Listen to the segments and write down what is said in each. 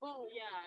Oh yeah,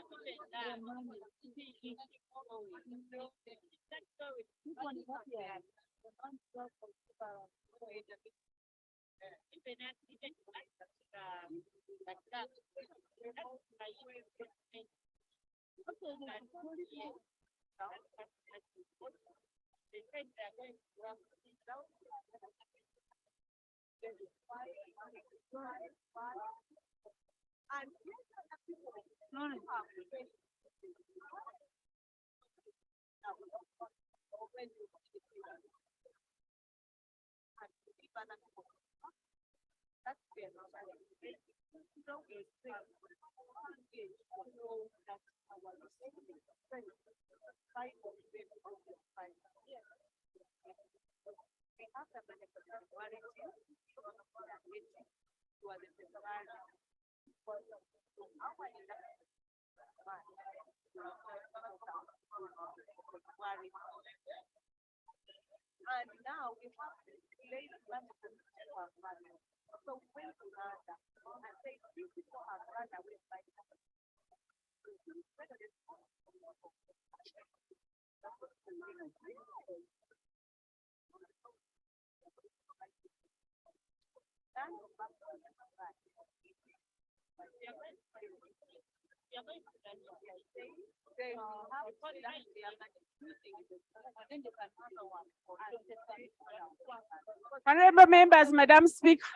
Honorable members, Madam Speaker.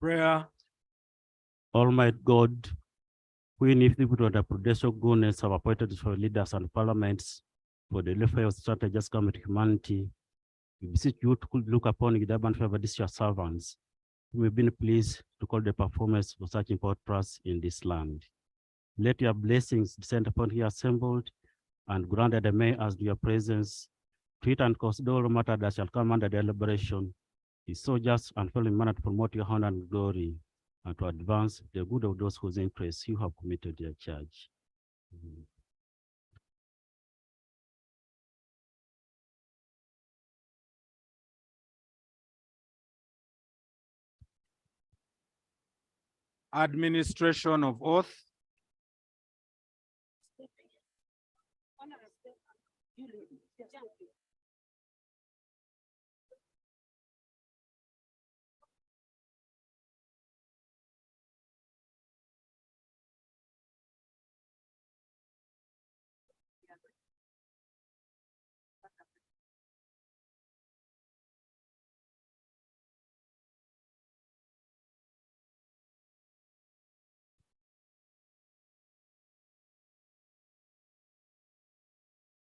Prayer. Almighty God, we need people to the prudential goodness have appointed for leaders and parliaments for the welfare of strategies government humanity. We beseech you to look upon Uganda and favor these your servants. We have been pleased to call the performance of such important trust in this land. Let your blessings descend upon here assembled and granted the may as your presence. Treat and consider all matter that shall come under deliberation. Is so just and fair in manner to promote your honor and glory and to advance the good of those whose interests you have committed their charge. Administration of oath.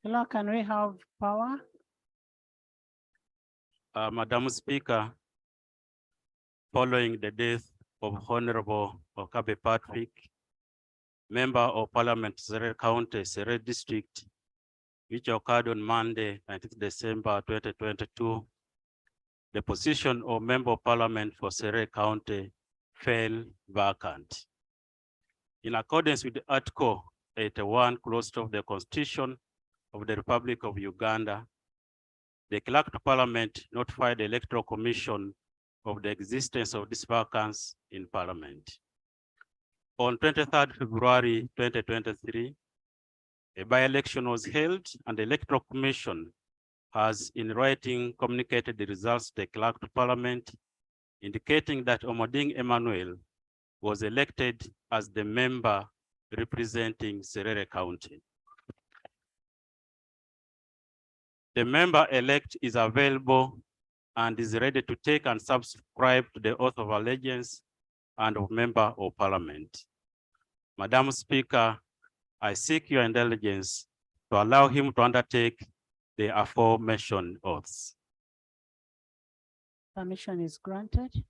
Hello, can we have power? Madam Speaker, following the death of Honorable Okabe Patrick, Member of Parliament, Sere County, Sere District, which occurred on Monday, 19th December 2022, the position of Member of Parliament for Sere County fell vacant. In accordance with Article 81, clause of the Constitution of the Republic of Uganda, the Clerk of Parliament notified the Electoral Commission of the existence of this vacancy in Parliament. On 23rd February 2023, a by-election was held and the Electoral Commission has in writing communicated the results to the Clerk of Parliament, indicating that Omoding Emmanuel was elected as the member representing Serere County. The member-elect is available and is ready to take and subscribe to the oath of allegiance and of member of Parliament. Madam Speaker, I seek your indulgence to allow him to undertake the aforementioned oaths. Permission is granted.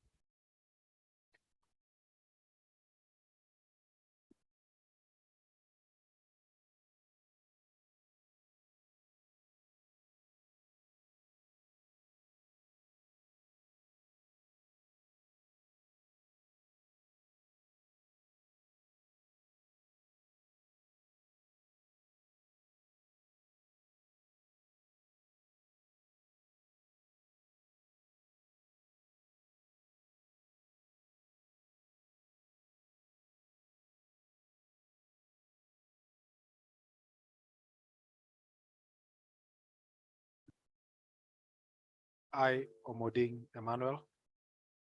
I, Omoding Emmanuel,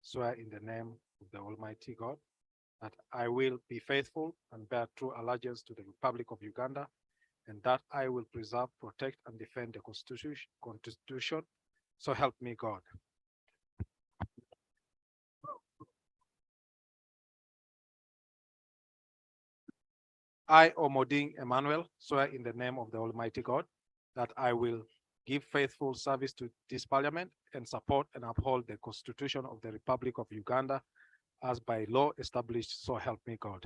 swear in the name of the Almighty God that I will be faithful and bear true allegiance to the Republic of Uganda, and that I will preserve, protect, and defend the Constitution. So help me God. I, Omoding Emmanuel, swear in the name of the Almighty God that I will give faithful service to this Parliament and support and uphold the Constitution of the Republic of Uganda as by law established. So help me God.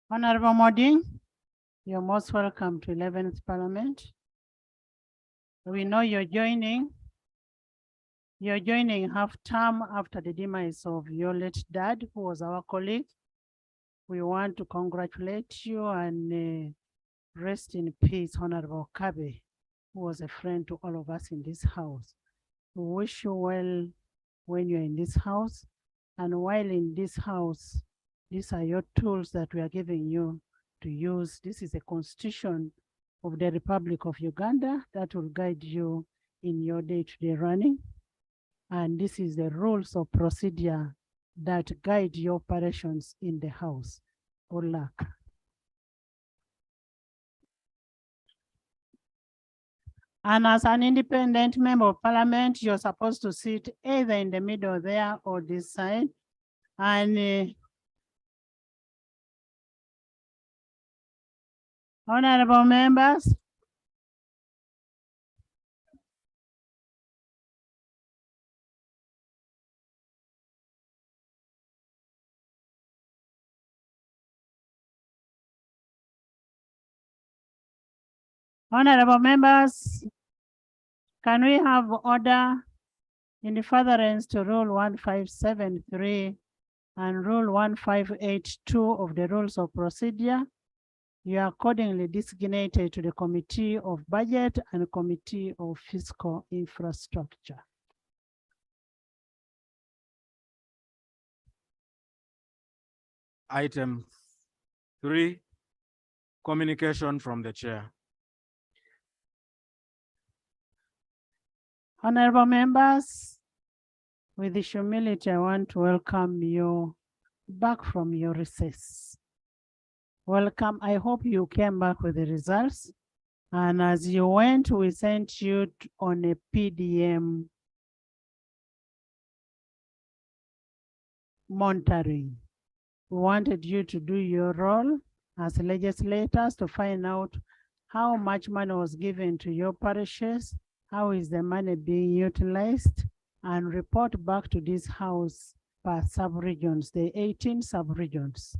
Honorable Moding, you're most welcome to 11th Parliament. We know you're joining half term after the demise of your late dad, who was our colleague. We want to congratulate you and rest in peace, Honorable Kabe, who was a friend to all of us in this house. We wish you well when you're in this house. And while in this house, these are your tools that we are giving you to use. This is a constitution of the Republic of Uganda that will guide you in your day-to-day running. And this is the rules of procedure that guide your operations in the house. Good luck. And as an independent member of Parliament, you're supposed to sit either in the middle there or this side. And honorable members, can we have order in the furtherance to Rule 1573 and Rule 1582 of the Rules of Procedure? You are accordingly designated to the Committee of Budget and Committee of Fiscal Infrastructure. Item 3, communication from the chair. Honorable members, with the humility, I want to welcome you back from your recess. Welcome. I hope you came back with the results. And as you went, we sent you on a PDM monitoring. We wanted you to do your role as legislators to find out how much money was given to your parishes, how is the money being utilized, and report back to this house per sub-regions, the 18 sub-regions.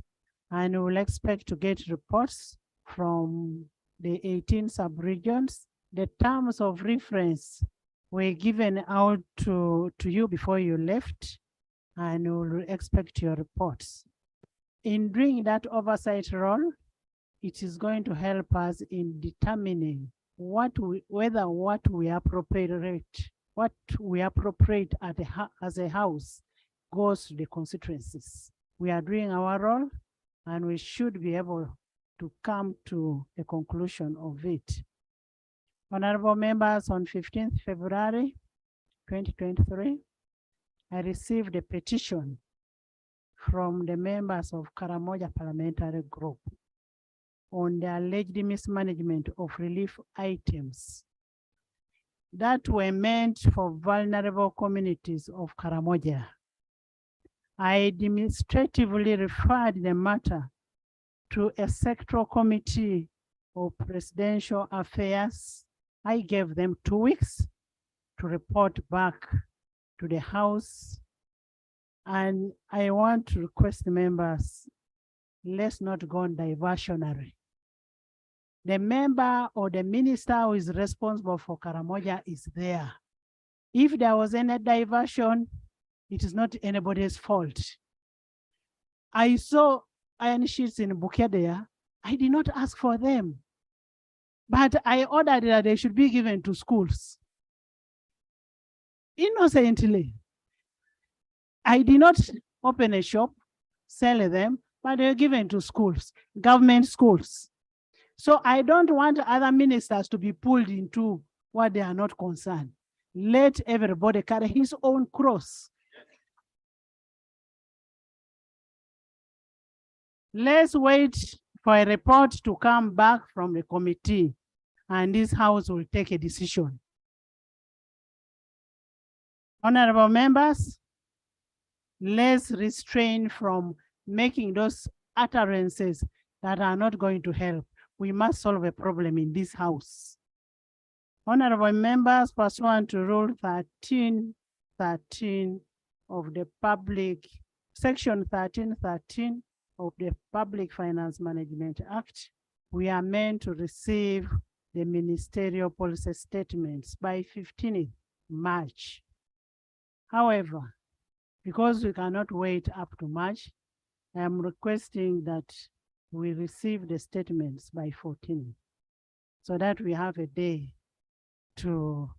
And we will expect to get reports from the 18 sub-regions. The terms of reference were given out to you before you left, and we will expect your reports. In doing that oversight role, it is going to help us in determining whether what we appropriate as a house goes to the constituencies. We are doing our role, and we should be able to come to a conclusion of it. Honorable members, on 15th February 2023, I received a petition from the members of Karamoja Parliamentary Group on the alleged mismanagement of relief items that were meant for vulnerable communities of Karamoja. I administratively referred the matter to a sectoral committee of presidential affairs. I gave them 2 weeks to report back to the House. And I want to request the members, let's not go on diversionary. The member or the minister who is responsible for Karamoja is there. If there was any diversion, it is not anybody's fault. I saw iron sheets in Bukia there. I did not ask for them, but I ordered that they should be given to schools. Innocently. I did not open a shop, sell them, but they were given to schools, government schools. So I don't want other ministers to be pulled into what they are not concerned. Let everybody carry his own cross. Let's wait for a report to come back from the committee, and this House will take a decision. Honorable members, let's restrain from making those utterances that are not going to help. We must solve a problem in this House. Honorable members, pursuant to Rule 1313 of the Public, Section 1313 of the Public Finance Management Act, we are meant to receive the ministerial policy statements by 15th March. However, because we cannot wait up to March, I am requesting that we receive the statements by 14th, so that we have a day to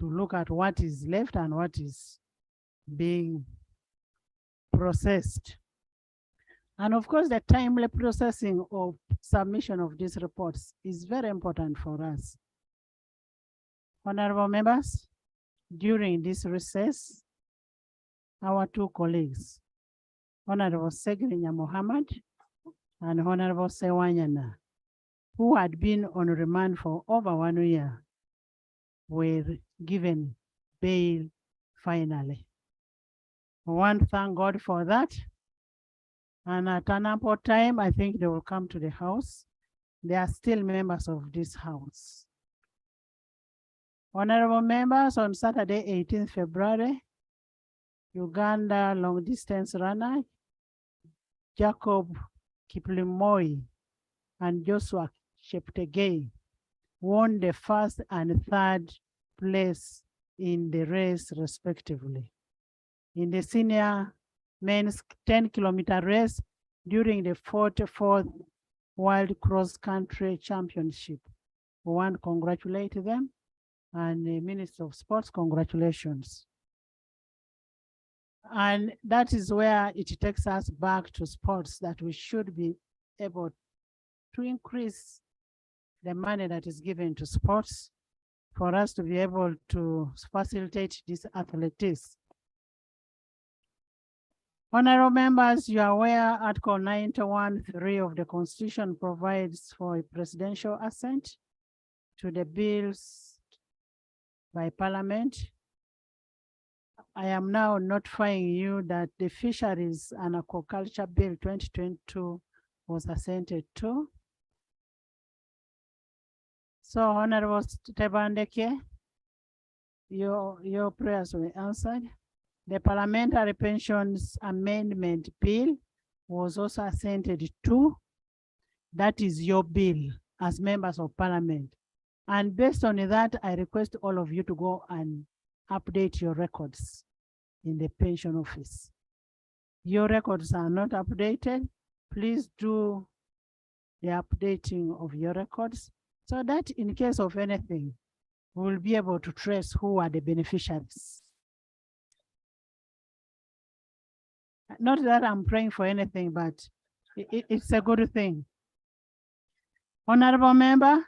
look at what is left and what is being processed. And of course, the timely processing of submission of these reports is very important for us. Honorable members, during this recess, our 2 colleagues, Honorable Segrinya Mohammed and Honorable Sewanyana, who had been on remand for over 1 year, were given bail finally. I want to thank God for that. And at an ample time, I think they will come to the House. They are still members of this House. Honorable members, on Saturday, 18th February, Uganda long distance runner, Jacob Kiplimoi and Joshua Cheptegei won the 1st and 3rd place in the race respectively. In the senior men's 10-kilometer race during the 44th World Cross Country Championship. We want to congratulate them, and the Minister of Sports, congratulations. And that is where it takes us back to sports, that we should be able to increase the money that is given to sports for us to be able to facilitate this athletics. Honorable members, you are aware Article 91(3) of the Constitution provides for a presidential assent to the bills by Parliament. I am now notifying you that the Fisheries and Aquaculture Bill 2022 was assented to. So, Honorable Tebandeke, your prayers were answered. The Parliamentary Pensions Amendment Bill was also assented to. That is your bill as members of Parliament. And based on that, I request all of you to go and update your records in the pension office. Your records are not updated. Please do the updating of your records so that in case of anything, we'll be able to trace who are the beneficiaries. Not that I'm praying for anything, but it's a good thing. Honorable members,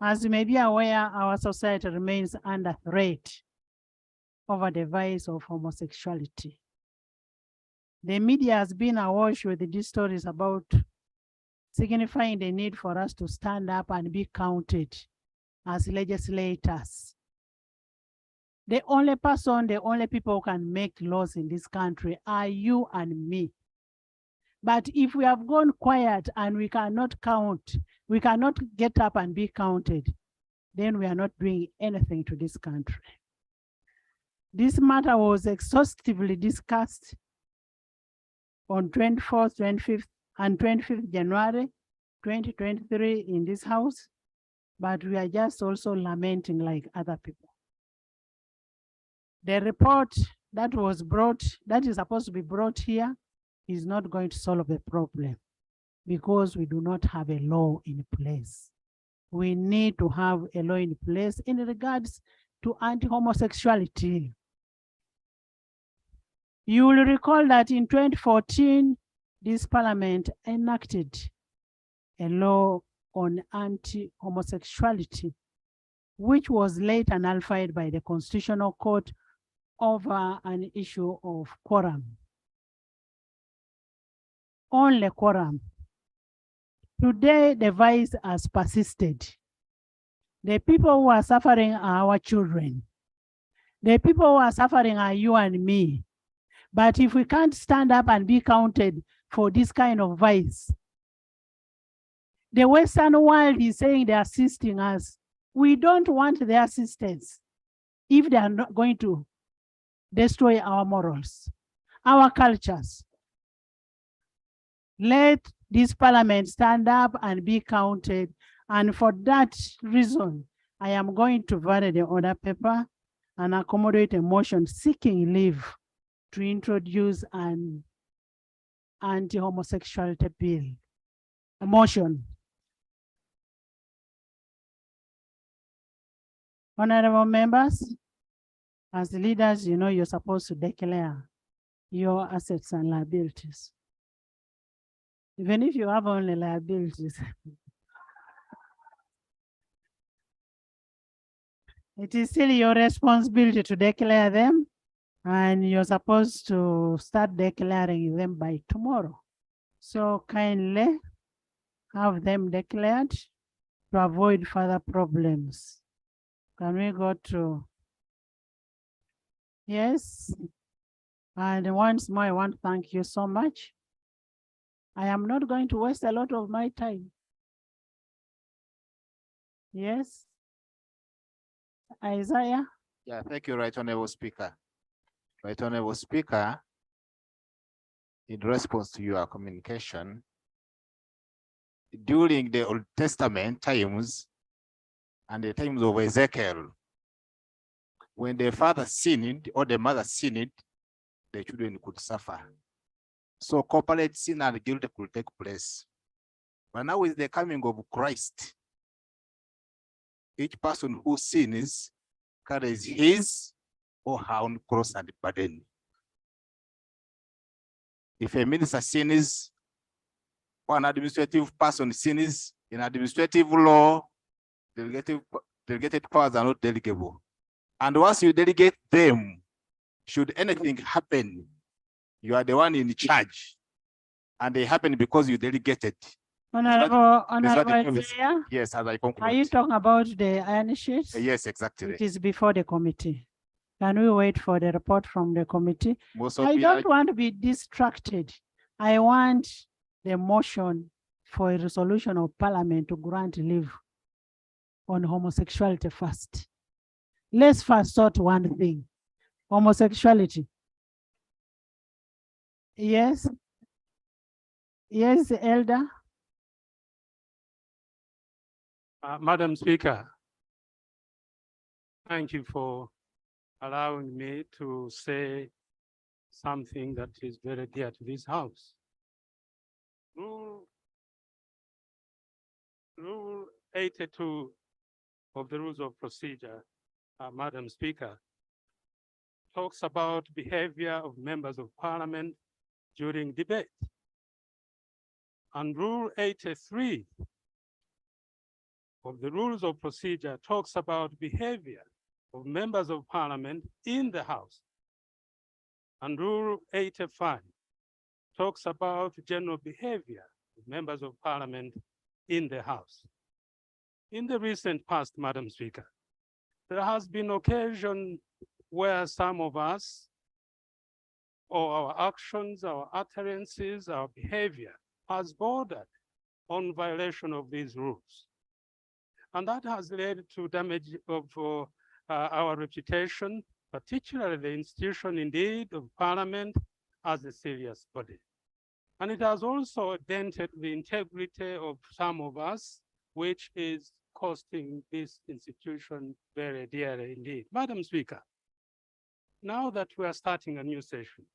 as you may be aware, our society remains under threat over the vice of homosexuality. The media has been awash with these stories about signifying the need for us to stand up and be counted as legislators. The only people who can make laws in this country are you and me. But if we have gone quiet and we cannot count, we cannot get up and be counted, then we are not doing anything to this country. This matter was exhaustively discussed on 24th, 25th, and 25th January 2023 in this house, but we are just also lamenting like other people. The report that was brought, that is supposed to be brought here, is not going to solve the problem because we do not have a law in place. We need to have a law in place in regards to anti-homosexuality. You will recall that in 2014, this parliament enacted a law on anti-homosexuality, which was later nullified by the Constitutional Court over an issue of quorum. Only quorum. Today, the vice has persisted. The people who are suffering are our children. The people who are suffering are you and me. But if we can't stand up and be counted for this kind of vice, the Western world is saying they're assisting us. We don't want their assistance if they are not going to destroy our morals, our cultures. Let this parliament stand up and be counted. And for that reason, I am going to vary the order paper and accommodate a motion seeking leave to introduce an anti-homosexuality bill. A motion. Honorable members, as the leaders, you know, you're supposed to declare your assets and liabilities. Even if you have only liabilities, it is still your responsibility to declare them, and you're supposed to start declaring them by tomorrow. So kindly have them declared to avoid further problems. Can we go to? Yes. And once more, I want to thank you so much. I am not going to waste a lot of my time. Yes. Isaiah? Yeah, thank you, Right Honorable Speaker. Right Honorable Speaker, in response to your communication, during the Old Testament times and the times of Ezekiel, when the father sinned or the mother sinned, the children could suffer. So corporate sin and guilt could take place. But now with the coming of Christ, each person who sins carries his or her own cross and burden. If a minister sins, or an administrative person sins, in administrative law, delegated powers are not delegable. And once you delegate them, should anything happen, you are the one in charge. And they happen because you delegated. Honorable Honorable Isaiah, yes, as I conclude. are you talking about the iron sheets? Yes, exactly. It is before the committee. Can we wait for the report from the committee? Most of I you don't want to be distracted. I want the motion for a resolution of parliament to grant leave on homosexuality first. Let's first sort one thing. homosexuality. Yes. Yes, Elder. Madam Speaker, thank you for allowing me to say something that is very dear to this House. Rule 82 of the Rules of Procedure, Madam Speaker, talks about behavior of members of Parliament during debate. And Rule 83 of the Rules of Procedure talks about behavior of members of Parliament in the House. And Rule 85 talks about general behavior of members of Parliament in the House. In the recent past, Madam Speaker, there has been occasion where some of us, or our actions, our utterances, our behavior has bordered on violation of these rules. And that has led to damage of our reputation, particularly the institution indeed of Parliament as a serious body. And it has also dented the integrity of some of us, which is costing this institution very dearly indeed. Madam Speaker, now that we are starting a new session,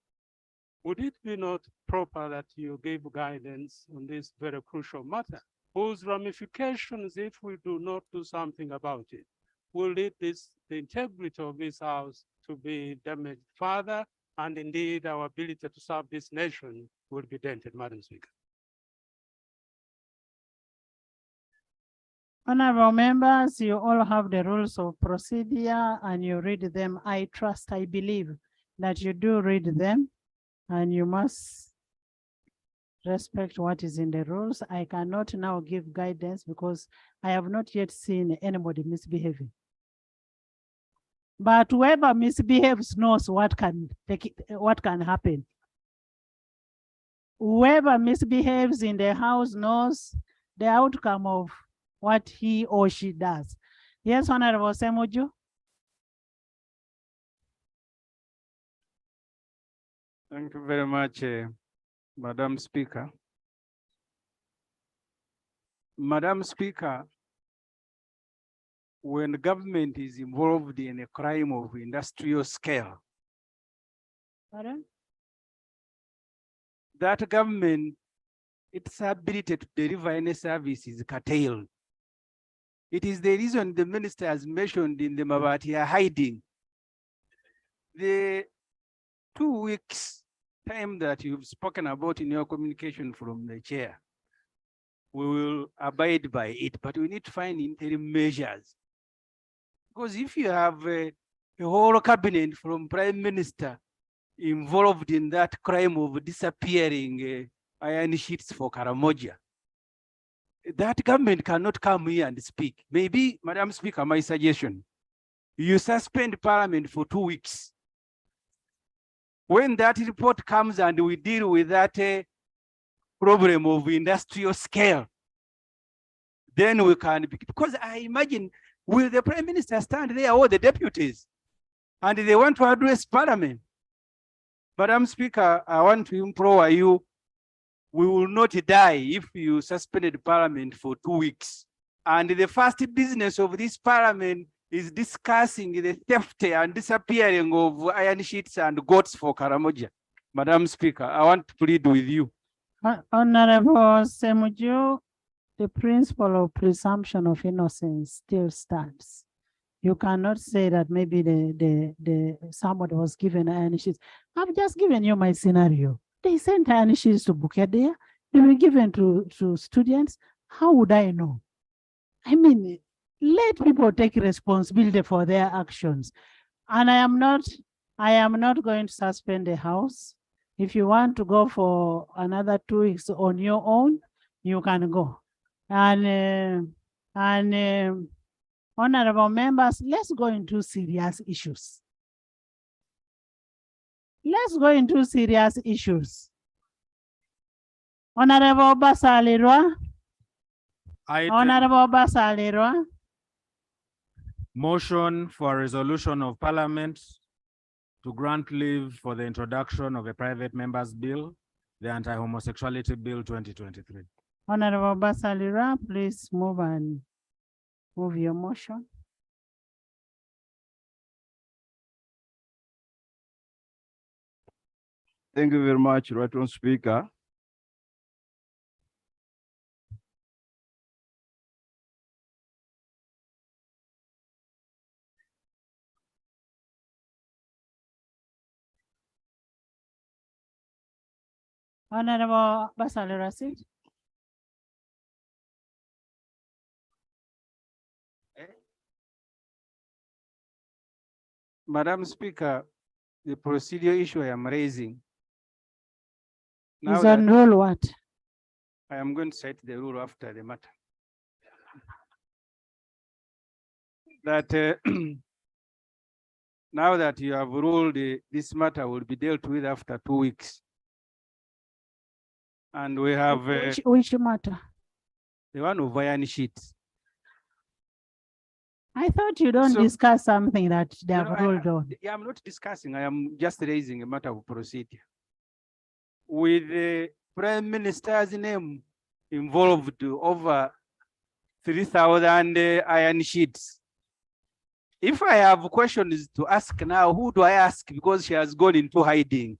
would it be not proper that you give guidance on this very crucial matter, whose ramifications, if we do not do something about it, will lead the integrity of this House to be damaged further, and indeed our ability to serve this nation will be dented, Madam Speaker. Honorable members, you all have the rules of procedure and you read them. I trust, I believe that you do read them and you must respect what is in the rules. I cannot now give guidance because I have not yet seen anybody misbehaving. But whoever misbehaves knows what can happen. Whoever misbehaves in the House knows the outcome of what he or she does. Yes, Honorable Semuju. Thank you very much, Madam Speaker. Madam Speaker, when the government is involved in a crime of industrial scale, Pardon? that government, its ability to deliver any service is curtailed. It is the reason the minister has mentioned in the Mabati are hiding. The 2 weeks time that you've spoken about in your communication from the chair, we will abide by it, but we need to find interim measures. Because if you have a whole cabinet from Prime Minister involved in that crime of disappearing iron sheets for Karamoja, that government cannot come here and speak. Maybe, Madam Speaker, my suggestion, you suspend Parliament for 2 weeks. When that report comes and we deal with that problem of industrial scale, then we can, because I imagine, will the Prime Minister stand there, or the deputies, and they want to address Parliament? Madam Speaker, I want to implore you, we will not die if you suspended Parliament for 2 weeks. And the first business of this Parliament is discussing the theft and disappearing of iron sheets and goats for Karamoja. Madam Speaker, I want to plead with you. Honorable Semuju, the principle of presumption of innocence still stands. You cannot say that maybe somebody was given iron sheets. I've just given you my scenario. They sent iron sheets to Bukedea. They were given to students. How would I know? I mean, let people take responsibility for their actions. And I am not going to suspend the House. If you want to go for another 2 weeks on your own, you can go. And honorable members, let's go into serious issues. Let's go into serious issues. Honorable Basalirwa. Honorable Basalirwa. Motion for resolution of Parliament to grant leave for the introduction of a private member's bill, the Anti-Homosexuality Bill 2023. Honorable Basalira, please move your motion. Thank you very much, Right Honourable Speaker. Honorable Basalira, sit. Madam Speaker, the procedural issue I am raising. Now Is on that rule what? I am going to cite the rule after the matter. That now that you have ruled this matter will be dealt with after 2 weeks. And we have Which matter? the one of iron sheets. I thought you don't So- discuss something that they No, have no, ruled on. Yeah, I'm not discussing, I am just raising a matter of procedure. With the Prime Minister's name involved over 3,000 iron sheets. If I have questions to ask now, who do I ask? Because she has gone into hiding.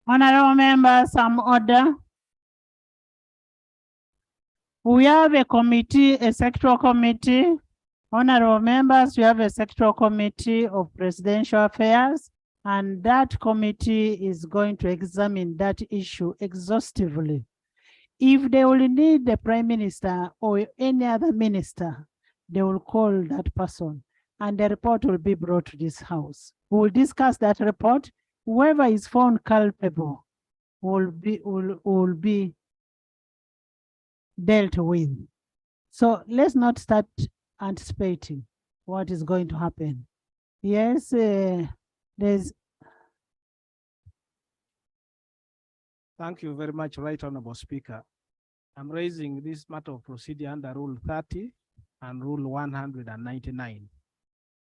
Honorable members, some order. We have a committee, a sectoral committee. Honorable members, we have a sectoral committee of presidential affairs, and that committee is going to examine that issue exhaustively. If they will need the prime minister or any other minister, they will call that person and the report will be brought to this house. We will discuss that report. Whoever is found culpable will be dealt with. So let's not start anticipating what is going to happen. Yes, Thank you very much, Right Honourable Speaker. I'm raising this matter of procedure under Rule 30 and Rule 199.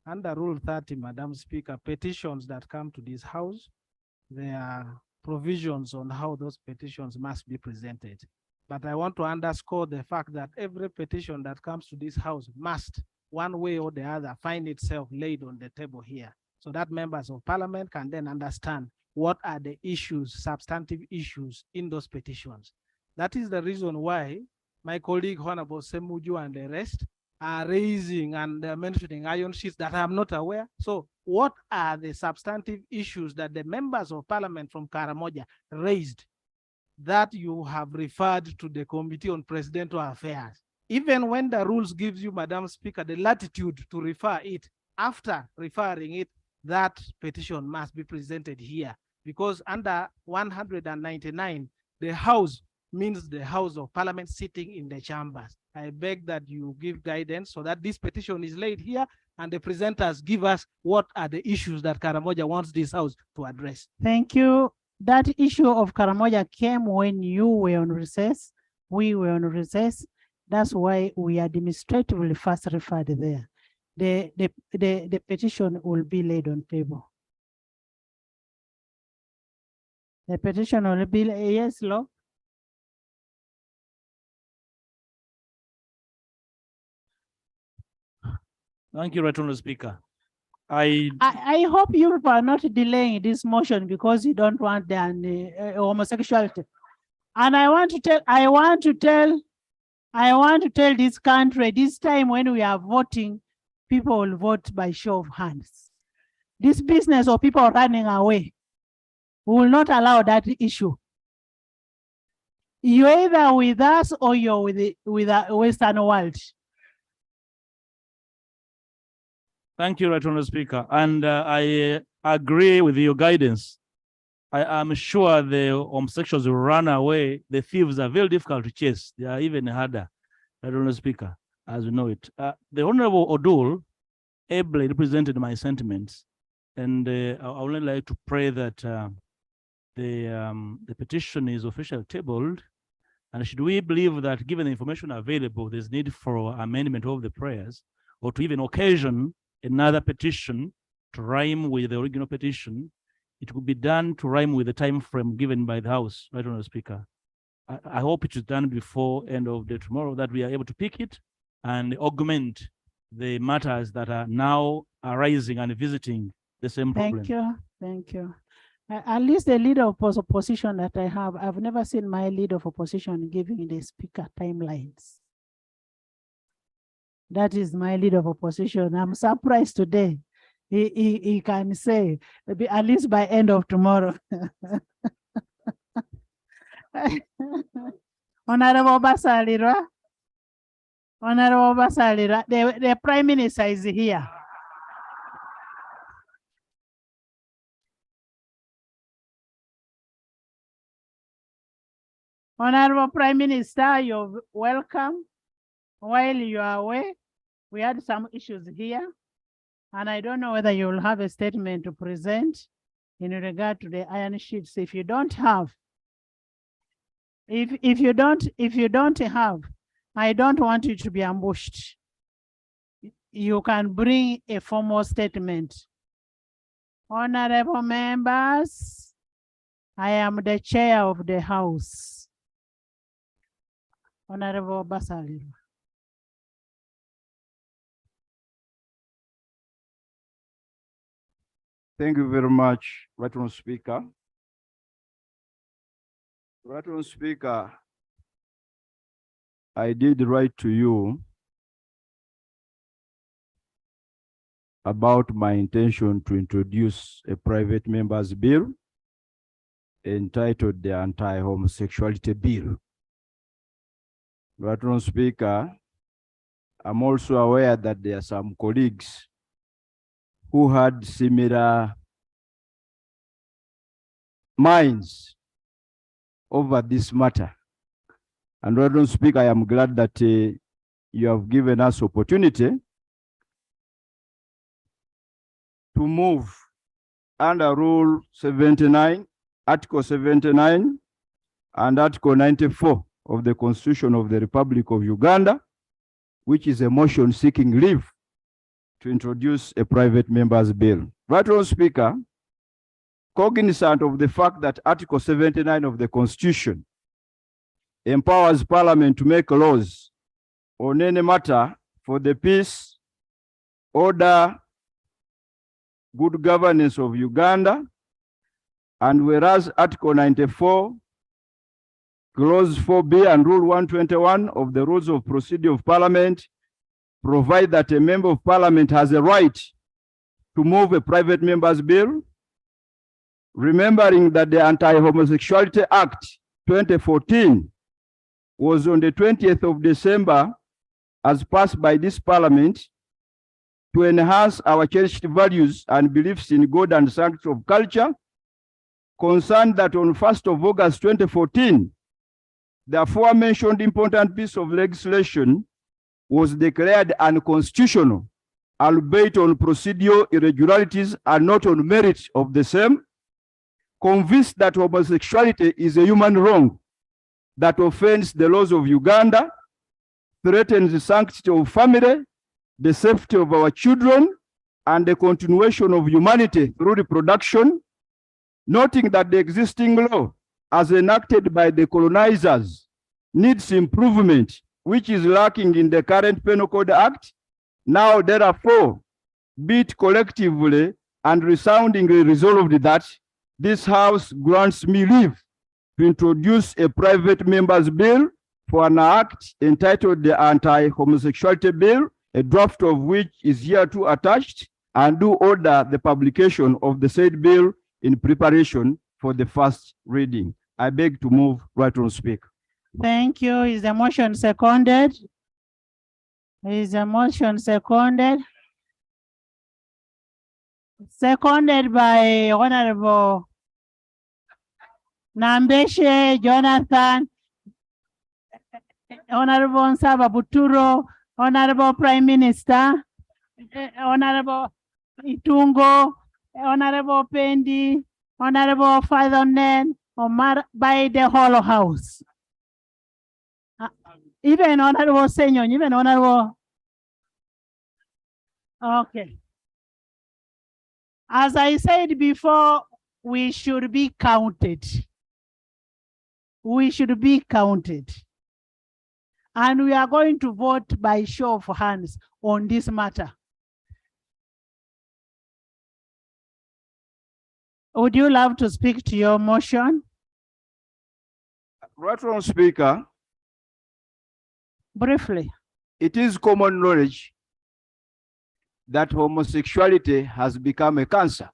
Under Rule 30, Madam Speaker, petitions that come to this House, there are provisions on how those petitions must be presented. But I want to underscore the fact that every petition that comes to this House must, one way or the other, find itself laid on the table here, so that members of Parliament can then understand what are the issues, substantive issues in those petitions. That is the reason why my colleague Honorable Semuju and the rest are raising and mentioning iron sheets that I'm not aware. So what are the substantive issues that the members of Parliament from Karamoja raised that you have referred to the Committee on Presidential Affairs? Even when the rules gives you, Madam Speaker, the latitude to refer it, after referring it, that petition must be presented here, because under 199, the House means the House of Parliament sitting in the chambers. I beg that you give guidance so that this petition is laid here and the presenters give us what are the issues that Karamoja wants this House to address. thank you. That issue of Karamoja came when you were on recess, we were on recess. That's why we administratively first referred there. The petition will be laid on table. The petition will be, yes, Law. Thank you, Right Honourable Speaker. I I hope you are not delaying this motion because you don't want the homosexuality. And I want to tell this country, this time when we are voting, people will vote by show of hands. This business of people running away, we will not allow that issue. You're either with us or you're with the Western world. thank you, Right Honourable Speaker, and I agree with your guidance. I am sure the homosexuals will run away. The thieves are very difficult to chase. They are even harder, Right Honourable Speaker, as we know it. The Honourable Odul ably represented my sentiments, and I would like to pray that the petition is officially tabled, and should we believe that given the information available, there's need for amendment of the prayers, or to even occasion another petition to rhyme with the original petition, it could be done to rhyme with the time frame given by the House, right, Honourable Speaker. I hope it is done before end of the tomorrow, that we are able to pick it and augment the matters that are now arising and visiting the same problem. Thank you. At least the leader of opposition that I have, I've never seen my leader of opposition giving the speaker timelines. That is my leader of opposition. I'm surprised today. He can say, maybe at least by end of tomorrow. Honorable Basalira, the Prime Minister is here. Honorable Prime Minister, you're welcome. While you are away, we had some issues here, and I don't know whether you will have a statement to present in regard to the iron sheets. If you don't have, if you don't have, I don't want you to be ambushed. You can bring a formal statement. Honorable members, I am the chair of the House. Honorable Basaliro. Thank you very much, Right Honourable Speaker. Right Honourable Speaker, I did write to you about my intention to introduce a private member's bill entitled the Anti-homosexuality Bill. Right Honourable Speaker, I'm also aware that there are some colleagues who had similar minds over this matter. And Right Honourable Speaker, I am glad that you have given us opportunity to move under Rule 79, Article 79, and Article 94 of the Constitution of the Republic of Uganda, which is a motion seeking leave to introduce a private member's bill. Right Honourable Speaker, cognizant of the fact that Article 79 of the Constitution empowers Parliament to make laws on any matter for the peace, order, good governance of Uganda, and whereas Article 94, Clause 4B and Rule 121 of the Rules of Procedure of Parliament provide that a member of Parliament has a right to move a private member's bill, remembering that the Anti-Homosexuality Act 2014 was on the 20th of December as passed by this Parliament to enhance our cherished values and beliefs in God and sanctity of culture, concerned that on 1st of August 2014, the aforementioned important piece of legislation was declared unconstitutional, albeit on procedural irregularities and not on merit of the same, convinced that homosexuality is a human wrong that offends the laws of Uganda, threatens the sanctity of family, the safety of our children, and the continuation of humanity through reproduction, noting that the existing law, as enacted by the colonizers, needs improvement, which is lacking in the current Penal Code Act. Now, therefore, be it collectively and resoundingly resolved that this House grants me leave to introduce a private member's bill for an act entitled the Anti-Homosexuality Bill, a draft of which is hereto attached, and do order the publication of the said bill in preparation for the first reading. I beg to move. Right Honourable Speaker. Thank you. Is the motion seconded? Is the motion seconded? Seconded by Honorable Nambeshe Jonathan, Honorable Nsaba Buturo, Honorable Prime Minister, Honorable Itungo, Honorable Pendi, Honorable Father Nen Omar by the whole house. Even Honorable Senyon, even Honorable. Okay. As I said before, we should be counted. We should be counted. And we are going to vote by show of hands on this matter. Would you love to speak to your motion? Right on, Speaker. Briefly. It is common knowledge that homosexuality has become a cancer.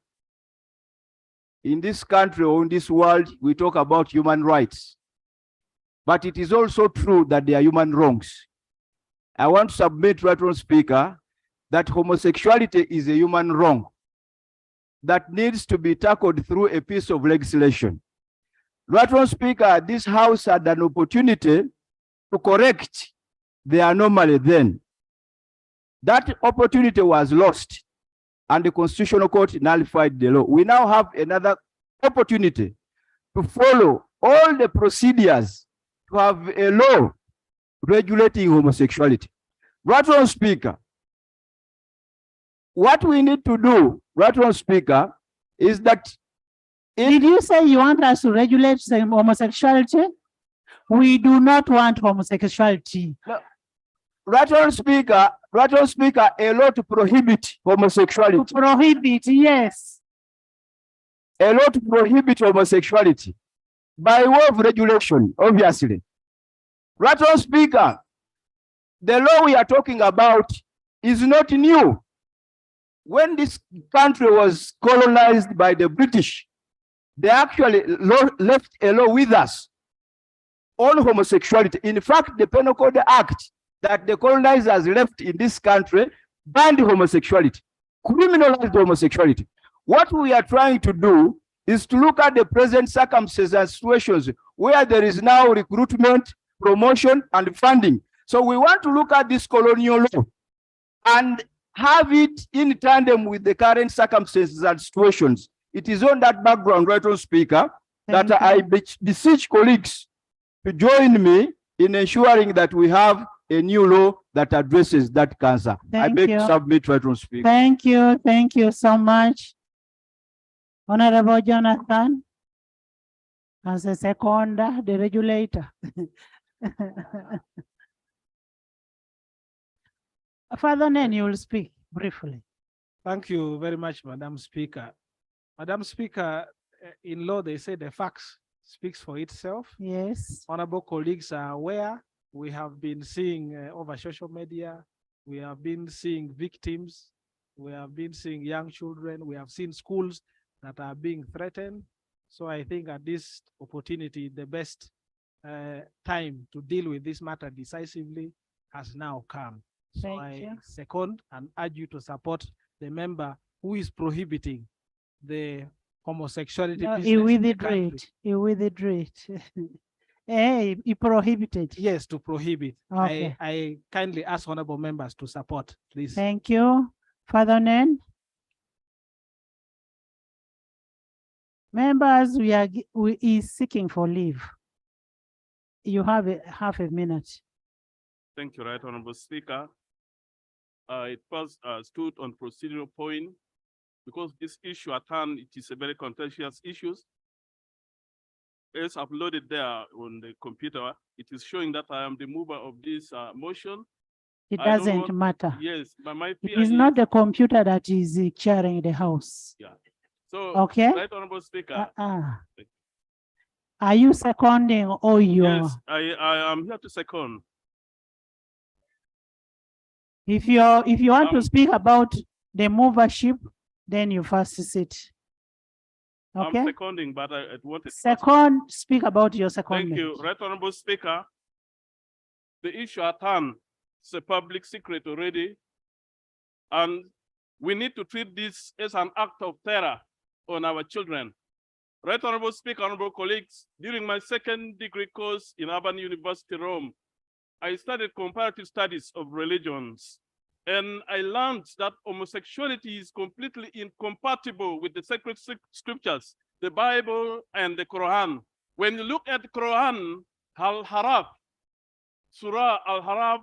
In this country or in this world, we talk about human rights. But it is also true that there are human wrongs. I want to submit, right on, Speaker, that homosexuality is a human wrong that needs to be tackled through a piece of legislation. Right on, Speaker, this House had an opportunity to correct the anomaly then. That opportunity was lost and the Constitutional Court nullified the law. We now have another opportunity to follow all the procedures to have a law regulating homosexuality. Right on, Speaker, what we need to do, right on, Speaker, is that... Did you say you want us to regulate homosexuality? We do not want homosexuality. No. Right on, Speaker, a law to prohibit homosexuality. To prohibit, yes. A law to prohibit homosexuality by way of regulation, obviously. Right on, Speaker, the law we are talking about is not new. When this country was colonized by the British, they actually left a law with us on homosexuality. In fact, the Penal Code Act that the colonizers left in this country banned homosexuality, criminalized homosexuality. What we are trying to do is to look at the present circumstances and situations where there is now recruitment, promotion, and funding. So we want to look at this colonial law and have it in tandem with the current circumstances and situations. It is on that background, right on, Speaker, that I beseech colleagues to join me in ensuring that we have a new law that addresses that cancer. I beg to submit, right on, Speaker. Thank you so much. Honorable Jonathan, as a seconder, the regulator. Father Nen, you will speak briefly. Thank you very much, Madam Speaker. Madam Speaker, in law, they say the facts speaks for itself. Yes. Honorable colleagues are aware. We have been seeing over social media, we have been seeing victims, we have been seeing young children, we have seen schools that are being threatened. So I think at this opportunity, the best time to deal with this matter decisively has now come. So I second and urge you to support the member who is prohibiting the homosexuality. No, he withdrew it. He withdrew it. Hey, he prohibited. Yes, to prohibit. Okay. I kindly ask honorable members to support, please. Thank you. Father Nen. Members, we is seeking for leave. You have half a minute. Thank you, Right Honorable Speaker. It first stood on procedural point because this issue at hand, it is a very contentious issue. As uploaded there on the computer, it is showing that I am the mover of this motion. It doesn't matter. Yes, but my fear it is not the computer that is chairing the house. Yeah. So, okay. Right Honorable Speaker. Are you seconding or you? Yes, I am here to second. If you want to speak about the movership, then you first sit. Okay. I'm seconding, but I want to speak about your secondment. Thank you, Right Honorable Speaker. The issue at hand is a public secret already, and we need to treat this as an act of terror on our children. Right Honorable Speaker, honorable colleagues, during my second degree course in Urban University, Rome, I studied comparative studies of religions, and I learned that homosexuality is completely incompatible with the sacred scriptures the Bible and the Quran. When you look at the Quran, Al-Haraf, Surah Al-Haraf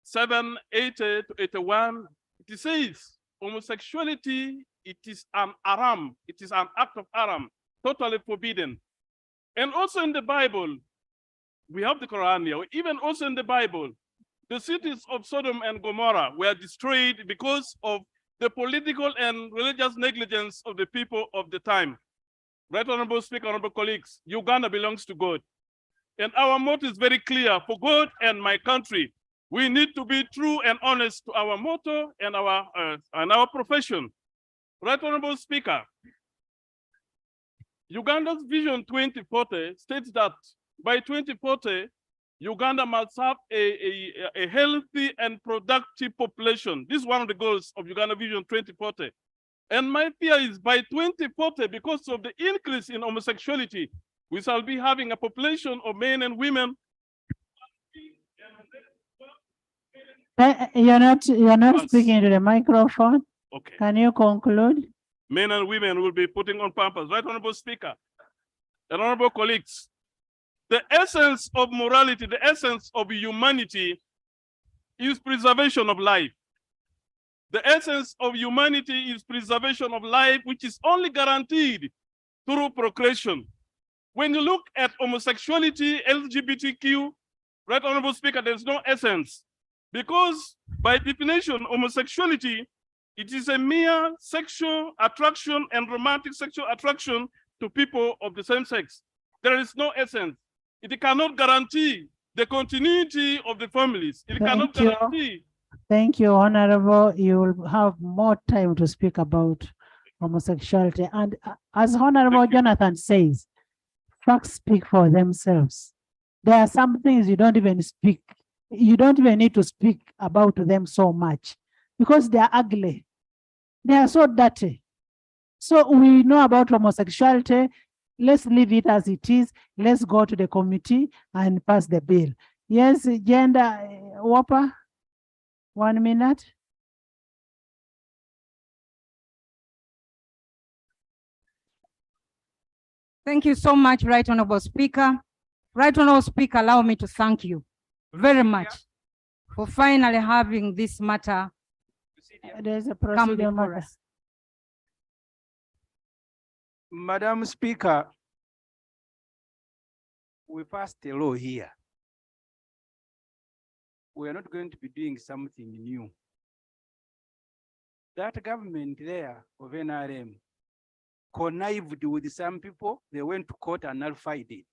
7:80 to 81, it says homosexuality, it is an haram, it is an act of haram, totally forbidden. And also in the Bible, we have the Quran here, even also in the Bible, the cities of Sodom and Gomorrah were destroyed because of the political and religious negligence of the people of the time. Right Honorable Speaker, honorable colleagues, Uganda belongs to God. And our motto is very clear: for God and my country. We need to be true and honest to our motto and our profession. Right Honorable Speaker, Uganda's Vision 2040 states that by 2040, Uganda must have a healthy and productive population. This is one of the goals of Uganda Vision 2040. And my fear is by 2040, because of the increase in homosexuality, we shall be having a population of men and women. You're not speaking to the microphone. Okay. Can you conclude? Men and women will be putting on pampers. Right Honorable Speaker and honorable colleagues, the essence of morality, the essence of humanity is preservation of life. The essence of humanity is preservation of life, which is only guaranteed through procreation. When you look at homosexuality, LGBTQ, right Honorable Speaker, there's no essence. Because by definition, homosexuality, it is a mere sexual attraction and romantic sexual attraction to people of the same sex. There is no essence. It cannot guarantee the continuity of the families. It cannot guarantee. Thank you, Honorable. You will have more time to speak about homosexuality. And as Honorable Jonathan says, facts speak for themselves. There are some things you don't even speak. You don't even need to speak about them so much because they are ugly. They are so dirty. So we know about homosexuality. Let's leave it as it is. Let's go to the committee and pass the bill. Yes, gender, Whopper, 1 minute. Thank you so much, Right Honorable Speaker. Right Honorable Speaker, allow me to thank you very much for finally having this matter There's a come procedural before matter. us. Madam Speaker, we passed a law here. We are not going to be doing something new. That government there of NRM connived with some people. They went to court and nullified it.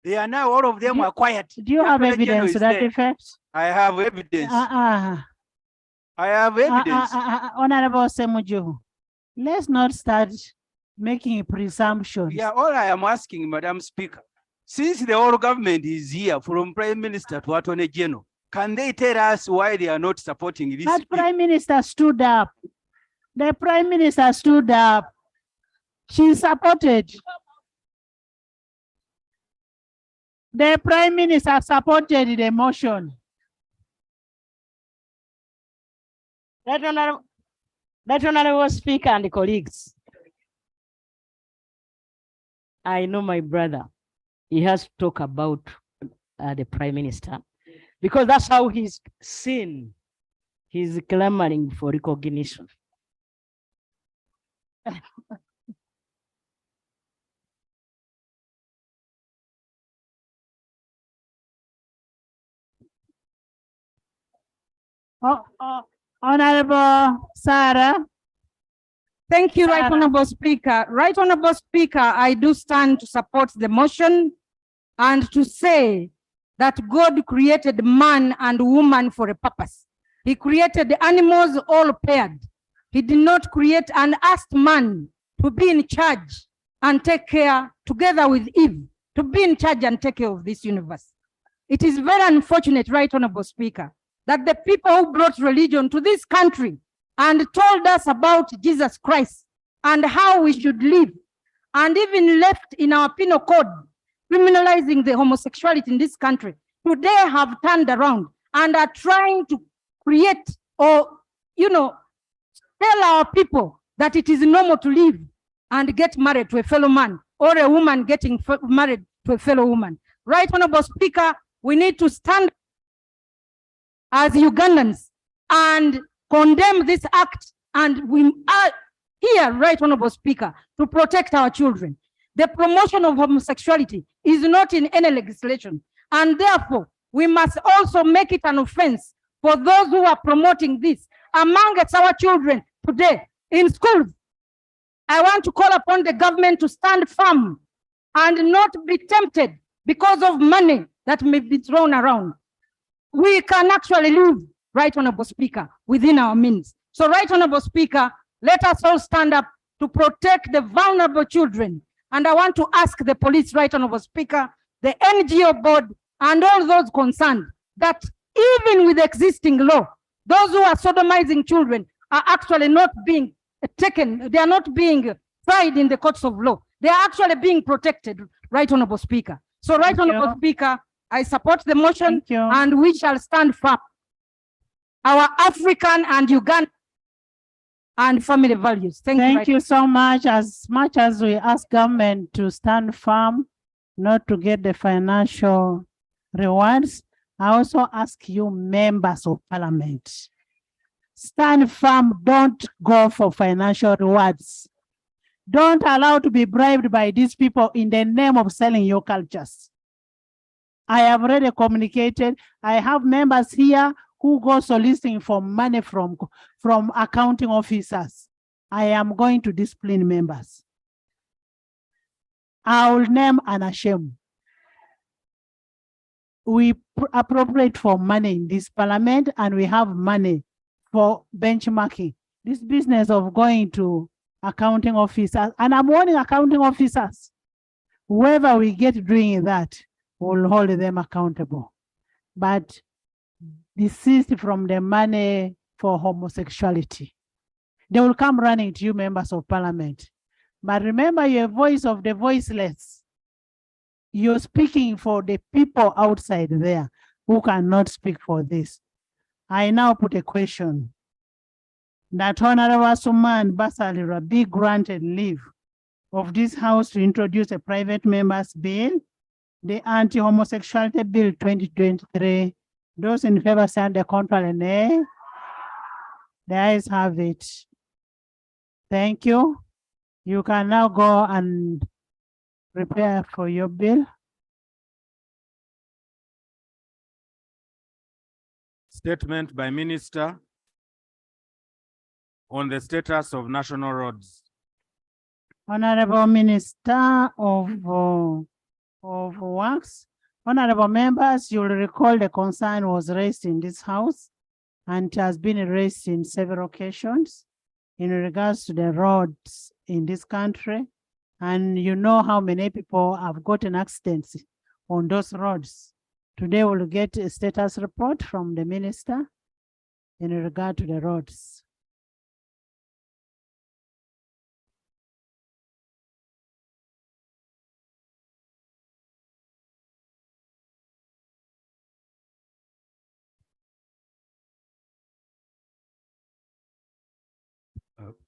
They are now, all of them are quiet. Do you have Attorney General evidence is to that there. effect? I have evidence. I have evidence. Honorable Semuju, let's not start making presumptions. Yeah, all I am asking, Madam Speaker, since the whole government is here, from Prime Minister to Attorney General, can they tell us why they are not supporting this? That Prime Minister stood up. The Prime Minister stood up. She supported. The Prime Minister supported the motion. That honorable Speaker and colleagues, I know my brother, he has to talk about the Prime Minister because that's how he's seen. He's clamoring for recognition. Honorable Sarah. Thank you, Right Honorable Speaker. Right Honorable Speaker, I do stand to support the motion and to say that God created man and woman for a purpose. He created the animals all paired. He did not create and asked man to be in charge and take care, together with Eve, to be in charge and take care of this universe. It is very unfortunate, Right Honorable Speaker, that the people who brought religion to this country and told us about Jesus Christ and how we should live, and even left in our penal code, criminalizing the homosexuality in this country, today have turned around and are trying to create or, tell our people that it is normal to live and get married to a fellow man, or a woman getting married to a fellow woman. Right Honorable Speaker, we need to stand as Ugandans and condemn this act, and we are here, Right Honorable Speaker, to protect our children. The promotion of homosexuality is not in any legislation, and therefore we must also make it an offense for those who are promoting this amongst our children today in schools. I want to call upon the government to stand firm and not be tempted because of money that may be thrown around. We can actually live, Right Honorable Speaker, within our means. So, Right Honorable Speaker, let us all stand up to protect the vulnerable children. And I want to ask the police, Right Honorable Speaker, the NGO board, and all those concerned, that even with existing law, those who are sodomizing children are actually not being taken, they are not being tried in the courts of law. They are actually being protected, Right Honorable Speaker. So, Right Honorable Speaker, I support the motion and we shall stand firm. Our African and Uganda and family values. Thank you so much. As much as we ask government to stand firm, not to get the financial rewards, I also ask you, members of parliament, stand firm, don't go for financial rewards. Don't allow to be bribed by these people in the name of selling your cultures. I have already communicated. I have members here who go soliciting for money from accounting officers. I am going to discipline members. I will name and shame. We appropriate for money in this parliament, and we have money for benchmarking. This business of going to accounting officers, and I'm warning accounting officers, whoever we get doing that, will hold them accountable. But desist from the money for homosexuality. They will come running to you, members of parliament. But remember, you're a voice of the voiceless. You're speaking for the people outside there who cannot speak for this. I now put a question that Honorable Suman Basalira be granted leave of this House to introduce a private member's bill, the Anti-homosexuality Bill 2023. Those in favor say the contrary, nay. The ayes have it. Thank you. You can now go and prepare for your bill. Statement by Minister on the status of national roads. Honorable Minister of Works, honorable members, you'll recall the concern was raised in this House and it has been raised in several occasions in regards to the roads in this country. And you know how many people have gotten accidents on those roads. Today we'll get a status report from the minister in regard to the roads.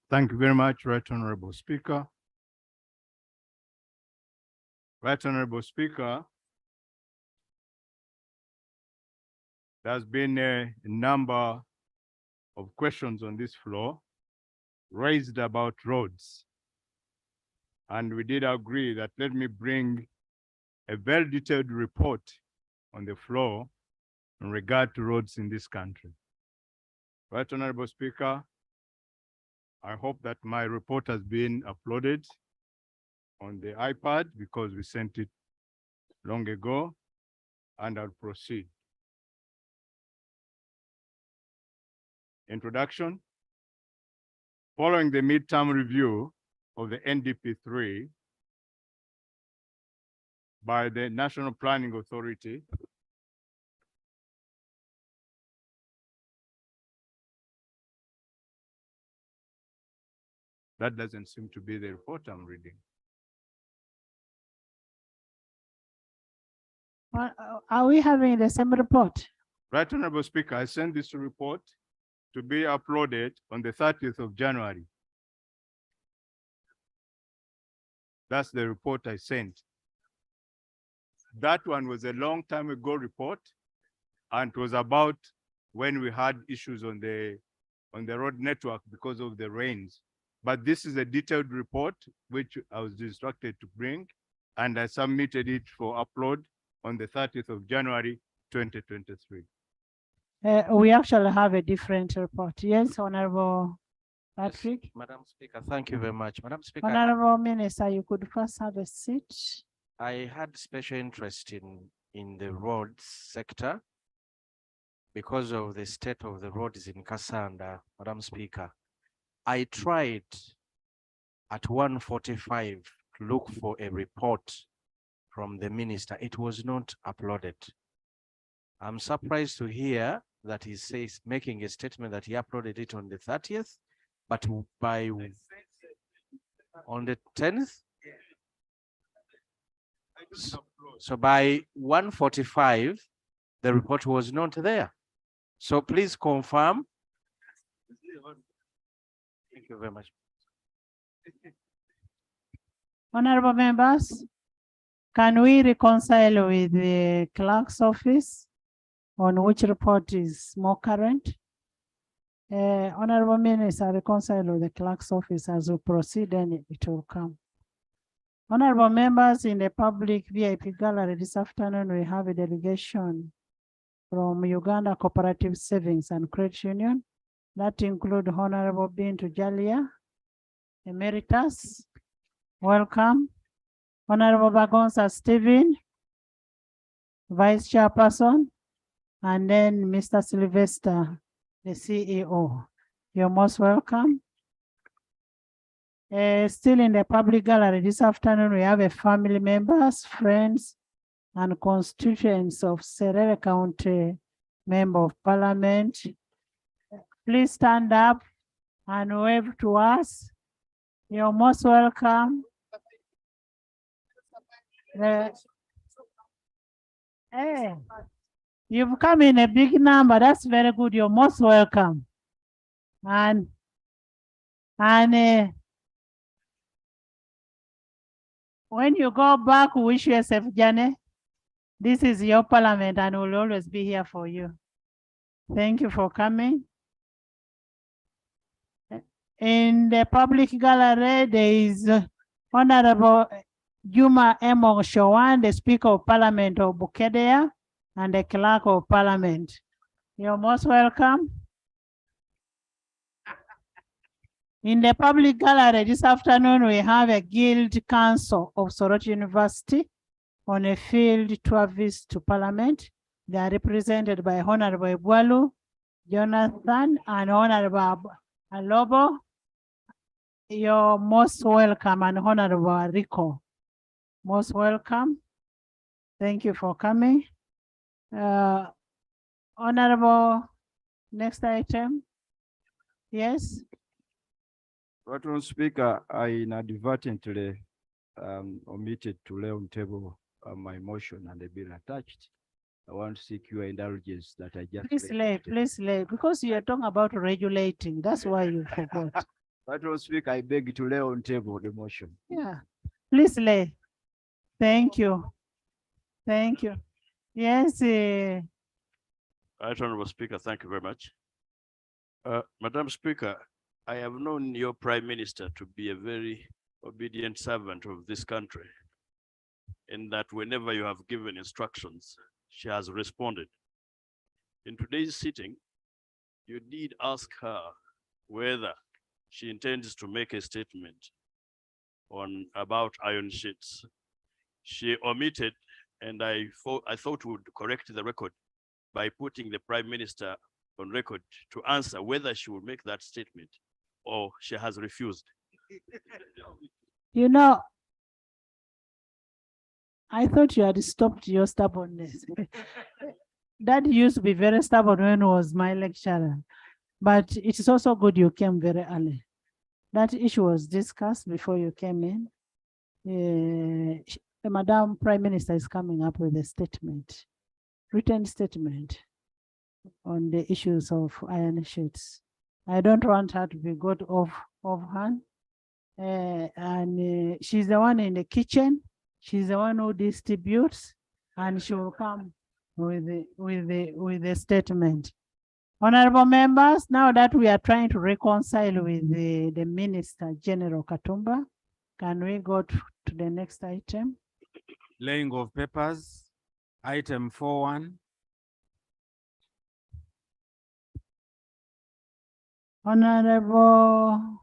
Thank you very much, Right Honorable Speaker. Right Honorable Speaker, there's been a number of questions on this floor raised about roads. And we did agree that let me bring a very detailed report on the floor in regard to roads in this country. Right Honorable Speaker, I hope that my report has been uploaded on the iPad because we sent it long ago, and I'll proceed. Introduction. Following the midterm review of the NDP3 by the National Planning Authority, that doesn't seem to be the report I'm reading. Are we having the same report? Right Honorable Speaker, I sent this report to be uploaded on the 30th of January. That's the report I sent. That one was a long time ago report, and it was about when we had issues on the road network because of the rains. But this is a detailed report which I was instructed to bring, and I submitted it for upload on the 30th of January, 2023. We actually have a different report. Yes, Honorable Patrick. Madam Speaker, thank you very much. Madam Speaker, Honorable Minister, you could first have a seat. I had special interest in the roads sector because of the state of the roads in Kasanda, Madam Speaker. I tried at 1:45 to look for a report from the minister. It was not uploaded. I'm surprised to hear that he says, making a statement that he uploaded it on the 30th, but on the 10th. So by 1:45, the report was not there. So please confirm. Thank you very much. Honorable members, can we reconcile with the clerk's office on which report is more current? Honorable Minister, reconcile with the clerk's office as we proceed, and it will come. Honorable members, in the public VIP gallery this afternoon, we have a delegation from Uganda Cooperative Savings and Credit Union. That include Honorable Bintu Jalia, Emeritus. Welcome. Honorable Bagonza Stephen, Vice Chairperson, and then Mr. Sylvester, the CEO. You're most welcome. Still in the public gallery this afternoon, we have a family members, friends, and constituents of Serere County Member of Parliament. Please stand up and wave to us. You're most welcome. Hey, you've come in a big number. That's very good. You're most welcome. And when you go back, we wish you a safe journey. This is your parliament and we'll always be here for you. Thank you for coming. In the public gallery, there is Honorable Juma Emong Showan, the Speaker of Parliament of Bukedea, and the Clerk of Parliament. You're most welcome. In the public gallery this afternoon, we have a Guild Council of Soroti University on a field tour visit to Parliament. They are represented by Honorable Ebwalu, Jonathan, and Honorable Alobo. You're most welcome, and Honorable Rico. Most welcome. Thank you for coming. Honorable, next item. Yes. Madam Speaker, I inadvertently omitted to lay on table my motion and the bill attached. I want to seek your indulgence that I just. Please lay, because you are talking about regulating. That's why you forgot. Madam Speaker, I beg to lay on table the motion. Yeah, please lay. Thank you. Thank you. Yes. Right, Honorable Speaker, thank you very much. Madam Speaker, I have known your Prime Minister to be a very obedient servant of this country, in that whenever you have given instructions, she has responded. In today's sitting, you did ask her whether she intends to make a statement about iron sheets. She omitted, and I thought would correct the record by putting the Prime Minister on record to answer whether she will make that statement or she has refused. You know, I thought you had stopped your stubbornness. That used to be very stubborn when I was my lecturer. But it is also good you came very early. That issue was discussed before you came in. The Madam Prime Minister is coming up with a statement, written statement on the issues of iron sheets. I don't want her to be got off hand. and she's the one in the kitchen. She's the one who distributes, and she will come with the statement. Honorable members, now that we are trying to reconcile with the Minister General Katumba, can we go to the next item? Laying of papers, item 4.1. Honorable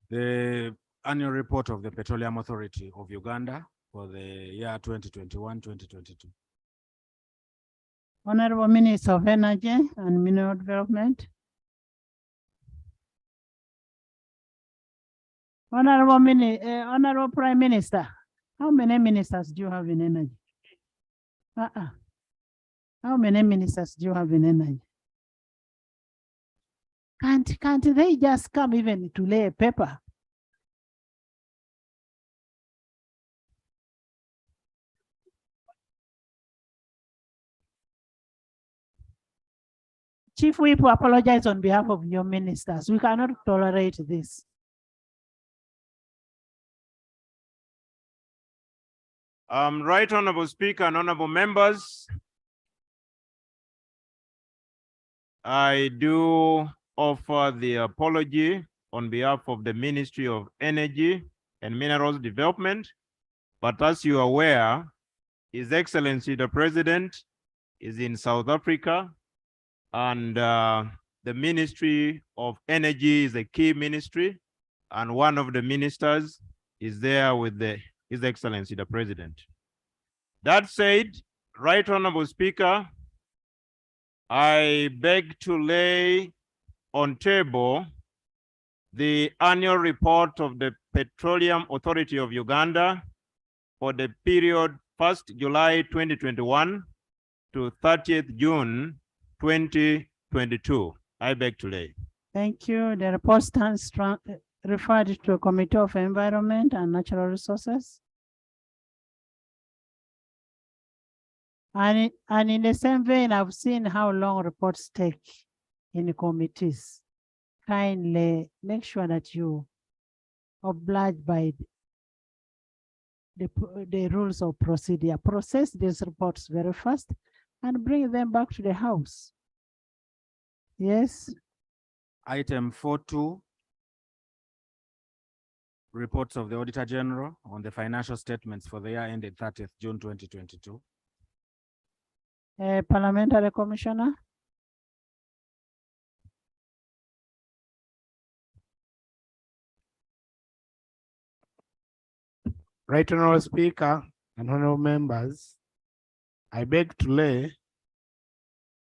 The annual report of the Petroleum Authority of Uganda for the year 2021-2022. Honorable Minister of Energy and Mineral Development. Honorable Prime Minister, how many ministers do you have in energy? How many ministers do you have in energy? Can't they just come even to lay a paper? Chief Whip, apologize on behalf of your ministers. We cannot tolerate this. Right Honorable Speaker and honorable members, I do offer the apology on behalf of the Ministry of Energy and Minerals Development. But as you are aware, His Excellency the President is in South Africa, and the Ministry of Energy is a key ministry, and one of the ministers is there with His Excellency the President. That said, Right Honorable Speaker, I beg to lay on table the annual report of the Petroleum Authority of Uganda for the period 1st July 2021 to 30th June 2022. I beg to lay. Thank you. The report stands referred to a Committee of Environment and Natural Resources. And in the same vein, I've seen how long reports take in the committees. Kindly make sure that you oblige by the rules of procedure. Process these reports very fast and bring them back to the House. Yes. Item 4.2. Reports of the Auditor General on the financial statements for the year ended 30th June 2022. Parliamentary Commissioner. Right Honorable Speaker and honorable members, I beg to lay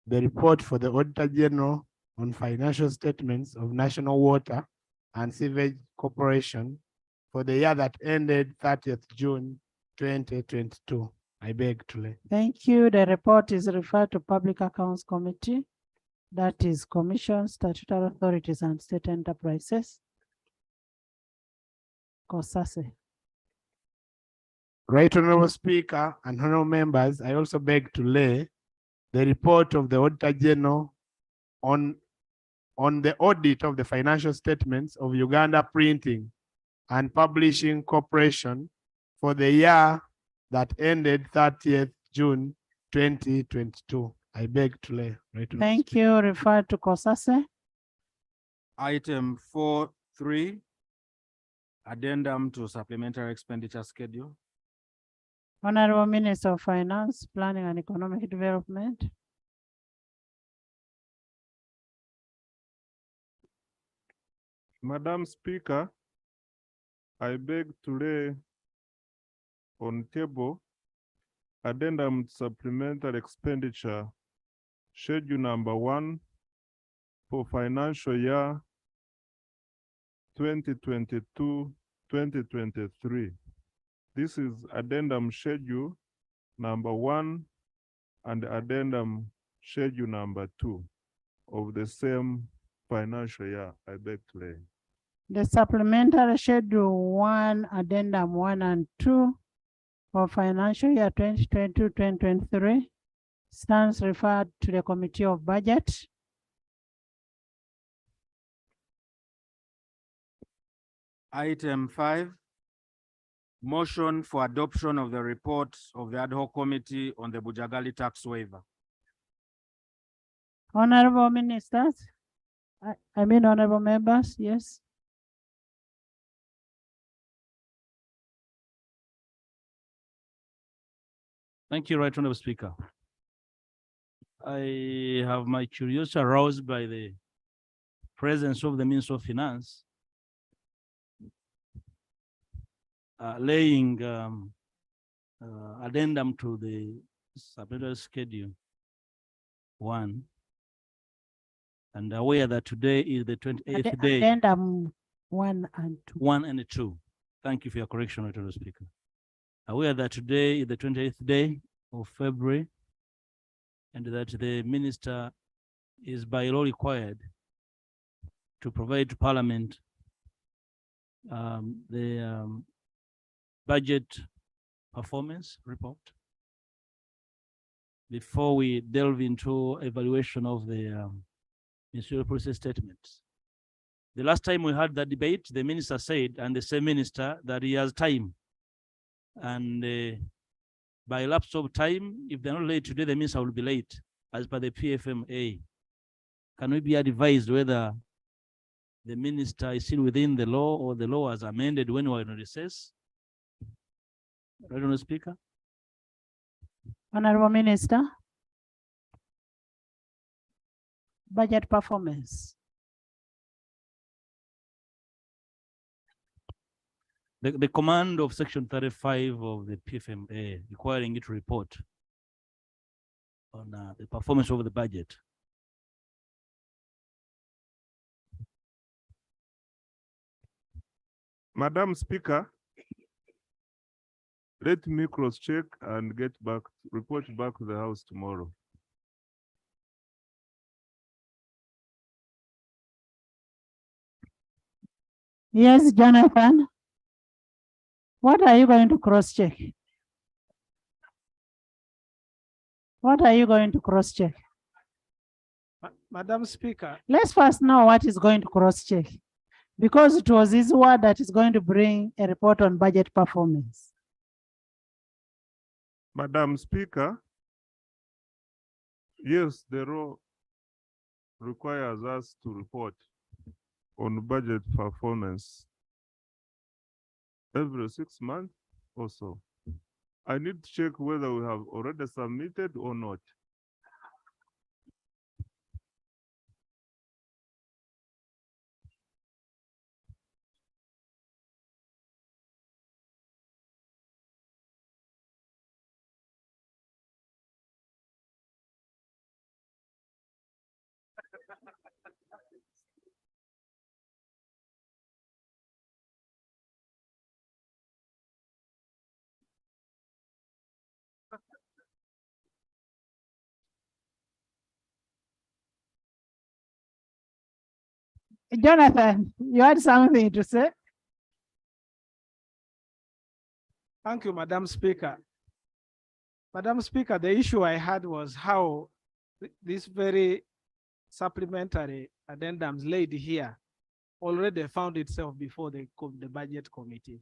the report for the Auditor General on financial statements of National Water and Sewage Corporation for the year that ended 30th June 2022. I beg to lay. Thank you. The report is referred to Public Accounts Committee, that is Commission, Statutory Authorities and State Enterprises. Kosase. Right Honorable Speaker and honorable members, I also beg to lay the report of the Auditor General on the audit of the financial statements of Uganda Printing and Publishing Corporation for the year that ended 30th June 2022. I beg to lay. Right. Thank you. Refer to Kosase. Item 4.3. Addendum to supplementary expenditure schedule. Honorable Minister of Finance, Planning and Economic Development. Madam Speaker, I beg to lay on table addendum supplementary expenditure schedule number 1 for financial year 2022-2023. This is addendum schedule number 1 and addendum schedule number 2 of the same financial year. I beg to lay. The supplementary schedule 1, addendum 1 and 2 for financial year 2022-2023 stands referred to the Committee of Budget. Item 5, motion for adoption of the report of the ad hoc committee on the Bujagali tax waiver. Honorable Ministers, I mean honorable members, yes. Thank you, Right Honorable Speaker. I have my curiosity aroused by the presence of the Minister of Finance laying addendum to the supplementary schedule 1, and aware that today is the 28th day. Addendum 1 and 2. 1 and 2. Thank you for your correction, Right Honorable Speaker. Aware that today is the 28th day of February, and that the minister is by law required to provide to Parliament the budget performance report before we delve into evaluation of the ministerial policy statements. The last time we had that debate, the minister said, and the same minister, that he has time. And by lapse of time, if they're not late today, the minister will be late, as per the PFMA. Can we be advised whether the minister is still within the law or the law was amended when we were in recess? Right Honorable Speaker. Honorable Minister. Budget performance. The command of section 35 of the PFMA requiring it to report on the performance of the budget. Madam Speaker, let me cross-check and get back, report back to the House tomorrow. Yes, Jonathan. What are you going to cross-check? What are you going to cross-check? Madam Speaker. Let's first know what is going to cross-check, because it was his word that is going to bring a report on budget performance. Madam Speaker, yes, the law requires us to report on budget performance every 6 months or so. I need to check whether we have already submitted or not. Jonathan, you had something to say? Thank you, Madam Speaker. Madam Speaker, the issue I had was how this very supplementary addendums laid here already found itself before the budget committee.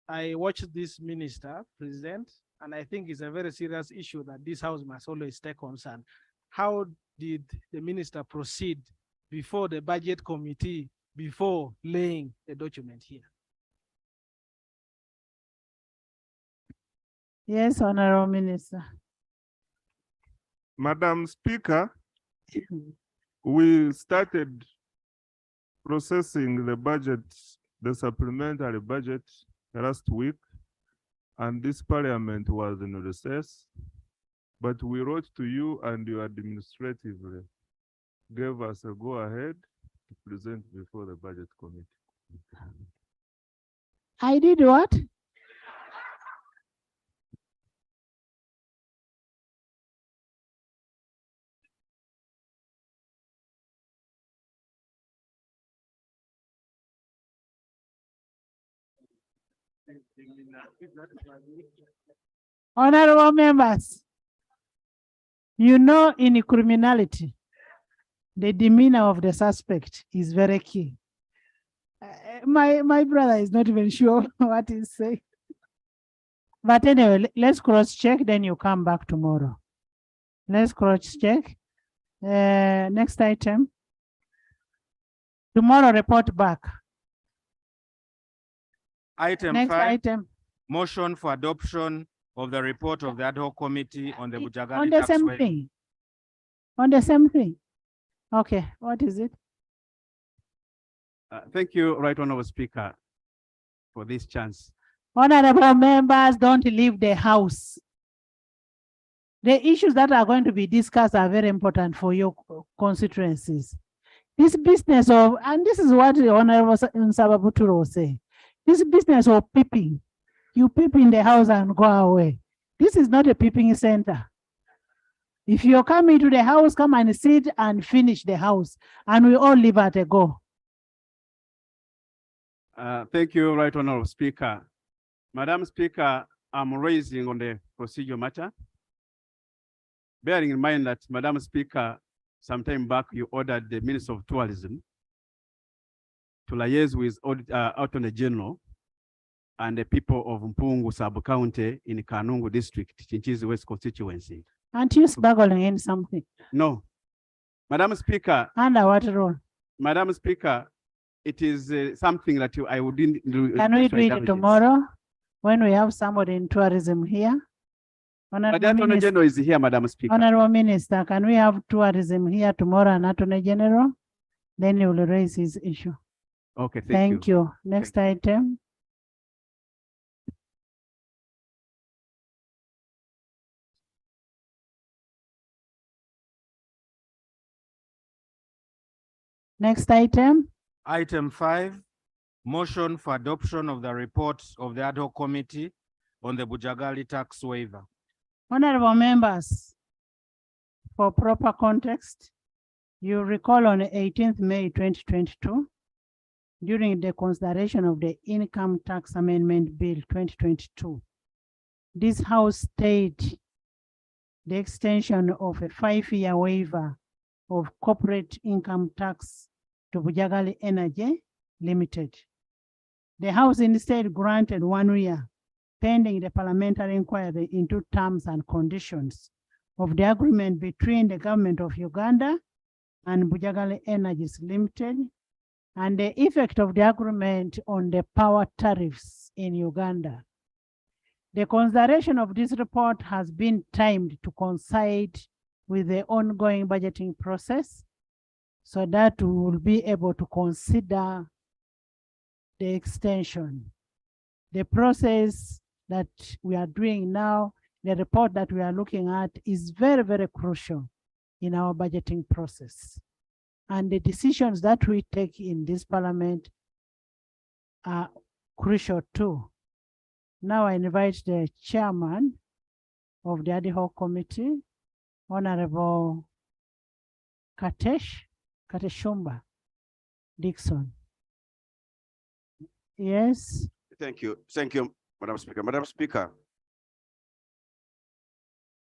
I watched this minister present, and I think it's a very serious issue that this House must always take concern. How did the minister proceed before the budget committee, before laying the document here? Yes, Honorable Minister. Madam Speaker, we started processing the budget, the supplementary budget last week, and this Parliament was in recess, but we wrote to you and you administratively gave us a go-ahead to present before the budget committee. I did what? Honorable members, you know, in criminality, the demeanor of the suspect is very key. my brother is not even sure what he's saying. But anyway, let's cross check, then you come back tomorrow. Let's cross check. Next item. Tomorrow report back. Item Next 5, item. motion for adoption of the report of the ad hoc committee on the Bujagali On the tax same waiver. thing. On the same thing. Okay, what is it? Thank you, Right Honorable Speaker, for this chance. Honorable members, don't leave the house. The issues that are going to be discussed are very important for your constituencies. This business of, and this is what the Honorable Nsababuturo was saying, this business of peeping, you peep in the house and go away. This is not a peeping center. If you're coming to the house, come and sit and finish the house, and we all leave at a go. Thank you, Right Honorable Speaker. Madam Speaker, I'm raising on the procedural matter. Bearing in mind that, Madam Speaker, sometime back you ordered the Minister of Tourism to liaise with Attorney General and the people of Mpungu Sub-County in Kanungu District, Chinchizi West constituency. Aren't you smuggling in something? No. Madam Speaker. Under what rule? Madam Speaker, it is something that I wouldn't do. Can we do it tomorrow when we have somebody in tourism here? But the Attorney General is here, Madam Speaker. Honorable Minister, can we have tourism here tomorrow and Attorney General? Then he will raise his issue. Okay, thank you. Next item. Next item. Item 5, motion for adoption of the report of the ad hoc committee on the Bujagali tax waiver. Honorable members, for proper context, you recall on 18th May 2022, during the consideration of the Income Tax Amendment Bill 2022, this House stayed the extension of a 5-year waiver of corporate income tax to Bujagali Energy Limited. The House instead granted 1 year pending the parliamentary inquiry into terms and conditions of the agreement between the government of Uganda and Bujagali Energies Limited and the effect of the agreement on the power tariffs in Uganda. The consideration of this report has been timed to coincide with the ongoing budgeting process so that we will be able to consider the extension. The process that we are doing now, the report that we are looking at is very, very crucial in our budgeting process. And the decisions that we take in this parliament are crucial too. Now I invite the chairman of the ad hoc committee, Honorable Kateshumba Dixon. Yes. Thank you, Madam Speaker. Madam Speaker,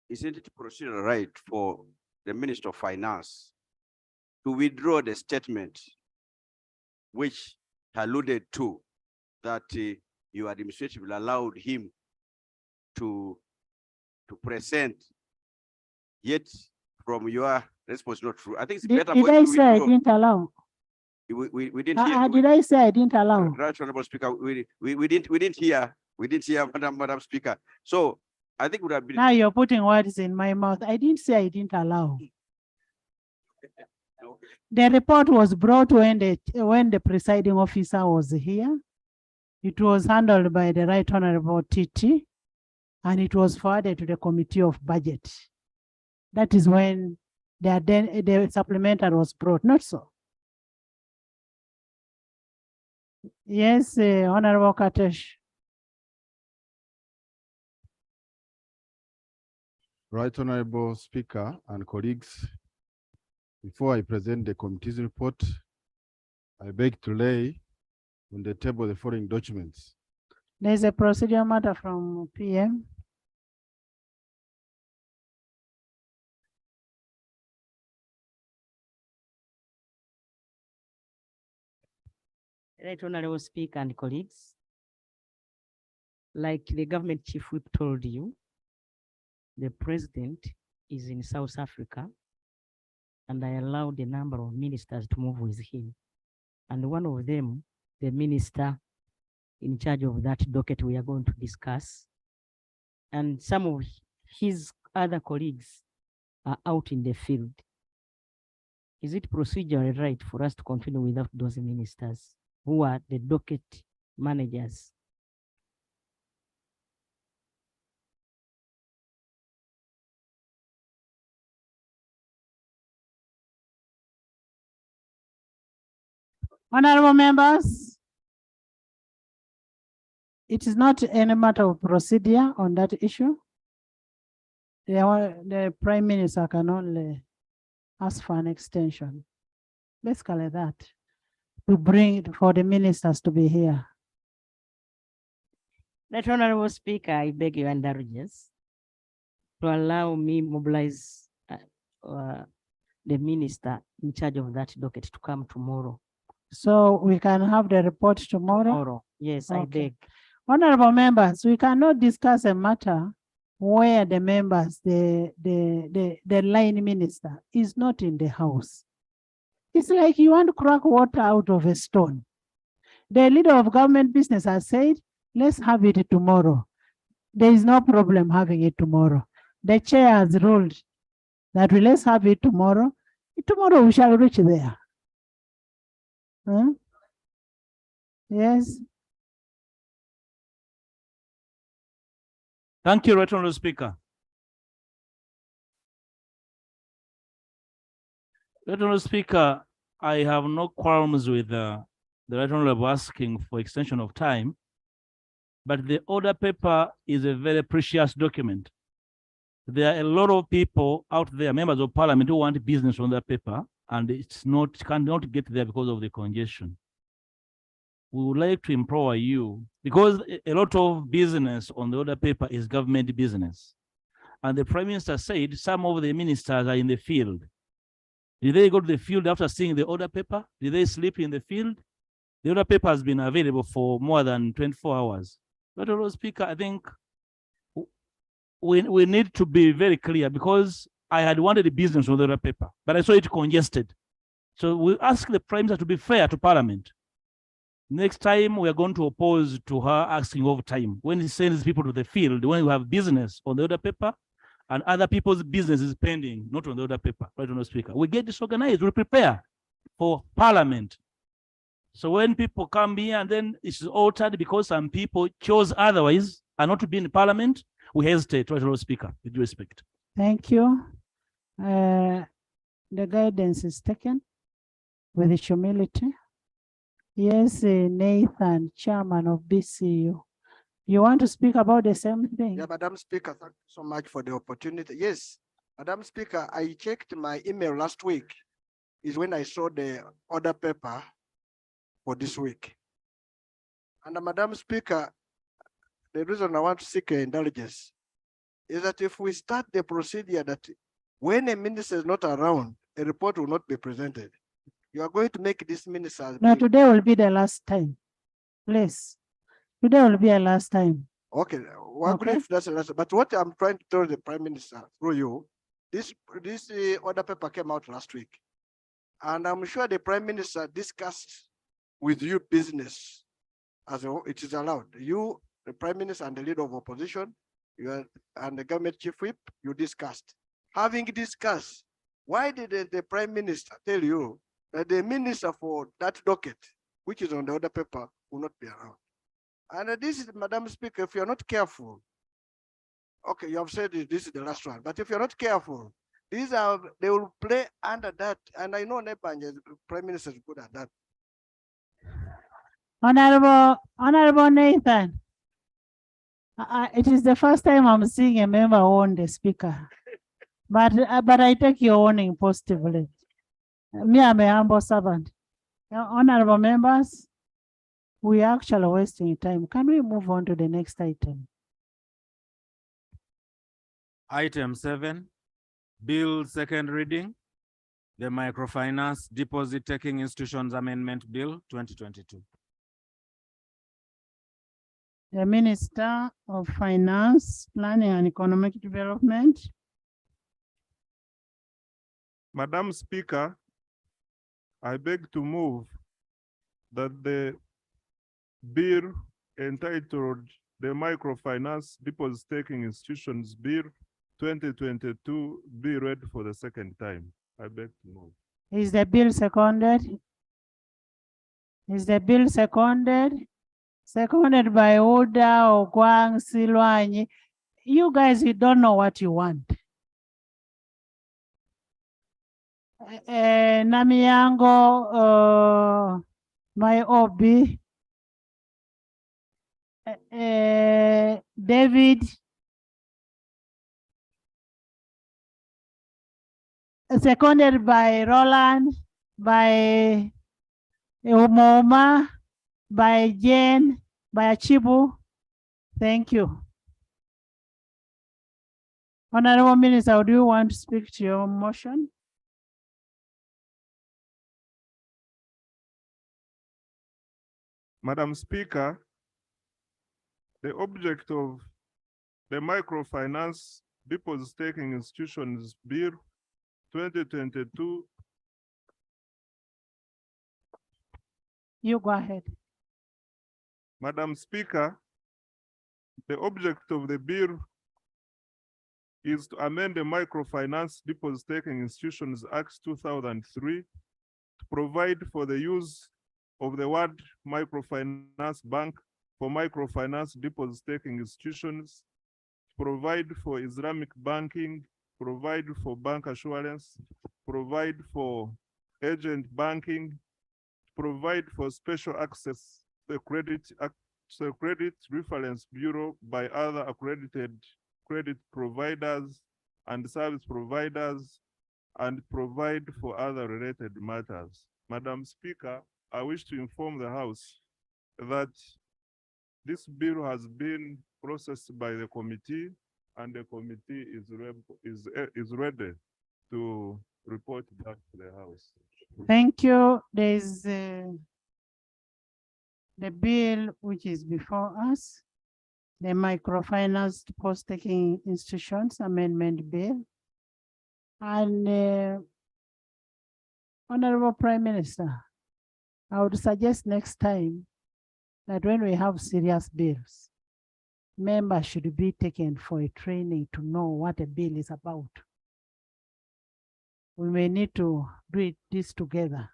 isn't it procedural right for the Minister of Finance to withdraw the statement which alluded to that your administration allowed him to present, yet from your response not true? I think it's better Did for I you to say I withdraw. didn't allow? We didn't hear. Did I say I didn't allow? Right, Honorable Speaker, we didn't hear, Madam Speaker. So I think it would have been. Now you're putting words in my mouth. I didn't say I didn't allow. The report was brought when the presiding officer was here. It was handled by the Right Honorable TT, and it was forwarded to the Committee of Budget. That is when the supplementary was brought, not so. Yes, Honorable Katesh. Right Honorable Speaker and colleagues, before I present the committee's report, I beg to lay on the table the following documents. There's a procedural matter from PM. Right Honorable Speaker and colleagues, like the government chief whip told you, the president is in South Africa, and I allowed a number of ministers to move with him. And one of them, the minister in charge of that docket we are going to discuss, and some of his other colleagues are out in the field. Is it procedurally right for us to continue without those ministers who are the docket managers? Honorable members, it is not any matter of procedure on that issue. The Prime Minister can only ask for an extension. Basically that, to bring for the ministers to be here. Right Honorable Speaker, I beg your indulgence to allow me mobilize the minister in charge of that docket to come tomorrow. So we can have the report tomorrow? Yes, I beg. Honorable members, we cannot discuss a matter where the members, the line minister is not in the house. It's like you want to crack water out of a stone. The leader of government business has said, let's have it tomorrow. There is no problem having it tomorrow. The chair has ruled that let's have it tomorrow. Tomorrow we shall reach there. Huh? Yes. Thank you, Right Honorable Speaker. Right Honorable Speaker, I have no qualms with the Right Honorable asking for extension of time, but the order paper is a very precious document. There are a lot of people out there, members of parliament, who want business on that paper, and cannot get there because of the congestion. We would like to implore you, because a lot of business on the order paper is government business. And the Prime Minister said some of the ministers are in the field. Did they go to the field after seeing the order paper? Did they sleep in the field? The order paper has been available for more than 24 hours. But Speaker, I think we need to be very clear, because I had wanted a business on the order paper, but I saw it congested. So we ask the Prime Minister to be fair to Parliament. Next time, we are going to oppose to her asking over time. When he sends people to the field, when you have business on the order paper, and other people's business is pending, not on the order paper, Right Honorable Speaker. We get disorganized, we prepare for Parliament. So when people come here and then it's altered because some people chose otherwise and not to be in Parliament, we hesitate, Right Honorable Speaker, with due respect. Thank you. The guidance is taken with humility. Yes, Nathan, Chairman of BCU. You want to speak about the same thing? Yeah, Madam Speaker, thank you so much for the opportunity. Yes, Madam Speaker, I checked my email last week, is when I saw the order paper for this week. And Madam Speaker, the reason I want to seek your indulgence is that if we start the procedure that when a minister is not around, a report will not be presented. You are going to make this minister. No, today will be the last time. Please. Today will be a last time. Okay, well, okay. If that's the last, but what I'm trying to tell the Prime Minister through you, this order paper came out last week. And I'm sure the Prime Minister discussed with you business as it is allowed. You, the Prime Minister and the leader of opposition, and the government chief whip, you discussed. Having discussed, why did the Prime Minister tell you that the minister for that docket, which is on the order paper, will not be around? And this is, Madam Speaker, if you're not careful, okay, you have said this is the last one, but if you're not careful, they will play under that. And I know Nepal, Prime Minister is good at that. Honorable Nathan, it is the first time I'm seeing a member own the speaker, but I take your warning positively. Me, I'm a humble servant. Honorable members, we are actually wasting time. Can we move on to the next item? Item 7, Bill second reading, the Microfinance Deposit Taking Institutions Amendment Bill 2022. The Minister of Finance, Planning and Economic Development. Madam Speaker, I beg to move that the bill entitled the Microfinance Deposit Taking Institutions Bill 2022 be read for the second time. I beg to move. Is the bill seconded? Is the bill seconded? Seconded by Oda, Ogwang, Silwanyi. You guys, you don't know what you want. Namiyango, my OB, David, seconded by Roland, by Umoma, by Jane, by Achibu. Thank you. Honorable Minister, do you want to speak to your motion? Madam Speaker, the object of the Microfinance Deposit Taking Institutions Bill 2022. You go ahead. Madam Speaker, the object of the bill is to amend the Microfinance Deposit Taking Institutions Act 2003 to provide for the use of the word microfinance bank for microfinance deposit taking institutions, provide for Islamic banking, provide for bank assurance, provide for agent banking, provide for special access to credit reference bureau by other accredited credit providers and service providers, and provide for other related matters. Madam Speaker, I wish to inform the House that this bill has been processed by the committee, and the committee is ready to report back to the House. Thank you. There is the bill which is before us, the Microfinance Deposit-Taking Institutions Amendment Bill. And Honorable Prime Minister, I would suggest next time that when we have serious bills, members should be taken for a training to know what a bill is about. We may need to do this together.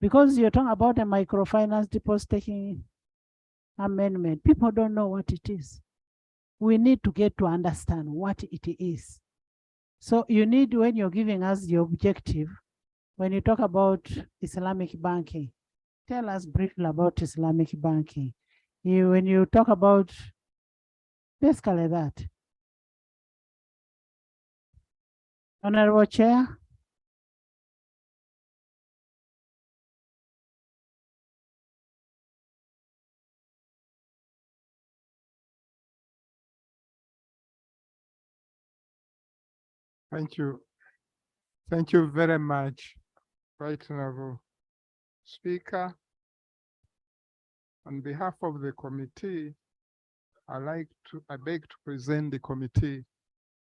Because you're talking about a microfinance deposit-taking amendment, people don't know what it is. We need to get to understand what it is. So you need, when you're giving us the objective, when you talk about Islamic banking, tell us briefly about Islamic banking. When you talk about basically that. Honorable Chair. Thank you. Thank you very much, Right Honorable Speaker. On behalf of the committee, I beg to present the committee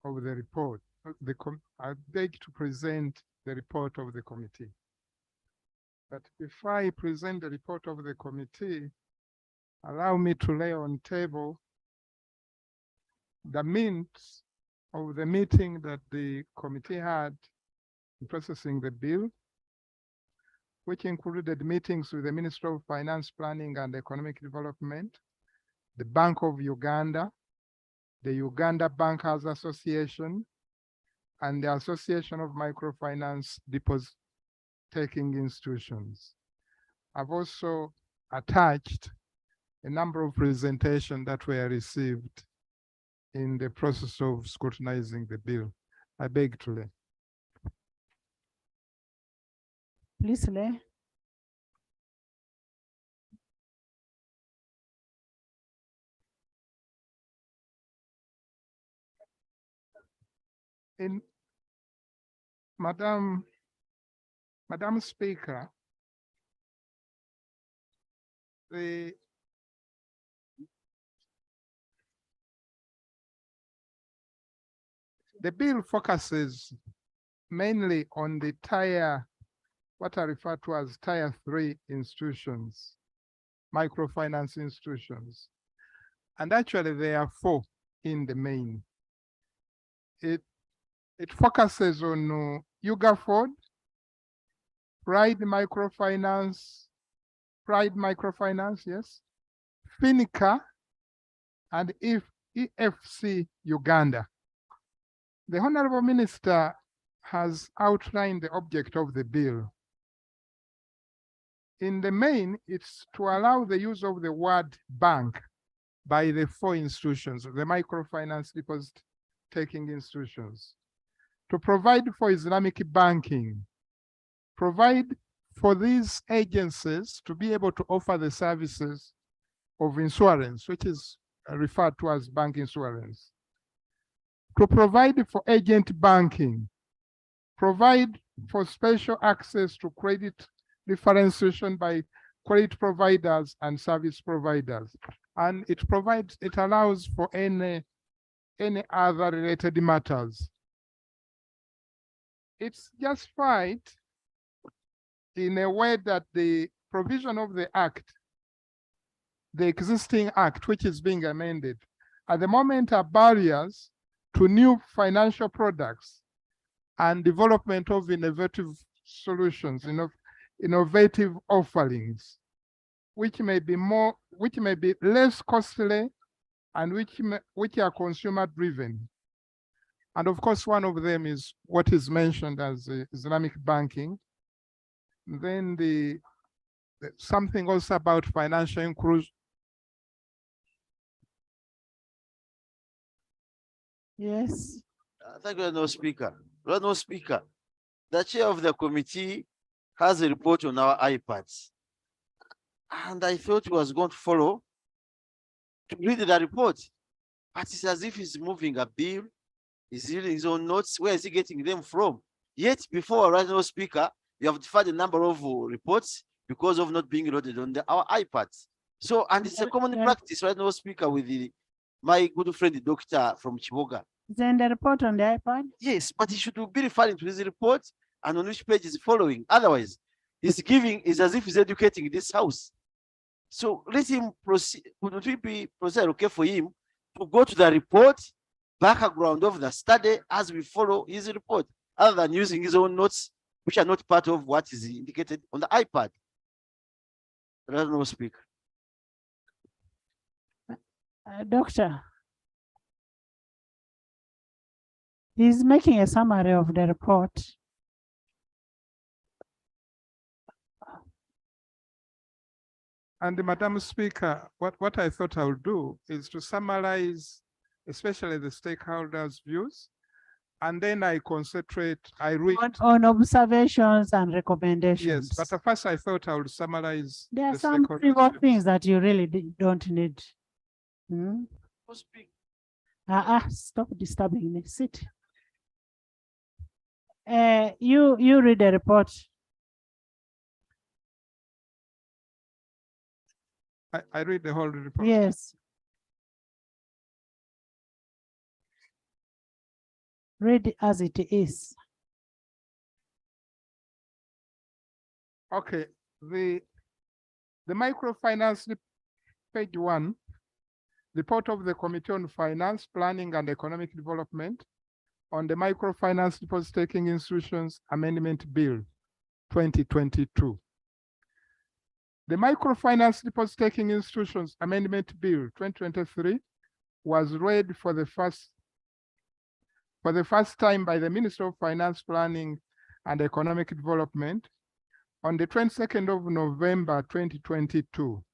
of the report. I beg to present the report of the committee. But before I present the report of the committee, allow me to lay on table the minutes of the meeting that the committee had in processing the bill, which included meetings with the Ministry of Finance, Planning and Economic Development, the Bank of Uganda, the Uganda Bankers Association, and the Association of Microfinance Deposit-Taking Institutions. I've also attached a number of presentations that were received in the process of scrutinizing the bill. I beg to lay. Please lay. Madam Speaker, the The bill focuses mainly on the what I refer to as tier 3 institutions, microfinance institutions. And actually there are 4 in the main. It focuses on Uganda, Pride Microfinance, yes, FINICA, and EFC Uganda. The Honorable Minister has outlined the object of the bill. In the main, it's to allow the use of the word bank by the 4 institutions, the microfinance deposit-taking institutions, to provide for Islamic banking, provide for these agencies to be able to offer the services of insurance, which is referred to as bank insurance, to provide for agent banking, provide for special access to credit differentiation by credit providers and service providers. And it allows for any other related matters. It's justified in a way that the provision of the act, the existing act, which is being amended, at the moment are barriers to new financial products and development of innovative solutions, innovative offerings, which may be less costly and which are consumer driven. And of course, one of them is what is mentioned as Islamic banking. Then something also about financial inclusion. Yes. Thank you, no speaker. No speaker. The chair of the committee has a report on our iPads. And I thought he was going to follow to read the report. But it's as if he's moving a bill, he's reading his own notes. Where is he getting them from? Yet, before no speaker, you have deferred a number of reports because of not being loaded on our iPads. So, and it's a common practice, no speaker, with my good friend, the doctor from Chiboga. Is there the report on the iPad? Yes, but he should be referring to his report and on which page is following. Otherwise, he's as if he's educating this house. So let him proceed. Would it be okay for him to go to the report, background of the study as we follow his report, other than using his own notes, which are not part of what is indicated on the iPad? No speaker. Doctor, he's making a summary of the report. And Madam Speaker, what I thought I would do is to summarize, especially the stakeholders' views, and then I concentrate, I read on observations and recommendations. Yes, but at first I thought I would summarize. There are some trivial things that you really don't need. Stop disturbing me. Sit. You read the report. I read the whole report. Yes. Read as it is. Okay. The microfinance, page 1, report of the Committee on Finance, Planning and Economic Development on the Microfinance Deposit-Taking Institutions Amendment Bill 2022. The Microfinance Deposit-Taking Institutions Amendment Bill 2023 was read for the first time by the Minister of Finance, Planning and Economic Development on the 22nd of November 2022.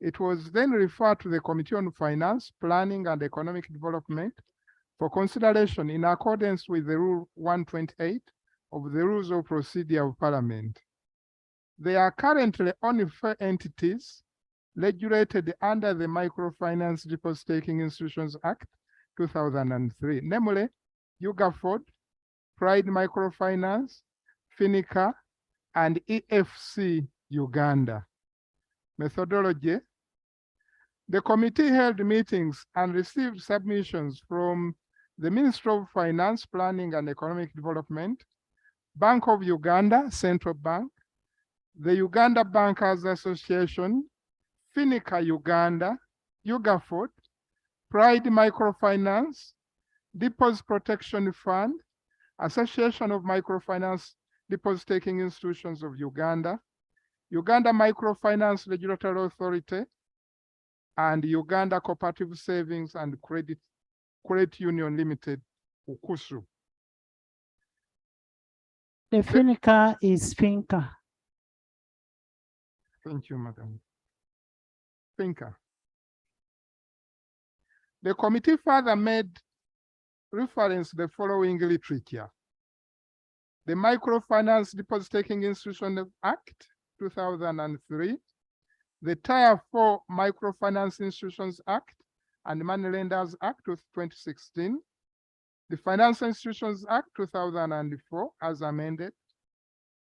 It was then referred to the Committee on Finance, Planning and Economic Development for consideration in accordance with the Rule 128 of the Rules of Procedure of Parliament. There are currently only 4 entities regulated under the Microfinance Deposit-Taking Institutions Act 2003, namely Uganda, Pride Microfinance, FINICA, and EFC Uganda. Methodology. The committee held meetings and received submissions from the Ministry of Finance, Planning and Economic Development, Bank of Uganda, Central Bank, the Uganda Bankers Association, Finica Uganda, UGAFORD, Pride Microfinance, Deposit Protection Fund, Association of Microfinance Deposit-taking Institutions of Uganda, Uganda Microfinance Regulatory Authority, and Uganda Cooperative Savings and Credit Union Limited, UKUSU. The FINCA is FINCA. Thank you, Madam. FINCA. The committee further made reference to the following literature: the Microfinance Deposit-taking Institution Act, 2003, the Tier 4 Microfinance Institutions Act and Money Lenders Act of 2016, the Financial Institutions Act 2004 as amended,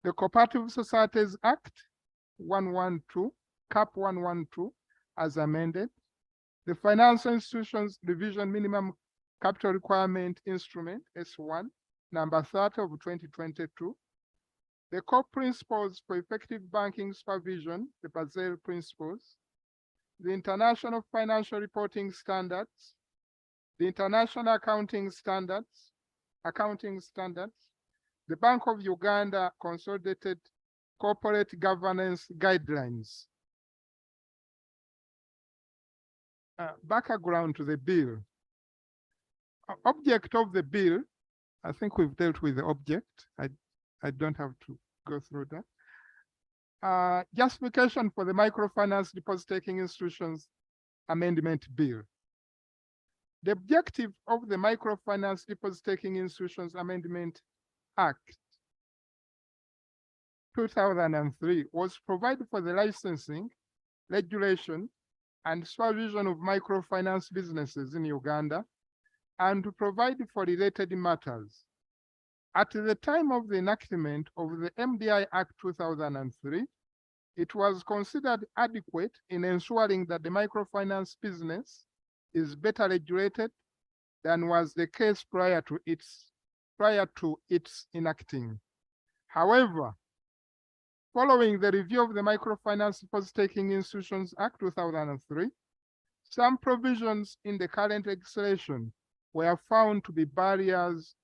the Cooperative Societies Act 112, CAP 112 as amended, the Financial Institutions Division Minimum Capital Requirement Instrument S1 number 30 of 2022, the core principles for effective banking supervision, the Basel principles, the International Financial Reporting Standards, the International Accounting Standards, the Bank of Uganda Consolidated Corporate Governance Guidelines. Background to the bill. Object of the bill, I think we've dealt with the object. I don't have to go through that. Justification for the Microfinance Deposit-taking Institutions Amendment Bill. The objective of the Microfinance Deposit-taking Institutions Amendment Act 2003 was to provide for the licensing, regulation, and supervision of microfinance businesses in Uganda, and to provide for related matters. At the time of the enactment of the MDI Act 2003, it was considered adequate in ensuring that the microfinance business is better regulated than was the case prior to its enacting. However, following the review of the Microfinance Deposit-taking Institutions Act 2003, some provisions in the current legislation were found to be barriers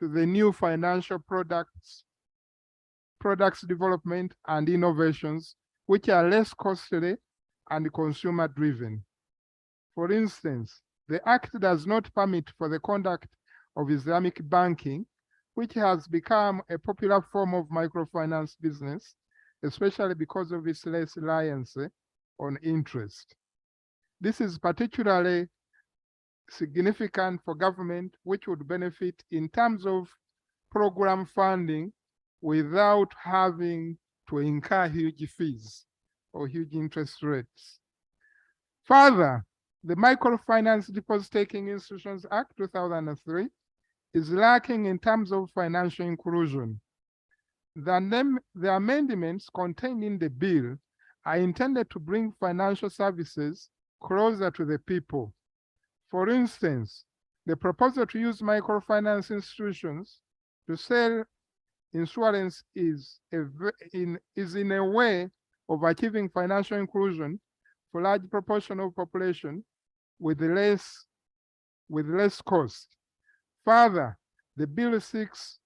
to the new financial products development and innovations, which are less costly and consumer-driven. For instance, the Act does not permit for the conduct of Islamic banking, which has become a popular form of microfinance business, especially because of its less reliance on interest. This is particularly significant for government, which would benefit in terms of program funding without having to incur huge fees or huge interest rates. Further, the Microfinance Deposit-taking Institutions Act 2003 is lacking in terms of financial inclusion. The amendments contained in the bill are intended to bring financial services closer to the people. For instance, the proposal to use microfinance institutions to sell insurance is in a way of achieving financial inclusion for a large proportion of population with less cost. Further, the bill seeks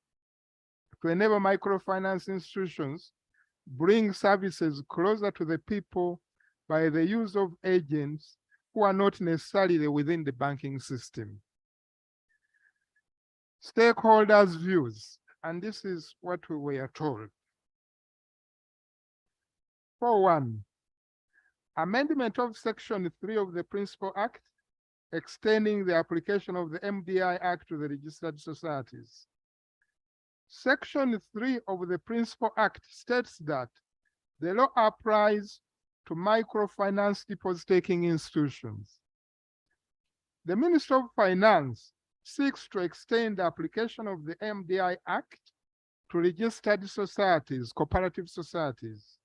to enable microfinance institutions bring services closer to the people by the use of agents who are not necessarily within the banking system. Stakeholders' views, and this is what we were told. For one, amendment of Section 3 of the Principal Act, extending the application of the MDI Act to the registered societies. Section 3 of the Principal Act states that the law applies to microfinance deposit-taking institutions. The Ministry of Finance seeks to extend the application of the MDI Act to registered societies, cooperative societies.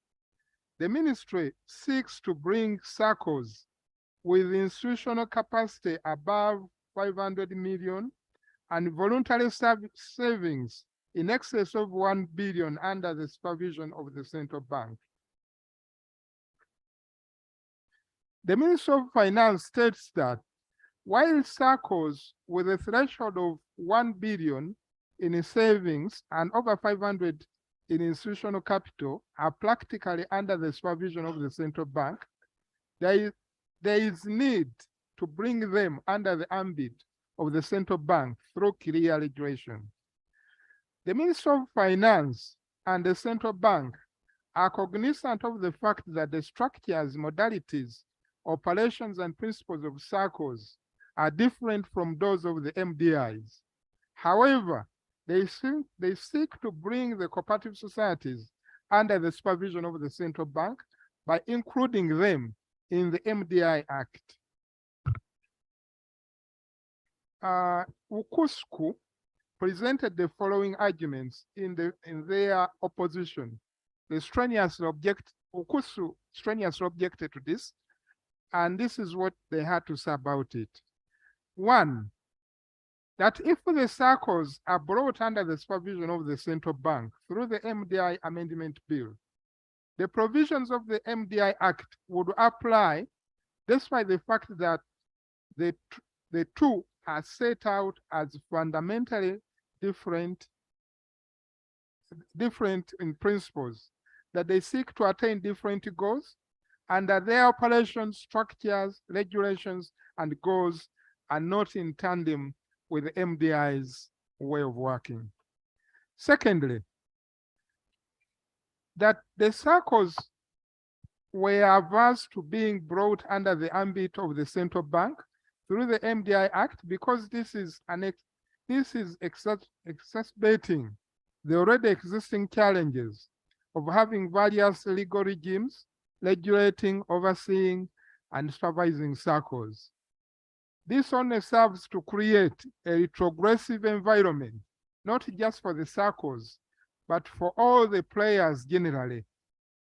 The ministry seeks to bring circles with institutional capacity above 500 million and voluntary savings in excess of 1 billion under the supervision of the central bank. The Ministry of Finance states that while SACCOs with a threshold of 1 billion in savings and over 500 in institutional capital are practically under the supervision of the central bank, there is need to bring them under the ambit of the central bank through clear regulation. The Ministry of Finance and the central bank are cognizant of the fact that the structures, modalities, operations, and principles of SACCOs are different from those of the MDIs. However, they seek to bring the cooperative societies under the supervision of the central bank by including them in the MDI Act. UKUSCU presented the following arguments in their opposition. UKUSCU strenuously objected to this, and this is what they had to say about it. One, that if the SACCOs are brought under the supervision of the central bank through the MDI Amendment Bill, the provisions of the MDI Act would apply despite the fact that the two are set out as fundamentally different in principles, that they seek to attain different goals, and that their operations, structures, regulations, and goals are not in tandem with the MDI's way of working. Secondly, that the SACCOs were averse to being brought under the ambit of the central bank through the MDI Act because this is exacerbating the already existing challenges of having various legal regimes regulating, overseeing, and supervising SACCOs. This only serves to create a retrogressive environment, not just for the SACCOs, but for all the players generally.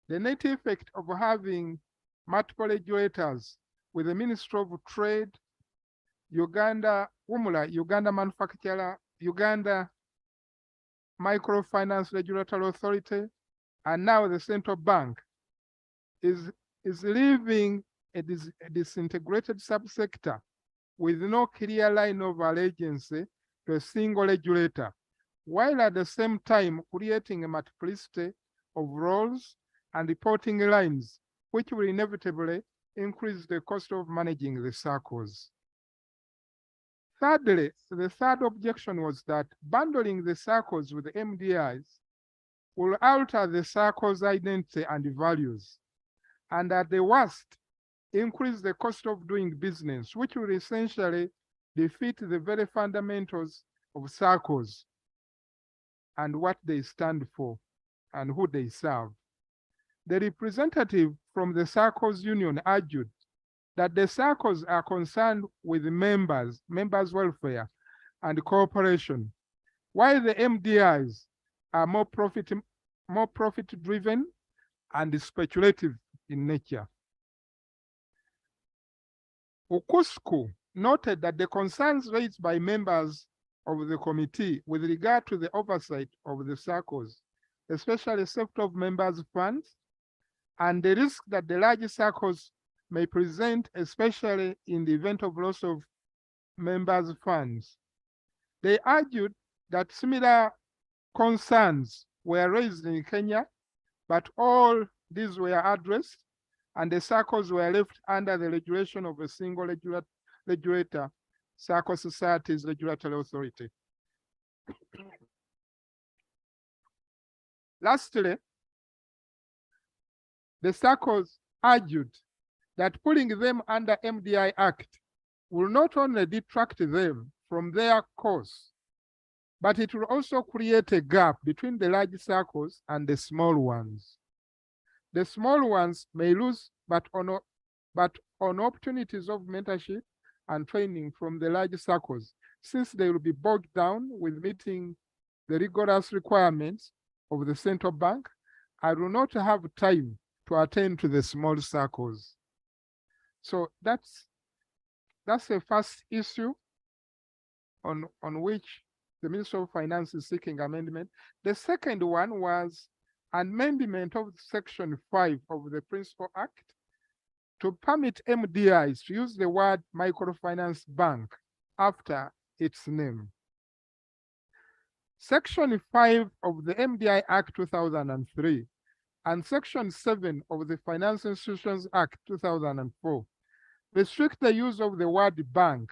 The net effect of having multiple regulators with the Ministry of Trade, Uganda, Uganda Manufacturer, Uganda Microfinance Regulatory Authority, and now the central bank is leaving a disintegrated subsector with no clear line of allegiance to a single regulator, while at the same time creating a multiplicity of roles and reporting lines, which will inevitably increase the cost of managing the SACCOs. Thirdly, the third objection was that bundling the SACCOs with the MDIs will alter the SACCOs' identity and values, and at the worst, increase the cost of doing business, which will essentially defeat the very fundamentals of SACCOs and what they stand for and who they serve. The representative from the SACCOs union argued that the SACCOs are concerned with members' welfare and cooperation, while the MDIs are more profit-driven and speculative in nature. UKUSCU noted that the concerns raised by members of the committee with regard to the oversight of the SACCOs, especially safety of members' funds, and the risk that the large SACCOs may present, especially in the event of loss of members' funds. They argued that similar concerns were raised in Kenya, but all these were addressed, and the SACCOs were left under the regulation of a single regulator, SACCO Societies Regulatory Authority. Lastly, the SACCOs argued that putting them under MDI Act will not only detract them from their course, but it will also create a gap between the large SACCOs and the small ones. The small ones may lose, but on opportunities of mentorship and training from the large SACCOs, since they will be bogged down with meeting the rigorous requirements of the central bank, I will not have time to attend to the small SACCOs. So that's the first issue on which the Ministry of Finance is seeking amendment. The second one was amendment of Section 5 of the Principal Act to permit MDIs to use the word microfinance bank after its name. Section 5 of the MDI Act 2003 and Section 7 of the Financial Institutions Act 2004 restrict the use of the word bank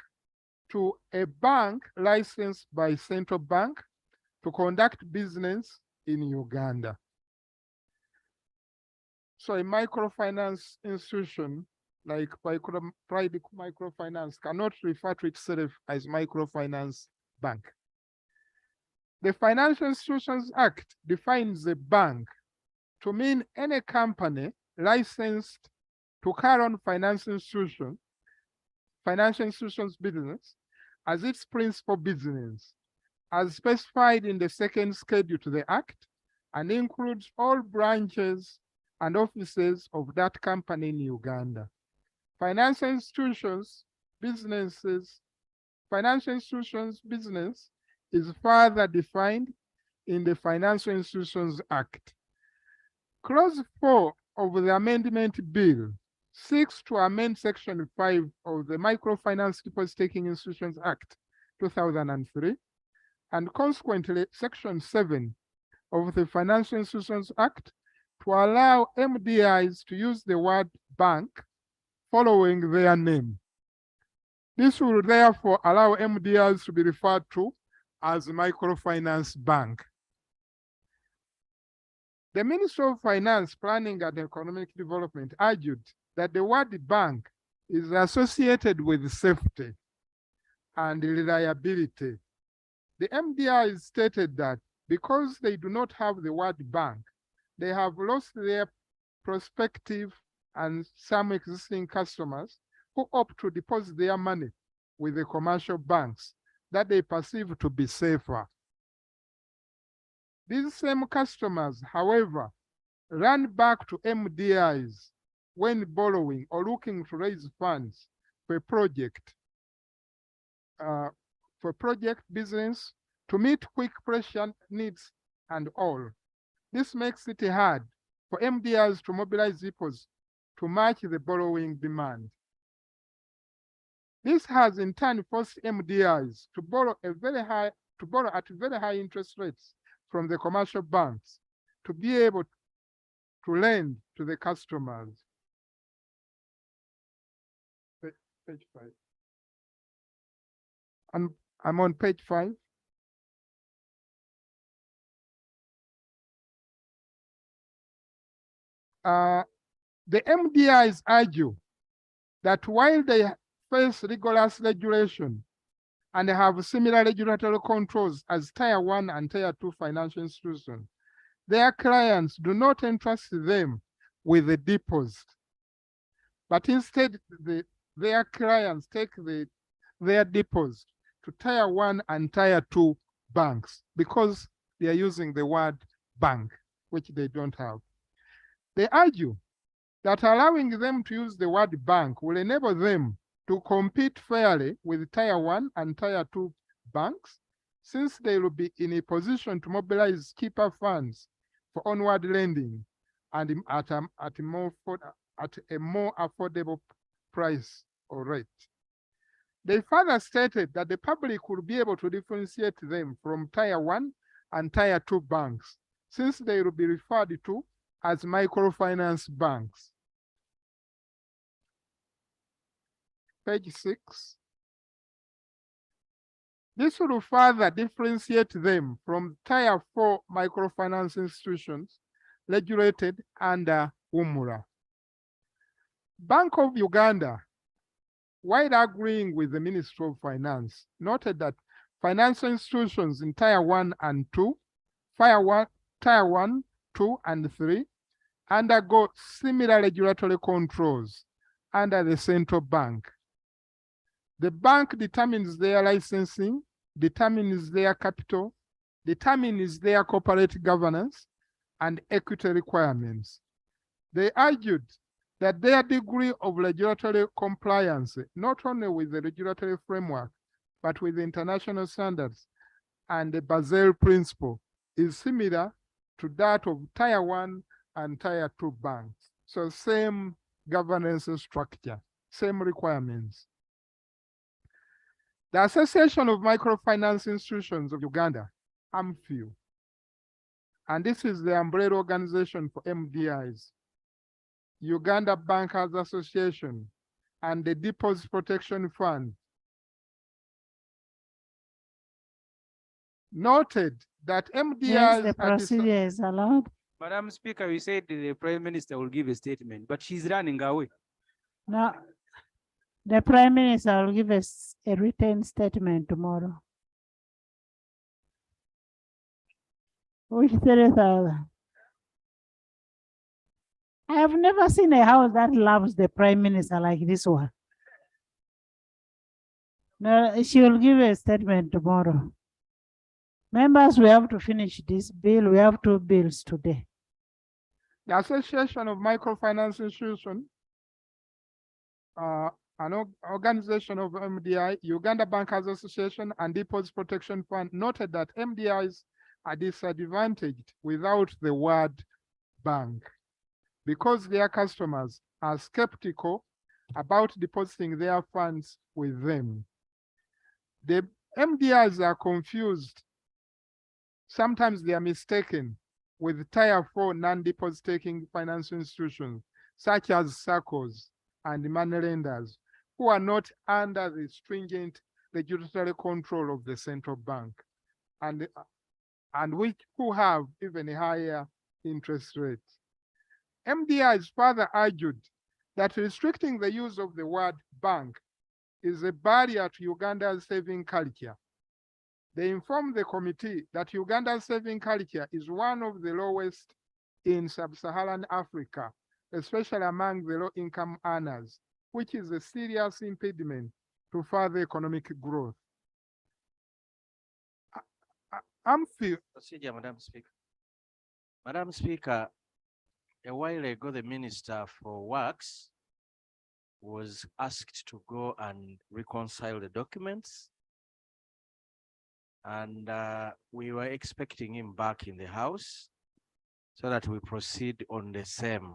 to a bank licensed by central bank to conduct business in Uganda. So a microfinance institution like private microfinance cannot refer to itself as microfinance bank. The Financial Institutions Act defines a bank to mean any company licensed to carry on financial institutions business as its principal business, as specified in the second schedule to the Act, and includes all branches and offices of that company in Uganda. Financial institutions business is further defined in the Financial Institutions Act. Clause 4 of the amendment bill seeks to amend Section 5 of the Microfinance Deposit-Taking Institutions Act 2003, and consequently Section 7 of the Financial Institutions Act to allow MDIs to use the word bank following their name. This will therefore allow MDIs to be referred to as microfinance bank. The Ministry of Finance, Planning and Economic Development argued that the word bank is associated with safety and reliability. The MDI stated that because they do not have the word bank, they have lost their prospective and some existing customers who opt to deposit their money with the commercial banks that they perceive to be safer. These same customers, however, run back to MDIs when borrowing or looking to raise funds for a project, business, to meet quick pressure needs and all. This makes it hard for MDIs to mobilize deposits to match the borrowing demand. This has in turn forced MDIs to borrow at very high interest rates from the commercial banks to be able to lend to the customers. Page 5. I'm on page 5. The MDIs argue that while they face rigorous regulation and have similar regulatory controls as Tier 1 and Tier 2 financial institutions, their clients do not entrust them with the deposit, but instead their clients take their deposit to Tier 1 and Tier 2 banks because they are using the word bank, which they don't have. They argue that allowing them to use the word bank will enable them to compete fairly with Tier 1 and Tier 2 banks, since they will be in a position to mobilize cheaper funds for onward lending and at a more affordable price or rate. They further stated that the public will be able to differentiate them from Tier 1 and Tier 2 banks, since they will be referred to as microfinance banks. Page 6. This will further differentiate them from Tier 4 microfinance institutions regulated under UMRA. Bank of Uganda, while agreeing with the Ministry of Finance, noted that financial institutions in Tier 1 and 2, Tier 1, 2, and 3 undergo similar regulatory controls under the central bank. The bank determines their licensing, determines their capital, determines their corporate governance and equity requirements. They argued that their degree of regulatory compliance, not only with the regulatory framework but with international standards and the Basel principle is similar to that of Tier 1 and Tier 2 banks. So same governance structure, same requirements. The Association of Microfinance Institutions of Uganda, AMFIU, and this is the umbrella organization for MDIs, Uganda Bankers Association, and the Deposit Protection Fund, noted that MDIs Yes, the procedure is allowed. Madam Speaker, you said the Prime Minister will give a statement, but she's running away. No, the Prime Minister will give us a written statement tomorrow. Which 30,000? I have never seen a house that loves the Prime Minister like this one. No, she will give a statement tomorrow. Members, we have to finish this bill. We have 2 bills today. The Association of Microfinance Institutions, an organization of MDI, Uganda Bankers Association, and Deposit Protection Fund noted that MDIs are disadvantaged without the word bank because their customers are skeptical about depositing their funds with them. The MDIs are confused. Sometimes they are mistaken with Tier 4 non-deposit taking financial institutions, such as SACCOs and money lenders, who are not under the stringent regulatory control of the central bank, and who have even higher interest rates. MDIs further argued that restricting the use of the word bank is a barrier to Uganda's saving culture. They informed the committee that Uganda's saving culture is one of the lowest in sub-Saharan Africa, especially among the low-income earners, which is a serious impediment to further economic growth. Procedure, Madam Speaker. Madam Speaker, a while ago, the Minister for Works was asked to go and reconcile the documents. And we were expecting him back in the House so that we proceed on the same.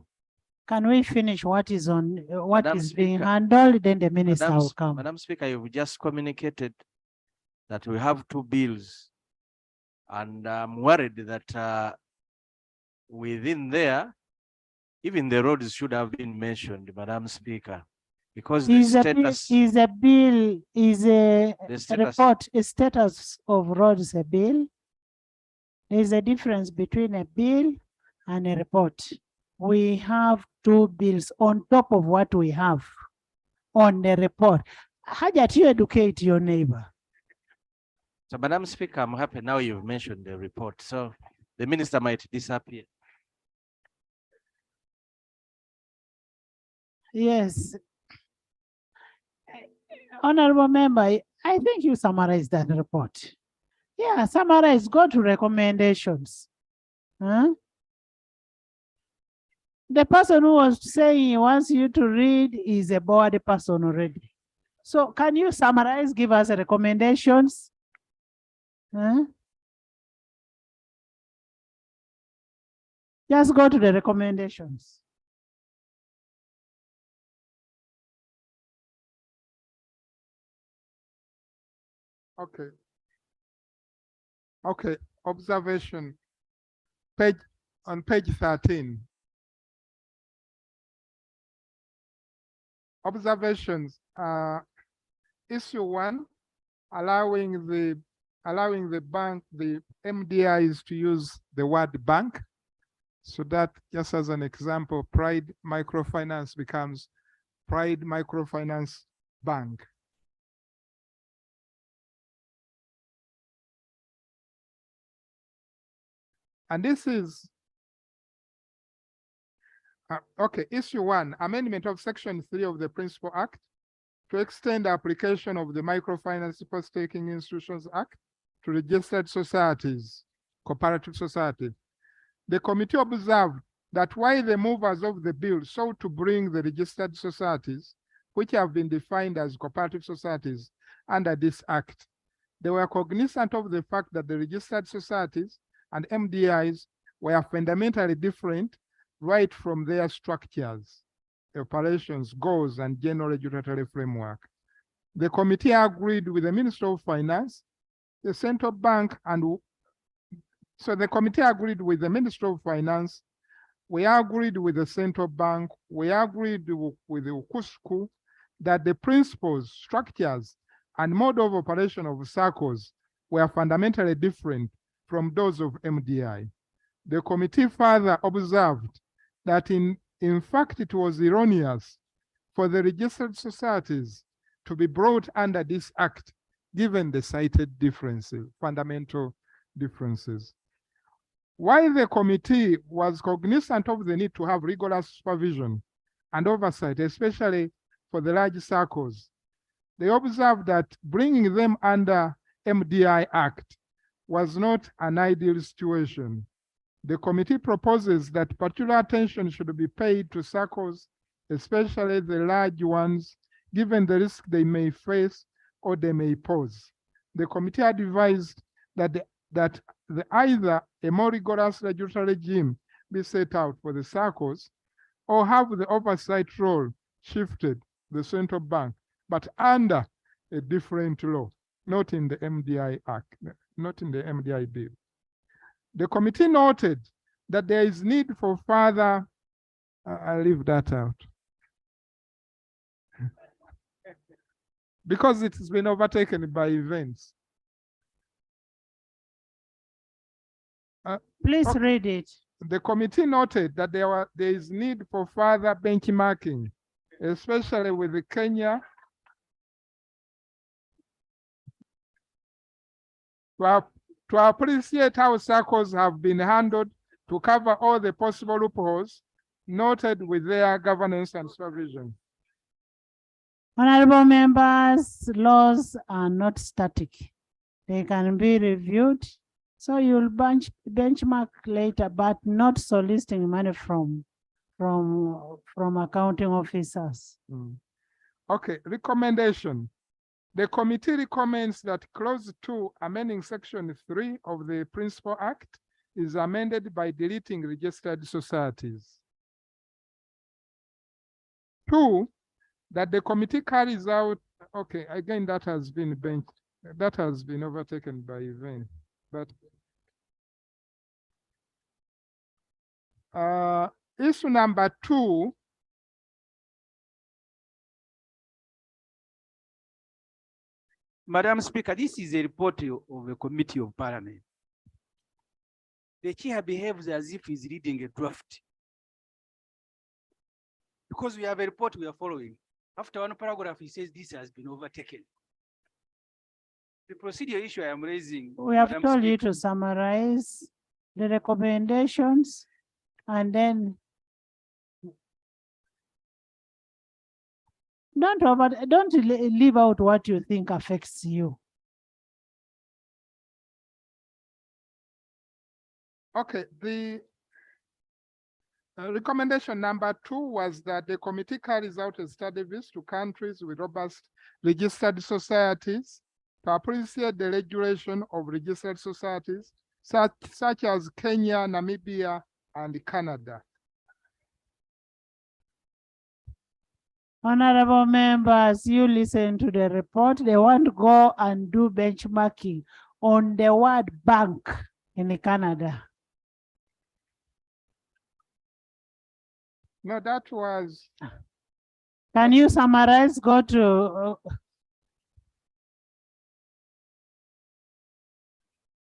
Can we finish what is on what Madam is being Speaker, handled? Then the minister will come. Madam Speaker, you've just communicated that we have 2 bills. And I'm worried that within there, even the roads should have been mentioned, Madam Speaker, because the status is a report, a status of roads a bill. There is a difference between a bill and a report. We have 2 bills on top of what we have on the report. How do you educate your neighbor? So, Madam Speaker, I'm happy now you've mentioned the report. So the minister might disappear. Yes. Honorable member, I think you summarized that report. Yeah, summarize, go to recommendations. Huh? The person who was saying he wants you to read is a board person already. So can you summarize, give us recommendations? Huh? Just go to the recommendations. Okay. Okay, observation. On page 13. Observations. Issue 1, allowing the bank, the MDIs to use the word bank. So that, just as an example, Pride Microfinance becomes Pride Microfinance Bank. And this is, okay, issue 1, amendment of section 3 of the Principal Act to extend the application of the Microfinance Deposit-Taking Institutions Act to registered societies, cooperative societies. The committee observed that while the movers of the bill sought to bring the registered societies, which have been defined as cooperative societies, under this act. They were cognizant of the fact that the registered societies and MDIs were fundamentally different right from their structures, operations, goals, and general regulatory framework. The committee agreed with the Minister of Finance, the Central Bank, and so the committee agreed with the Minister of Finance, we agreed with the Central Bank, we agreed with the UKUSKU that the principles, structures, and mode of operation of SACCOs were fundamentally different from those of MDI. The committee further observed that in fact it was erroneous for the registered societies to be brought under this act, given the cited differences, fundamental differences. While the committee was cognizant of the need to have rigorous supervision and oversight, especially for the large SACCOs, they observed that bringing them under MDI Act was not an ideal situation. The committee proposes that particular attention should be paid to SACCOs, especially the large ones, given the risk they may face or they may pose. The committee advised that either a more rigorous regulatory regime be set out for the SACCOs or have the oversight role shifted to the Central Bank, but under a different law, not in the MDI Act, not in the MDI bill. The committee noted that there is need for further, I'll leave that out, because it has been overtaken by events. Please read it. The committee noted that there is need for further benchmarking, especially with Kenya, to appreciate how SACCOs have been handled to cover all the possible loopholes noted with their governance and supervision. Honorable members, laws are not static. They can be reviewed. So you'll benchmark later, but not soliciting money from accounting officers. Okay, recommendation. The committee recommends that Clause 2, amending Section 3 of the Principal Act, is amended by deleting registered societies. 2, that the committee carries out, okay, again, that has been overtaken by event, but issue number 2, Madam Speaker, this is a report of a committee of Parliament. The chair behaves as if he's reading a draft. Because we have a report we are following. After one paragraph, he says this has been overtaken. The procedural issue I am raising. We have told you to summarize the recommendations and then don't leave out what you think affects you. Okay, the recommendation number 2 was that the committee carries out a study visit to countries with robust registered societies to appreciate the regulation of registered societies, such as Kenya, Namibia, and Canada. Honorable members, you listen to the report. They want to go and do benchmarking on the word bank in Canada. No, that was. Can you summarize? Go to.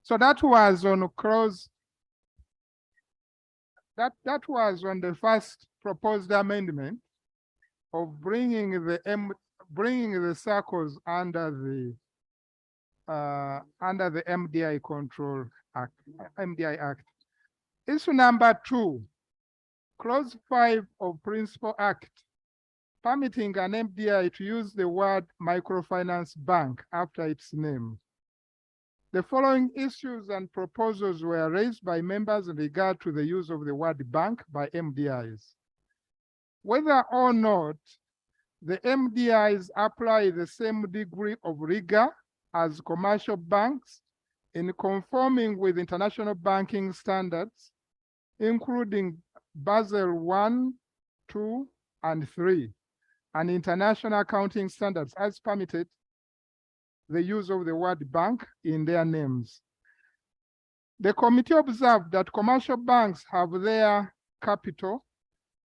So that was on clause. That was on the first proposed amendment of bringing the SACCOs under the MDI Control Act, MDI Act. Issue number 2, clause 5 of Principal Act, permitting an MDI to use the word microfinance bank after its name. The following issues and proposals were raised by members in regard to the use of the word bank by MDIs. Whether or not The MDIs apply the same degree of rigor as commercial banks in conforming with international banking standards, including Basel I, II, and III, and international accounting standards as permitted the use of the word bank in their names. The committee observed that commercial banks have their capital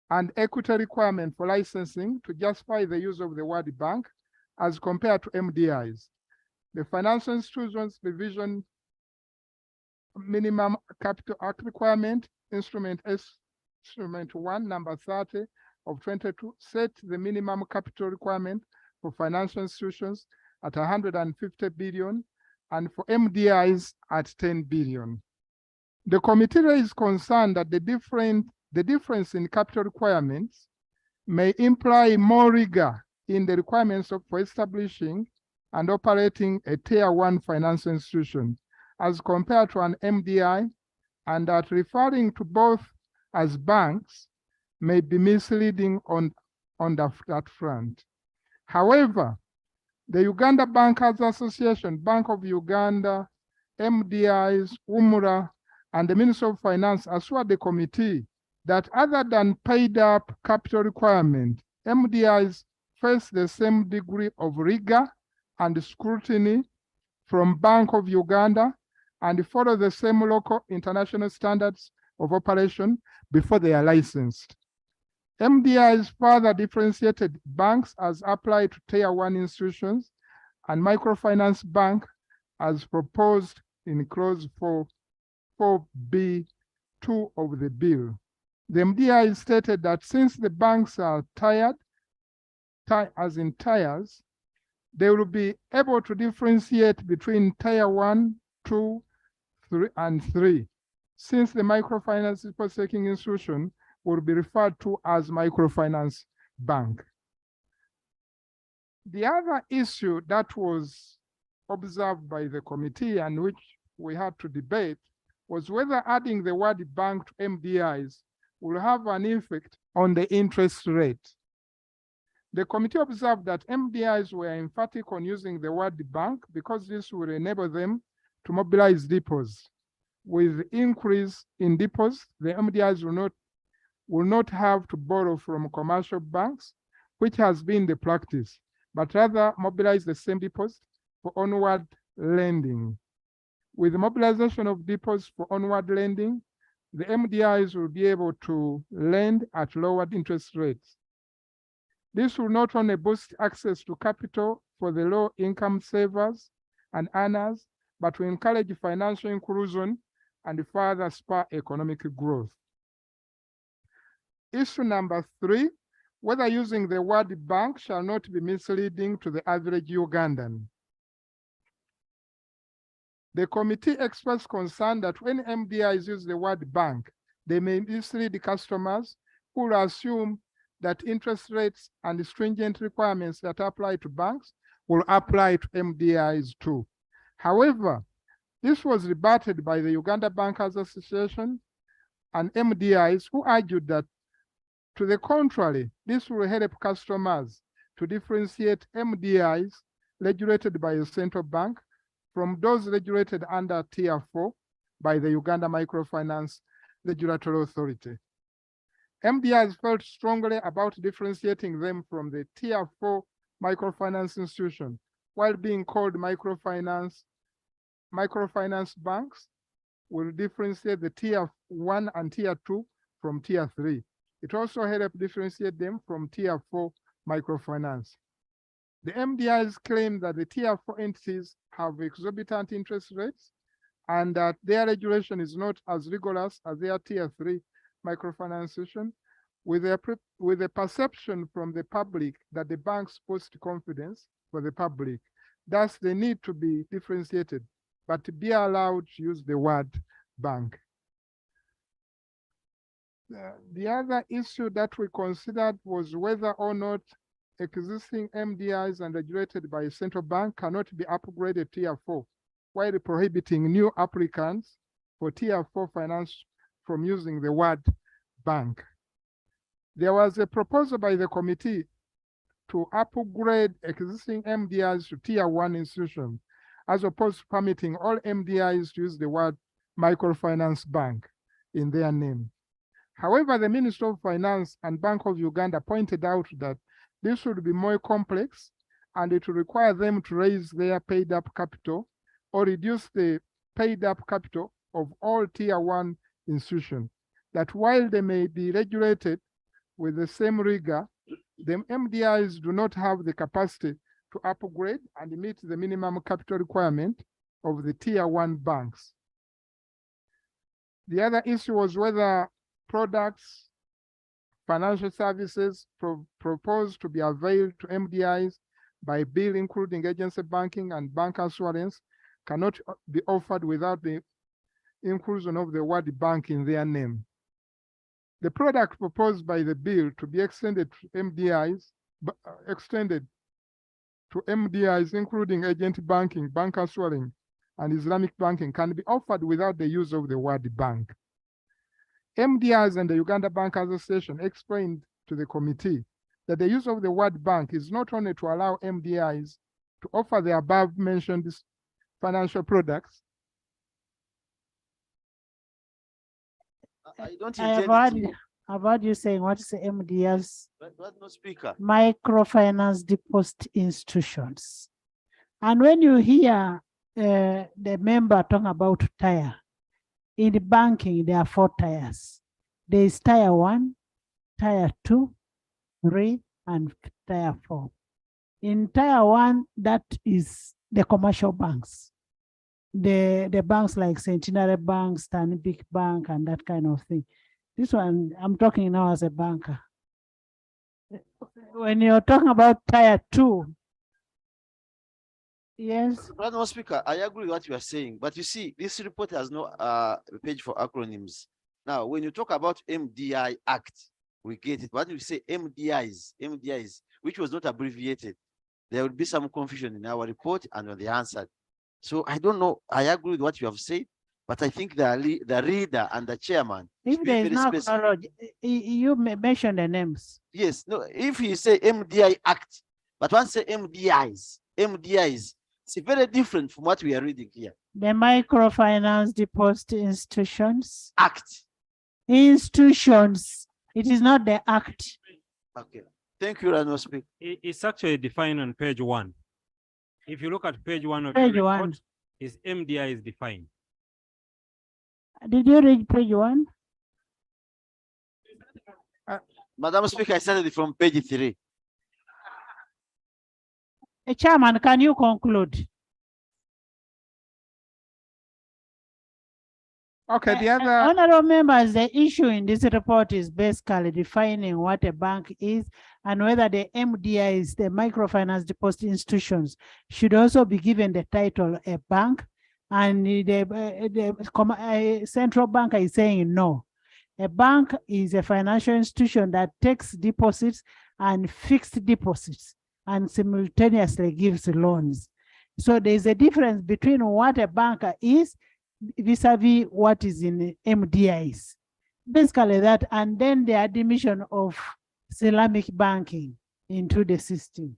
and equity requirement for licensing to justify the use of the word bank as compared to MDIs. The Financial Institutions Division Minimum Capital Act requirement, Instrument 1, number 30 of 22, set the minimum capital requirement for financial institutions at 150 billion and for MDIs at 10 billion. The committee raised concern that the difference in capital requirements may imply more rigor in the requirements for establishing and operating a Tier 1 financial institution as compared to an MDI, and that referring to both as banks may be misleading on that front. However, the Uganda Bankers Association, Bank of Uganda, MDIs, UMRA, and the Ministry of Finance assured the committee that other than paid up capital requirement, MDIs face the same degree of rigor and scrutiny from Bank of Uganda and follow the same local international standards of operation before they are licensed. MDIs further differentiated banks as applied to Tier 1 institutions and microfinance bank as proposed in clause 4B2 of the bill. The MDI stated that since the banks are as in tiers, they will be able to differentiate between Tier 1, 2, 3, and 3, since the microfinance deposit-taking institution will be referred to as microfinance bank. The other issue that was observed by the committee and which we had to debate was whether adding the word bank to MDIs will have an effect on the interest rate. The committee observed that MDIs were emphatic on using the word bank because this will enable them to mobilize deposits. With increase in deposits, the MDIs will not have to borrow from commercial banks, which has been the practice, but rather mobilize the same deposits for onward lending. With the mobilization of deposits for onward lending, the MDIs will be able to lend at lowered interest rates. This will not only boost access to capital for the low-income savers and earners, but will encourage financial inclusion and further spur economic growth. Issue number 3, whether using the word bank shall not be misleading to the average Ugandan. The committee expressed concern that when MDIs use the word bank, they may mislead customers who will assume that interest rates and the stringent requirements that apply to banks will apply to MDIs too. However, this was rebutted by the Uganda Bankers Association and MDIs, who argued that, to the contrary, this will help customers to differentiate MDIs regulated by the central bank from those regulated under Tier 4 by the Uganda Microfinance Regulatory Authority. MDIs felt strongly about differentiating them from the Tier 4 microfinance institution, while being called microfinance banks will differentiate the Tier 1 and Tier 2 from Tier 3. It also helped differentiate them from Tier 4 microfinance. The MDIs claim that the Tier 4 entities have exorbitant interest rates and that their regulation is not as rigorous as their Tier 3 microfinance institution, with a perception from the public that the banks post confidence for the public. Thus, they need to be differentiated, but to be allowed to use the word bank. The other issue that we considered was whether or not existing MDIs and regulated by a central bank cannot be upgraded Tier 4, while prohibiting new applicants for Tier 4 finance from using the word bank. There was a proposal by the committee to upgrade existing MDIs to tier 1 institutions, as opposed to permitting all MDIs to use the word microfinance bank in their name. However, the Minister of Finance and Bank of Uganda pointed out that this would be more complex and it will require them to raise their paid up capital or reduce the paid up capital of all tier 1 institutions. That while they may be regulated with the same rigor, the MDIs do not have the capacity to upgrade and meet the minimum capital requirement of the tier 1 banks. The other issue was whether products, financial services proposed to be availed to MDIs by bill, including agency banking and bank assurance, cannot be offered without the inclusion of the word bank in their name. The product proposed by the bill to be extended to MDIs, including agent banking, bank assurance, and Islamic banking, can be offered without the use of the word bank. MDIs and the Uganda Bank Association explained to the committee that the use of the word bank is not only to allow MDIs to offer the above mentioned financial products. I don't I've heard you saying what is the MDIs? But no speaker. Microfinance deposit institutions. And when you hear the member talking about tier, in the banking, there are 4 tiers. There is tier 1, tier 2, 3, and tier 4. In tier 1, that is the commercial banks. The banks like Centenary Bank, Stanbic Bank, and that kind of thing. This one, I'm talking now as a banker. When you're talking about tier 2, yes. Madam Speaker, I agree with what you are saying, but you see, this report has no page for acronyms. Now, when you talk about MDI Act, we get it. But you say MDIs, which was not abbreviated, there will be some confusion in our report and on the answer. So I don't know. I agree with what you have said, but I think the reader and the chairman. If there is no chronology, you may mention the names. Yes, no. If you say MDI Act, but once say MDIs, it's very different from what we are reading here. The Microfinance Deposit Institutions Act. Institutions. It is not the act. Okay. Thank you, Rano Speaker. It's actually defined on page 1. If you look at page 1 of Page the report, 1. is MDI is defined. Did you read page 1? Madam Speaker, I started from page 3. Chairman, can you conclude? Okay, the other honorable members, the issue in this report is basically defining what a bank is and whether the MDIs, the microfinance deposit institutions, should also be given the title a bank. And the central bank is saying no. A bank is a financial institution that takes deposits and fixed deposits and simultaneously gives loans. So there's a difference between what a banker is vis-a-vis what is in MDIs. Basically that, and then the admission of Islamic banking into the system.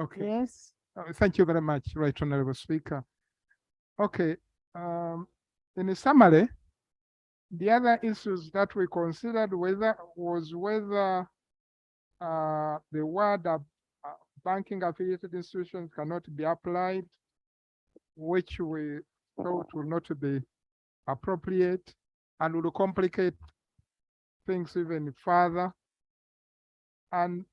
Okay. Yes. Thank you very much, Right Honorable Speaker. Okay. In a summary, the other issues that we considered whether the word banking affiliated institutions cannot be applied, which we thought would not be appropriate and would complicate things even further. And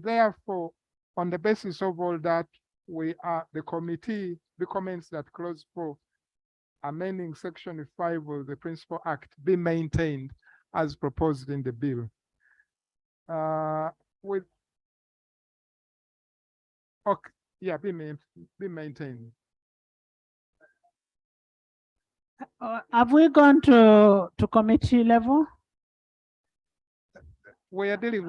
therefore, on the basis of all that, the committee recommends that clause 4, amending section 5 of the Principal Act, be maintained as proposed in the bill. Be maintained. Have we gone to committee level? We are dealing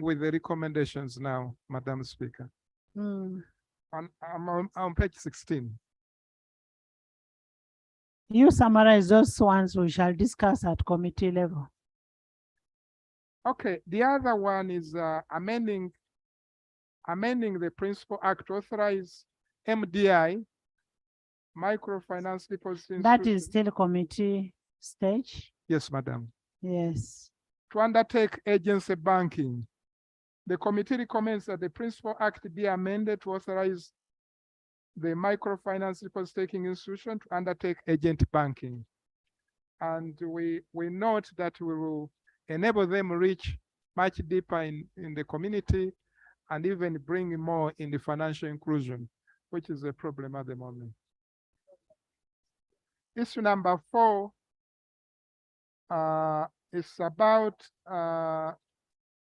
with the recommendations now, Madam Speaker. I'm on page 16. You summarize those ones we shall discuss at committee level. Okay, the other one is amending the Principal Act to authorize MDI, Microfinance Deposit That Institution. is still committee stage. Yes, madam. Yes. To undertake agency banking. The committee recommends that the Principal Act be amended to authorize the Microfinance Deposit-taking institution to undertake agent banking. And we note that we will enable them reach much deeper in the community and even bring more in the financial inclusion, which is a problem at the moment. Issue number 4 is about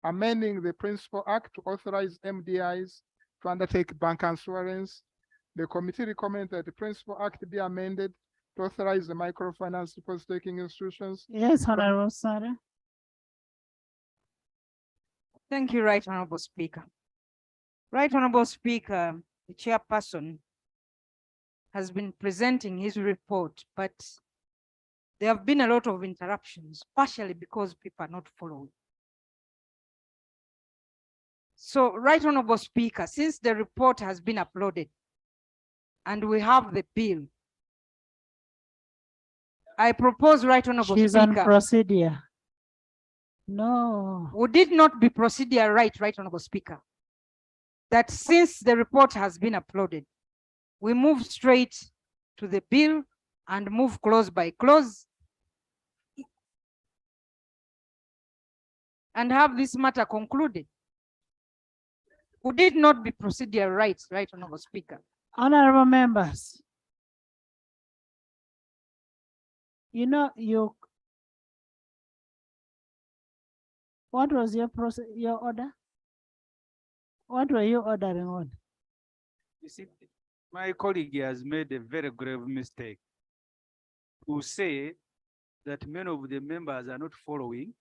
amending the Principal Act to authorize MDIs to undertake bank assurance. The committee recommends that the Principal Act be amended to authorize the microfinance deposit-taking institutions. Yes, Honorable Sarah. Thank you, Right Honorable Speaker. Right Honorable Speaker, the chairperson has been presenting his report, but there have been a lot of interruptions, partially because people are not following. So, Right Honorable Speaker, since the report has been uploaded and we have the bill, I propose, Right Honorable She's Speaker. on procedure. No. Would it not be procedure right, Right Honorable Speaker, that since the report has been uploaded, we move straight to the bill and move clause by clause and have this matter concluded? Would it not be procedure right, Right Honorable Speaker? Honorable members, what was your order? What were you ordering on? You see, my colleague has made a very grave mistake to say that many of the members are not following,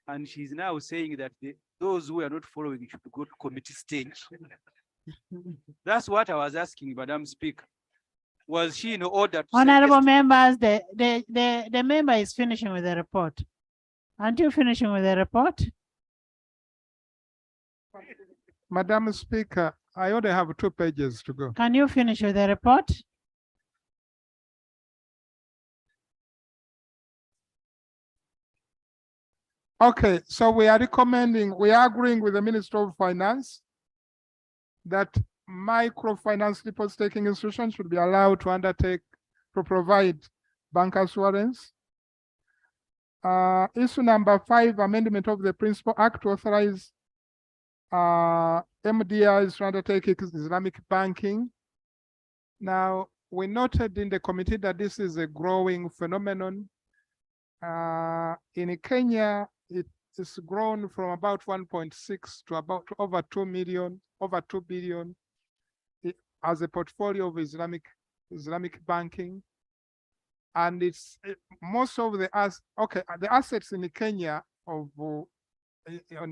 and she's now saying that those who are not following should go to committee stage. That's what I was asking, Madam Speaker. Was she in order to Honorable members, the member is finishing with the report. Aren't you finishing with the report? Madam Speaker, I only have 2 pages to go. Can you finish with the report? Okay, so we are agreeing with the Minister of Finance that microfinance deposit-taking institutions should be allowed to provide bank assurance. Issue number 5, amendment of the Principal Act to authorize MDIs to undertake Islamic banking. Now, we noted in the committee that this is a growing phenomenon. In Kenya, it is grown from about 1.6 to over 2 billion as a portfolio of Islamic banking. And it's most of the assets in Kenya on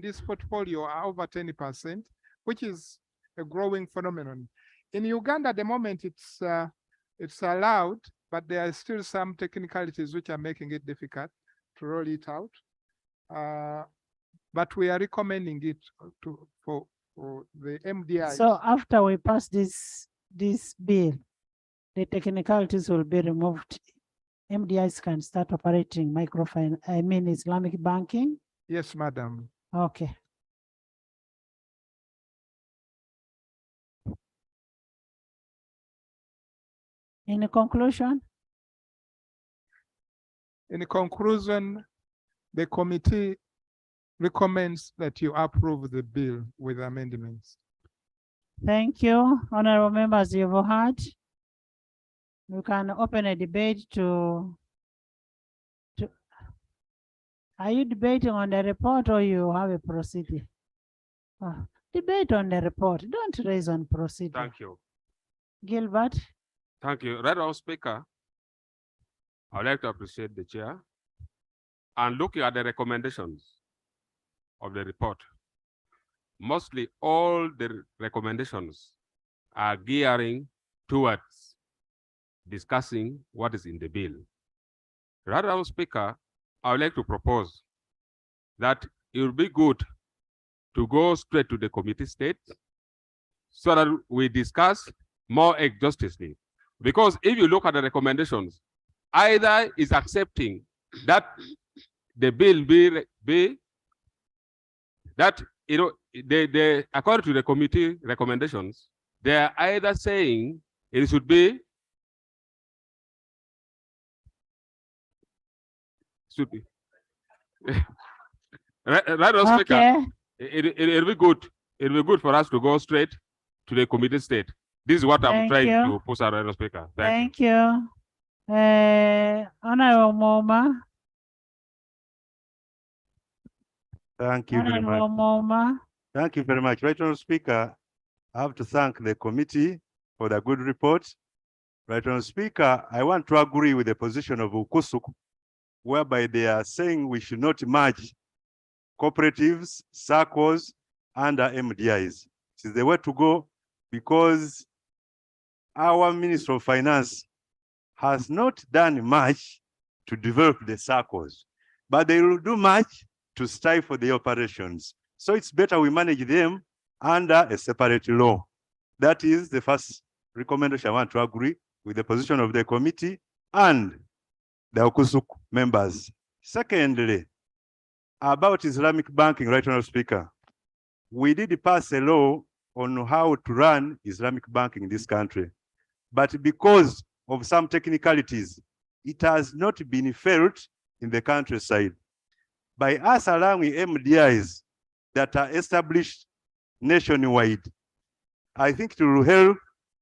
this portfolio are over 10%, which is a growing phenomenon. In Uganda, at the moment, it's allowed, but there are still some technicalities which are making it difficult to roll it out. But we are recommending it for the MDI. So after we pass this bill, the technicalities will be removed. MDIs can start operating Islamic banking. Yes, madam. Okay. In conclusion? In conclusion, the committee recommends that you approve the bill with amendments. Thank you, honorable members. You've heard. We can open a debate to. Are you debating on the report or you have a procedure? Debate on the report. Don't raise on procedure. Thank you. Gilbert. Thank you. Right Honorable Speaker, I would like to appreciate the chair and looking at the recommendations of the report. Mostly all the recommendations are gearing towards discussing what is in the bill. Right Honorable Speaker, I would like to propose that it would be good to go straight to the committee state so that we discuss more exhaustively. Because if you look at the recommendations, either is accepting that the bill be that, you know, they according to the committee recommendations, they are either saying it should be right, Speaker. It'll be good. It'll be good for us to go straight to the committee state. This is what I'm trying to push out, Madam Speaker. Thank you. Honorable Moma. Thank you very much. Honorable Moma. Thank you very much. Right, Honorable Speaker, I have to thank the committee for the good report. Right, Honorable Speaker, I want to agree with the position of Ukusuk, whereby they are saying we should not merge cooperatives, SACCOs, and MDIs. This is the way to go, because our Minister of Finance has not done much to develop the SACCOs, but they will do much to stifle the operations. So it's better we manage them under a separate law. That is the first recommendation. I want to agree with the position of the committee and the Okusuk members. Secondly, about Islamic banking, right, Honorable Speaker, we did pass a law on how to run Islamic banking in this country. But because of some technicalities, it has not been felt in the countryside. By us allowing MDIs that are established nationwide, I think it will help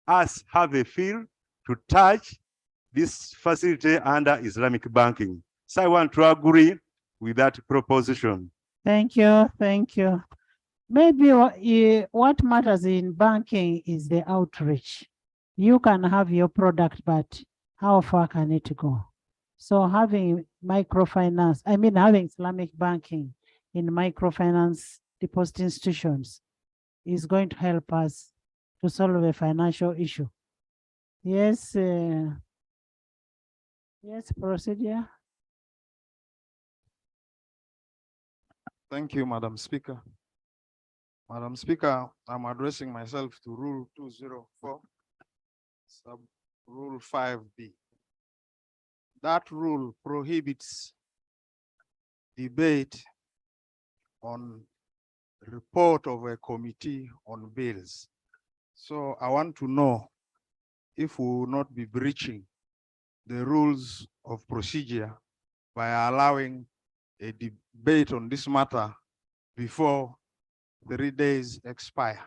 us have a feel to touch this facility under Islamic banking. So I want to agree with that proposition. Thank you. Thank you. Maybe what matters in banking is the outreach. You can have your product, but how far can it go? So having microfinance, having Islamic banking in microfinance deposit institutions is going to help us to solve a financial issue. Yes, yes, procedure. Thank you, Madam Speaker. Madam Speaker, I'm addressing myself to Rule 204, sub Rule 5B. That rule prohibits debate on report of a committee on bills. So I want to know if we will not be breaching the rules of procedure by allowing a debate on this matter before 3 days expire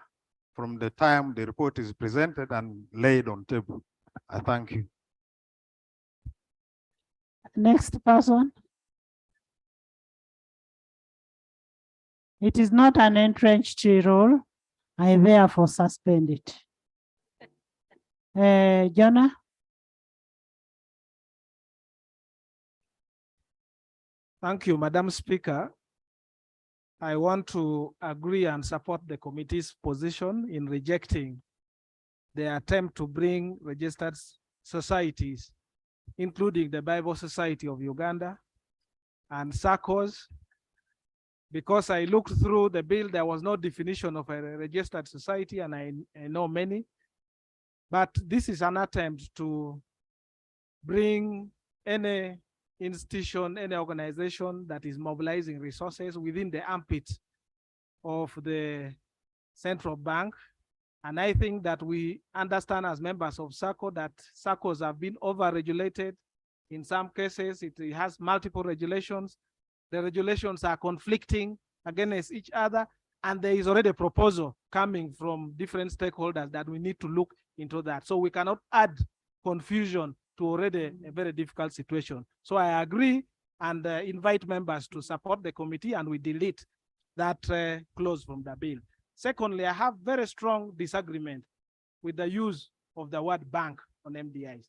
from the time the report is presented and laid on table. I thank you. Next person. It is not an entrenched rule. I therefore suspend it. Jonah? Thank you, Madam Speaker. I want to agree and support the committee's position in rejecting the attempt to bring registered societies, including the Bible Society of Uganda and SACCOs. Because I looked through the bill, there was no definition of a registered society, and I know many. But this is an attempt to bring any institution, any organization that is mobilizing resources within the ambit of the central bank. And I think that we understand as members of SACCO that SACCOs have been over-regulated. In some cases, it has multiple regulations. The regulations are conflicting against each other, and there is already a proposal coming from different stakeholders that we need to look into that. So we cannot add confusion to already a very difficult situation. So I agree and invite members to support the committee, and we delete that clause from the bill. Secondly, I have very strong disagreement with the use of the word bank on MDIs.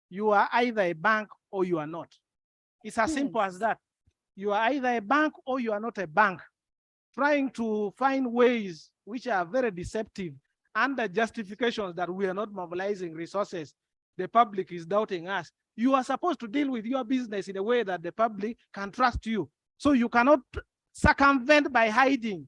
You are either a bank or you are not. It's as simple as that. You are either a bank or you are not a bank. Trying to find ways which are very deceptive under justifications that we are not mobilizing resources. The public is doubting us. You are supposed to deal with your business in a way that the public can trust you. So you cannot circumvent by hiding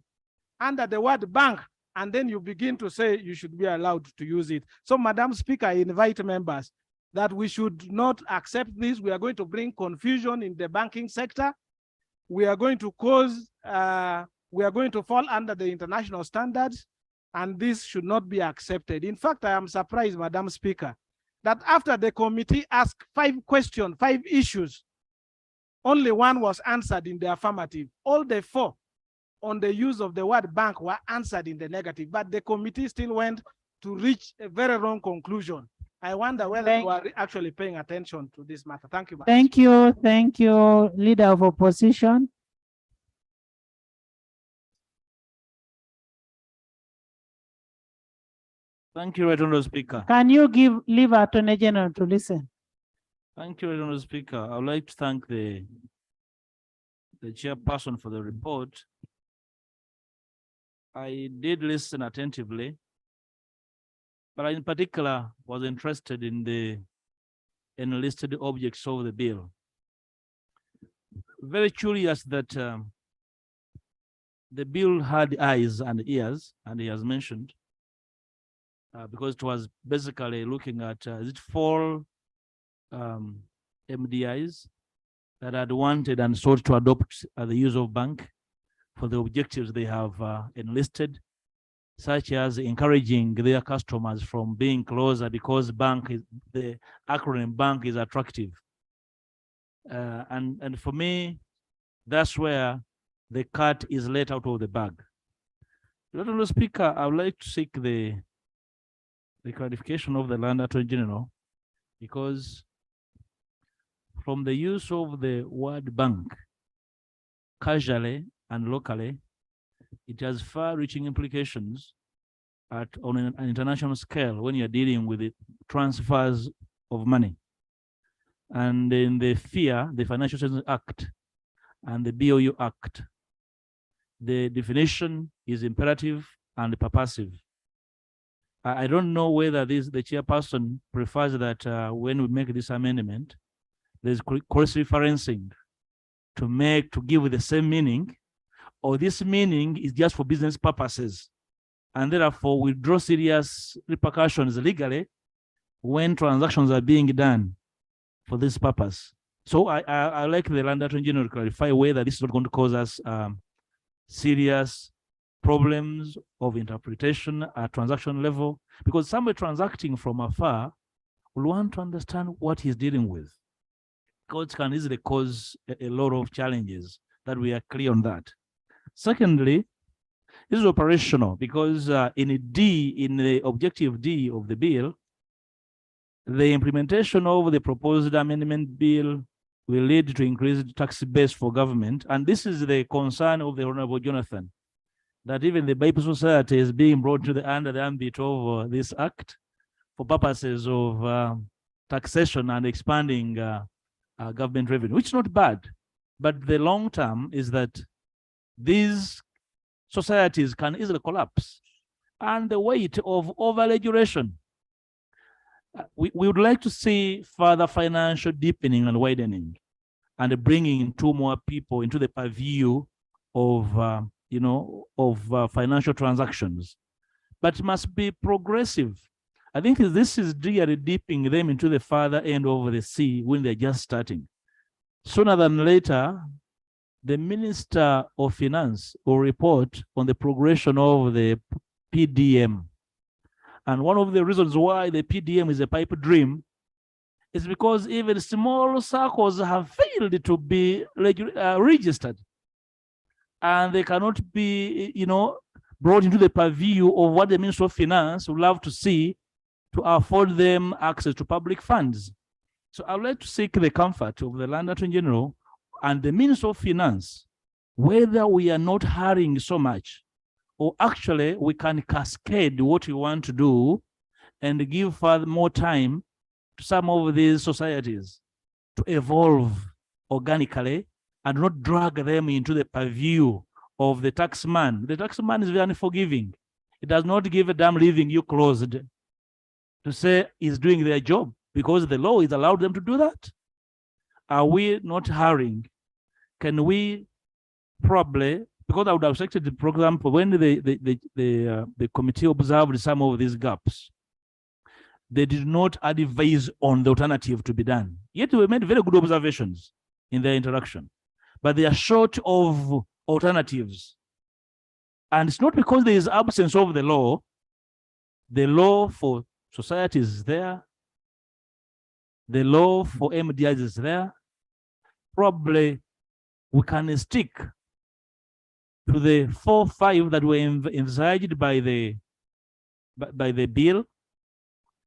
under the word bank, and then you begin to say you should be allowed to use it. So, Madam Speaker, I invite members that we should not accept this. We are going to bring confusion in the banking sector. We are going to cause, we are going to fall under the international standards, and this should not be accepted. In fact, I am surprised, Madam Speaker, that after the committee asked 5 questions, 5 issues, only 1 was answered in the affirmative. All the 4 on the use of the word bank were answered in the negative, but the committee still went to reach a very wrong conclusion. I wonder whether you are actually paying attention to this matter. Thank you. Thank you. Thank you, Leader of Opposition. Thank you, Right Honourable Speaker. Can you leave Attorney General to listen? Thank you, Right Honourable Speaker. I would like to thank the chairperson for the report. I did listen attentively, but I in particular was interested in the enlisted objects of the bill. Very curious that the bill had eyes and ears, and he has mentioned, because it was basically looking at, is it 4 MDIs that had wanted and sought to adopt the use of bank for the objectives they have enlisted, such as encouraging their customers from being closer because bank is, the acronym bank is attractive. And for me, that's where the cat is let out of the bag. Mr. Speaker, I would like to seek the clarification of the Land Attorney General, because from the use of the word bank, casually and locally, it has far-reaching implications on an international scale when you're dealing with the transfers of money. And in the FIA, the Financial Services Act, and the BOU Act, the definition is imperative and purposive. I don't know whether the chairperson prefers that when we make this amendment, there's cross-referencing to give the same meaning, or this meaning is just for business purposes, and therefore will draw serious repercussions legally when transactions are being done for this purpose. So I like the Land Attorney General to clarify whether this is not going to cause us serious problems of interpretation at transaction level, because somebody transacting from afar will want to understand what he's dealing with. Because it can easily cause a lot of challenges, that we are clear on that. Secondly, this is operational, because in the objective D of the bill, the implementation of the proposed amendment bill will lead to increased tax base for government. And this is the concern of the Honorable Jonathan, that even the Bible Society is being brought to under the ambit of this act for purposes of taxation and expanding government revenue, which is not bad. But the long term is that these societies can easily collapse, and the weight of over-regulation. We would like to see further financial deepening and widening, and bringing in 2 more people into the purview of financial transactions, but it must be progressive. I think this is really dipping them into the farther end of the sea when they're just starting. Sooner than later, the Minister of Finance will report on the progression of the PDM. And one of the reasons why the PDM is a pipe dream is because even small circles have failed to be registered. And they cannot be, brought into the purview of what the Minister of Finance would love to see to afford them access to public funds. So I would like to seek the comfort of the Land Attorney General and the Minister of Finance, whether we are not hurrying so much, or actually we can cascade what we want to do and give further more time to some of these societies to evolve organically and not drag them into the purview of the taxman. The taxman is very unforgiving. It does not give a damn leaving you closed to say he's doing their job, because the law is allowed them to do that. Are we not hurrying? Can we probably, because I would have expected the program when the committee observed some of these gaps, they did not advise on the alternative to be done. Yet we made very good observations in their interaction, but they are short of alternatives. And it's not because there is absence of the law. The law for society is there. The law for MDIs is there. Probably we can stick to the 4 or 5 that were envisaged by the bill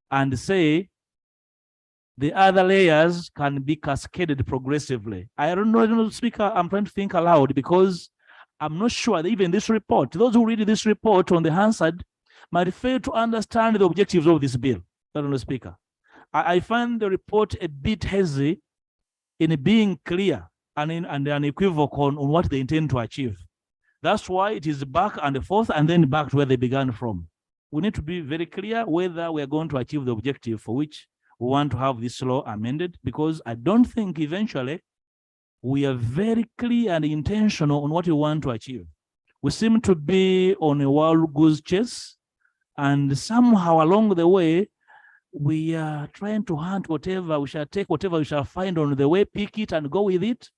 and say the other layers can be cascaded progressively. I don't know, Speaker, I'm trying to think aloud because I'm not sure that even this report, those who read this report on the Hansard might fail to understand the objectives of this bill, Speaker. I find the report a bit hazy in being clear and unequivocal on what they intend to achieve. That's why it is back and forth and then back to where they began from. We need to be very clear whether we are going to achieve the objective for which we want to have this law amended, because I don't think eventually we are very clear and intentional on what we want to achieve. We seem to be on a wild goose chase, and somehow along the way, we are trying to hunt whatever, we shall take whatever we shall find on the way, pick it and go with it.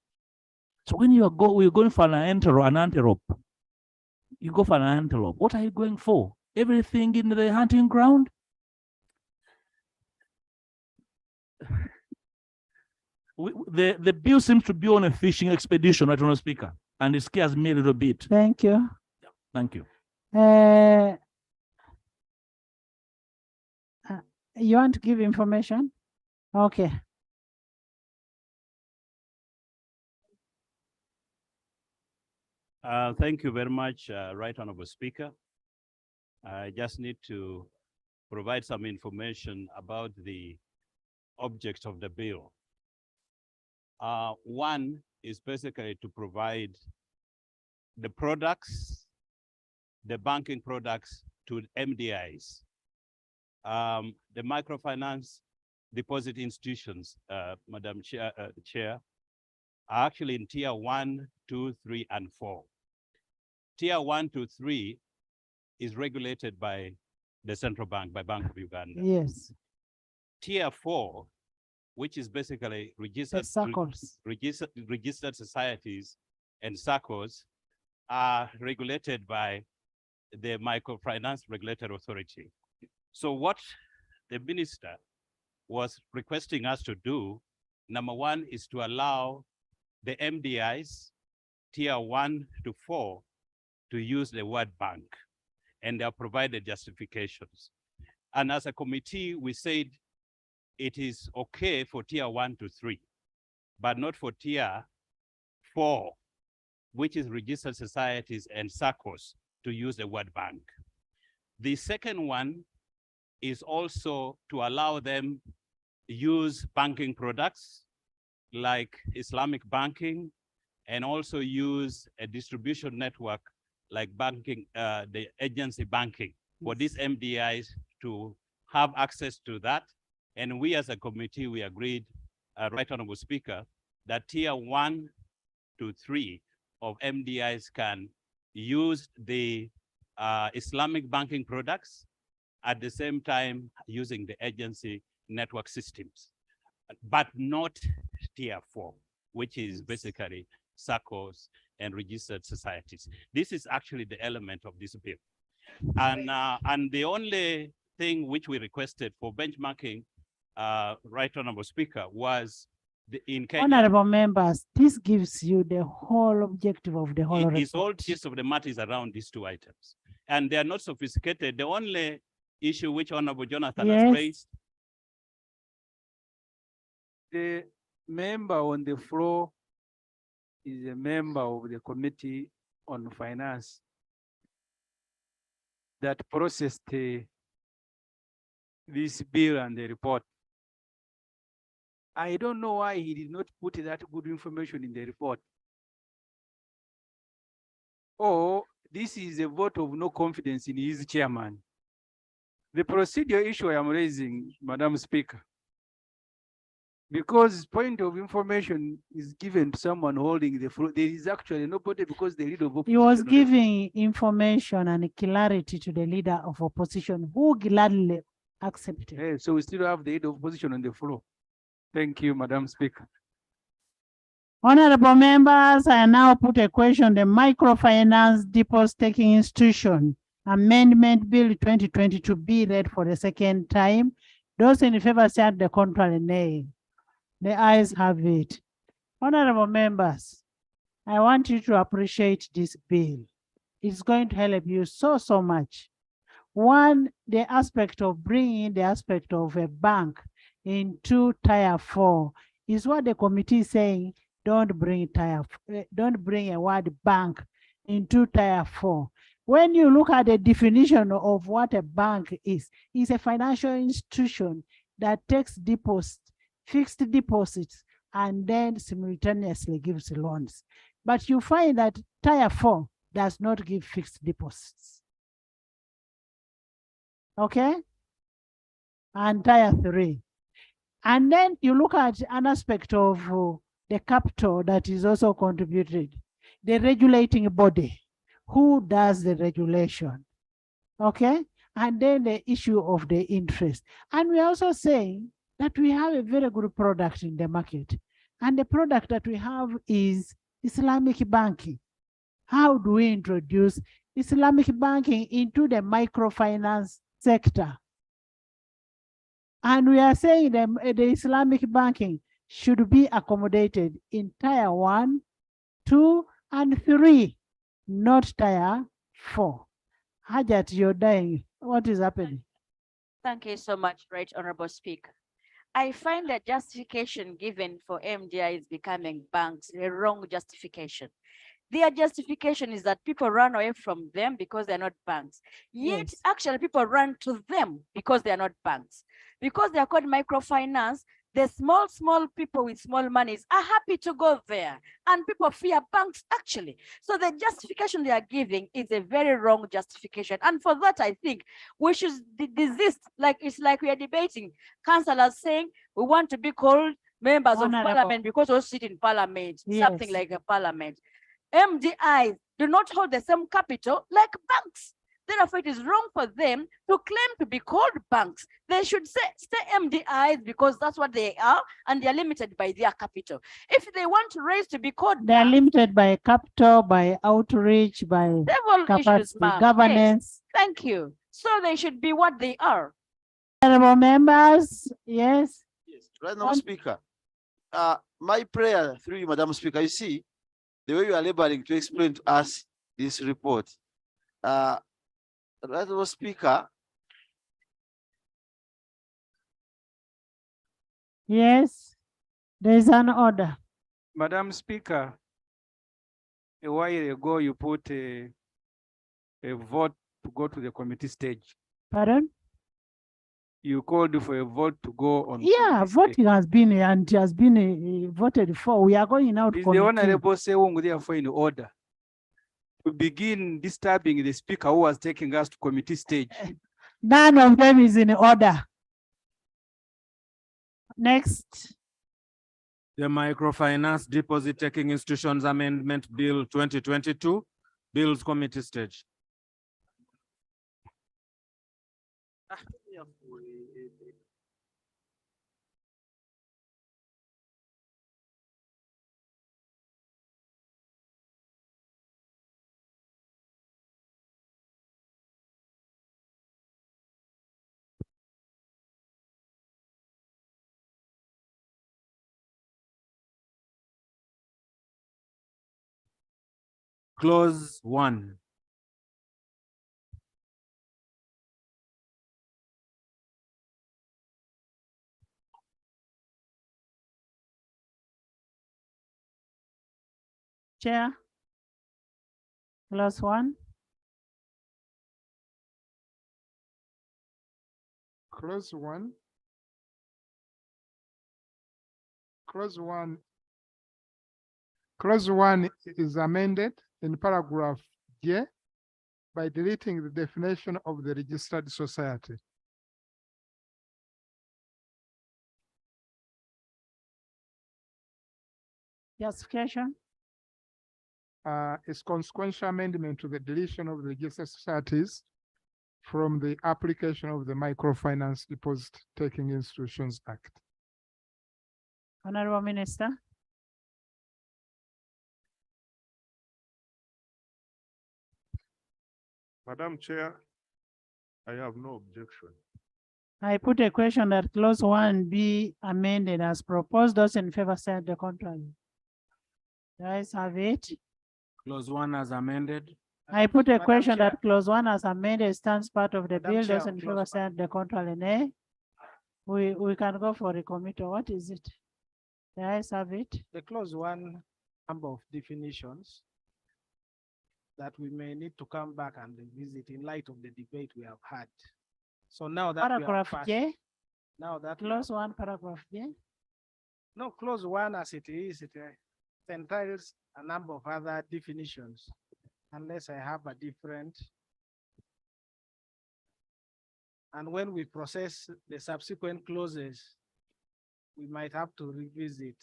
So when you're going for an antelope, you go for an antelope. What are you going for? Everything in the hunting ground? The bill seems to be on a fishing expedition, right, Honourable Speaker, and it scares me a little bit. Thank you. Thank you. You want to give information? Okay. Thank you very much, Right Honorable Speaker. I just need to provide some information about the object of the bill. One is basically to provide the products, the banking products to MDIs. The microfinance deposit institutions, Madam Chair, are actually in tier 1, 2, 3, and 4. Tier 1 to 3 is regulated by the central bank, by Bank of Uganda. Yes. Tier 4, which is basically registered societies and SACCOs, are regulated by the Microfinance Regulatory Authority. So what the minister was requesting us to do, number one, is to allow the MDIs, tier 1 to 4, to use the word bank, and they are provided justifications. And as a committee, we said it is okay for tier 1 to 3, but not for tier 4, which is registered societies and SACCOs, to use the word bank. The second one is also to allow them use banking products like Islamic banking, and also use a distribution network like banking, the agency banking, for these MDIs to have access to that. And we as a committee, we agreed, Right Honorable Speaker, that tier 1 to 3 of MDIs can use the Islamic banking products, at the same time using the agency network systems, but not tier 4, which is basically SACCOs and registered societies. This is actually the element of this bill. And the only thing which we requested for benchmarking, Right Honorable Speaker, was in Kenya. Honorable members, this gives you the whole objective of the whole report. It's all gist of the matter is around these 2 items. And they are not sophisticated. The only issue which Honorable Jonathan has raised. The member on the floor is a member of the Committee on Finance that processed this bill and the report. I don't know why he did not put that good information in the report. Or this is a vote of no confidence in his chairman. The procedural issue I am raising, Madam Speaker, Because point of information is given to someone holding the floor. There is actually nobody because the leader of opposition. He was giving information and clarity to the leader of opposition who gladly accepted. Yeah, so we still have the leader of opposition on the floor. Thank you, Madam Speaker. Honorable members, I now put a question, the Microfinance Deposit Taking Institution Amendment Bill 2022 be read for the second time. Those in favor say the contrary, nay. The ayes have it. Honorable members, I want you to appreciate this bill. It's going to help you so much. One, the aspect of bringing the aspect of a bank into Tier 4 is what the committee is saying. Don't bring a word bank into Tier 4. When you look at the definition of what a bank is, it's a financial institution that takes deposits, fixed deposits, and then simultaneously gives loans. But you find that Tier 4 does not give fixed deposits. Okay? And Tier 3. And then you look at an aspect of the capital that is also contributed, the regulating body. Who does the regulation? Okay? And then the issue of the interest. And we're also saying that we have a very good product in the market. And the product that we have is Islamic banking. How do we introduce Islamic banking into the microfinance sector? And we are saying that the Islamic banking should be accommodated in Tier 1, 2, and 3, not Tier 4. Hajat, you're dying. What is happening? Thank you so much, Right Honorable Speaker. I find that justification given for MDI is becoming banks a wrong justification. Their justification is that people run away from them because they're not banks. Yet, actually, people run to them because they are not banks. Because they are called microfinance, the small people with small monies are happy to go there. And people fear banks, actually. So the justification they are giving is a very wrong justification. And for that, I think we should desist. It's like we are debating. Councillors saying we want to be called members of parliament because we sit in parliament, something like a parliament. MDIs do not hold the same capital like banks. Therefore, it is wrong for them to claim to be called banks. They should stay MDIs because that's what they are, and they are limited by their capital. If they want to raise to be called they are limited by capital, by outreach, by several issues, governance. Yes. Thank you. So they should be what they are. Honorable members, yes. Right now, Speaker. My prayer through you, Madam Speaker, you see, the way you are laboring to explain to us this report. Right now, Speaker. Yes, there is an order. Madam Speaker, a while ago you put a vote to go to the committee stage. Pardon? You called for a vote to go on. Yeah, voting has been and has been voted for. We are going out. Is the Honorable Sewong therefore in order to begin disturbing the speaker who was taking us to committee stage? None of them is in order. Next. The Microfinance Deposit Taking Institutions Amendment Bill 2022, Bills Committee stage. Clause 1. Chair. Clause 1. Clause 1. Clause 1. Clause 1 is amended in paragraph J by deleting the definition of the registered society. Justification. Is consequential amendment to the deletion of the registered societies from the application of the Microfinance Deposit Taking Institutions Act. Honorable Minister. Madam Chair, I have no objection. I put a question that clause 1 be amended as proposed. Those in favor say the contrary. The ayes have it. Clause 1 as amended. I put a Madam question Chair. that clause 1 as amended stands part of the Madam bill. Chair, Those in clause favor say the contrary. Nay. We can go for recommittal. What is it? The ayes have it. The clause 1 number of definitions that we may need to come back and revisit in light of the debate we have had. So now that we have Paragraph passed, J. now that Clause 1, paragraph J. no, clause 1 as it is, it entails a number of other definitions, unless I have a different. And when we process the subsequent clauses, we might have to revisit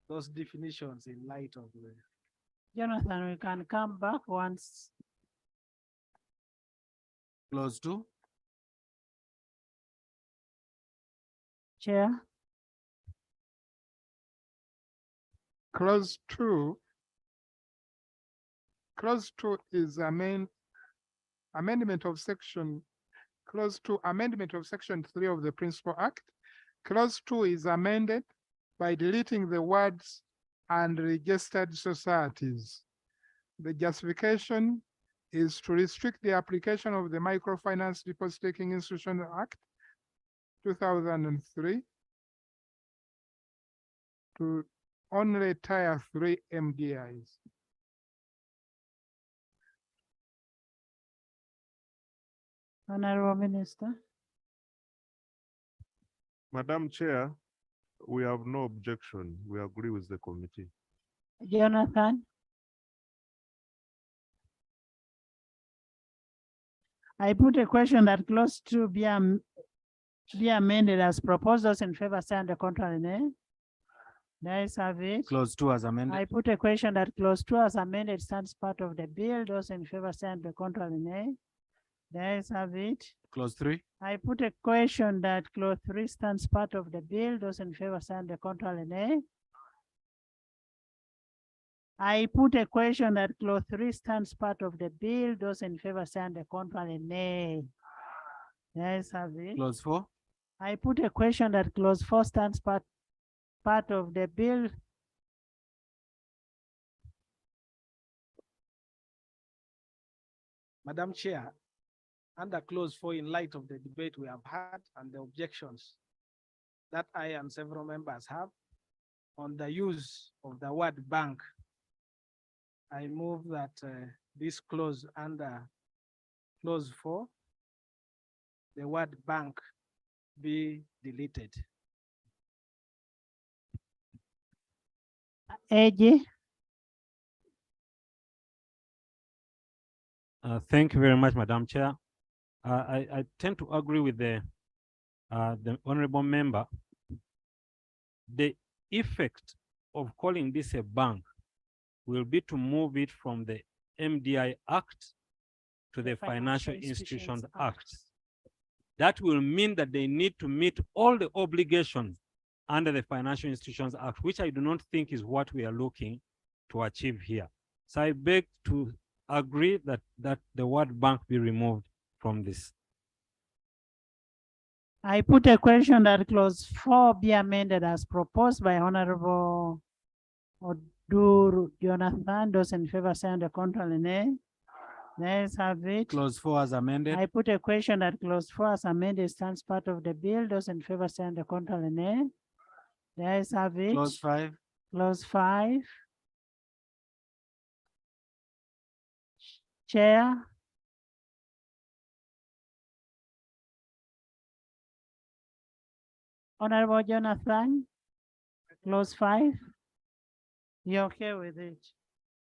those definitions in light of the. Jonathan, we can come back once. Clause 2. Chair. Clause 2 is amendment of section, clause 2, amendment of section 3 of the Principal Act. Clause 2 is amended by deleting the words "and registered societies." The justification is to restrict the application of the Microfinance Deposit Taking Institutions Act 2003 to only Tier 3 MDIs. Honorable Minister. Madam Chair, we have no objection. We agree with the committee. Jonathan. I put a question that clause 2 be amended as proposed. Those in favor say the contrary, nay. The ayes have it. Clause 2 as amended. I put a question that clause 2 as amended stands part of the bill. Those in favor say the contrary, nay. The ayes have it. Clause 3. I put a question that clause 3 stands part of the bill. Those in favor say the contrary, nay. I put a question that clause 3 stands part of the bill. Those in favor say the contrary, nay. The ayes have it. Clause 4. I put a question that clause 4 stands part of the bill. Madam Chair, under clause 4, in light of the debate we have had and the objections that I and several members have on the use of the word bank, I move that this clause under clause 4, the word bank be deleted. AG. Thank you very much, Madam Chair. I tend to agree with the honorable member. The effect of calling this a bank will be to move it from the MDI Act to the Financial Institutions Act. That will mean that they need to meet all the obligations under the Financial Institutions Act, which I do not think is what we are looking to achieve here. So I beg to agree that the word bank be removed from this. I put a question that clause 4 be amended as proposed by Honorable Odur Jonathan. Those in favor say the contrary, nay. The ayes have it. Clause 4 as amended. I put a question that clause 4 as amended stands part of the bill. Those in favor say the contrary, nay. The ayes have it. Clause 5. Clause 5. Chair. Honorable Jonathan, clause 5. You're okay with it?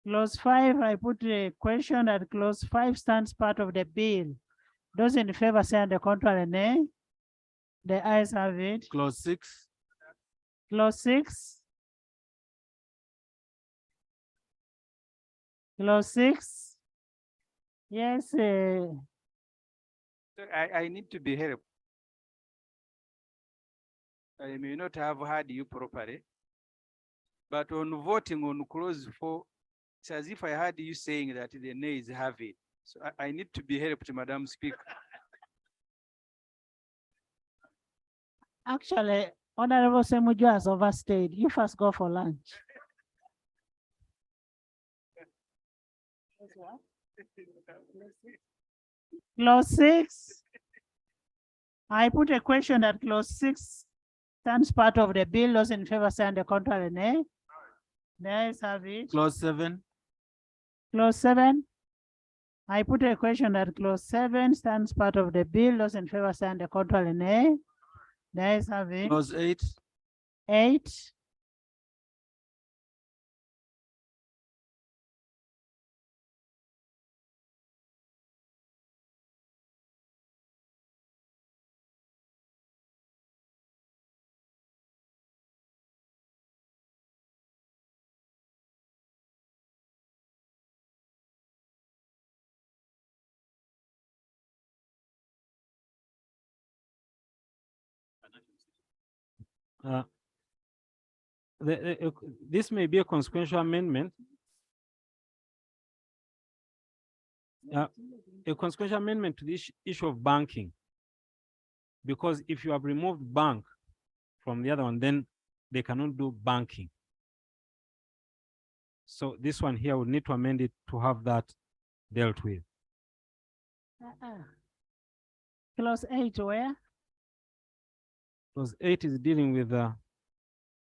Clause 5, I put a question that clause 5 stands part of the bill. Those in favor say the contrary, nay. The ayes have it. Clause 6. Clause 6. Clause 6. Yes, I need to be helped. I may not have heard you properly, but on voting on clause 4, it's as if I heard you saying that the nays have it. So I need to be helped, Madam Speaker. actually, Honorable Semuju has overstayed. You first go for lunch. Clause 6. I put a question that clause 6 stands part of the bill. Those in favor say and the contrary, nay. The ayes have it. Clause 7. Clause 7. I put a question that clause 7 stands part of the bill. Those in favor say and the contrary, nay. The ayes have it. Clause 8. 8. This may be a consequential amendment. A consequential amendment to this issue of banking. Because if you have removed bank from the other one, then they cannot do banking. So this one here would need to amend it to have that dealt with. Clause 8 where? Clause 8 is dealing with the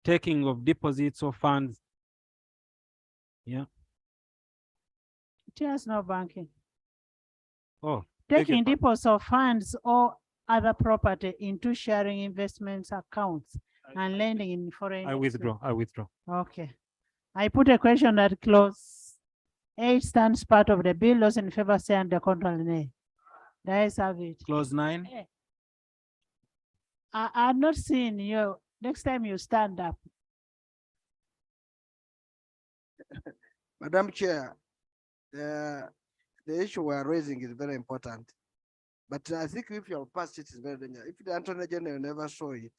taking of deposits or funds. Yeah. It has no banking. Oh. Taking deposits of funds or other property into sharing investments accounts and lending in foreign. I withdraw. Okay. I put a question that clause 8 stands part of the bill. Those in favor say and the contrary, nay. The ayes have it. Clause 9. I'm not seeing you. Next time you stand up. Madam Chair, the issue we're raising is very important. But I think if you have passed it, it's very dangerous. If the Attorney General never saw it,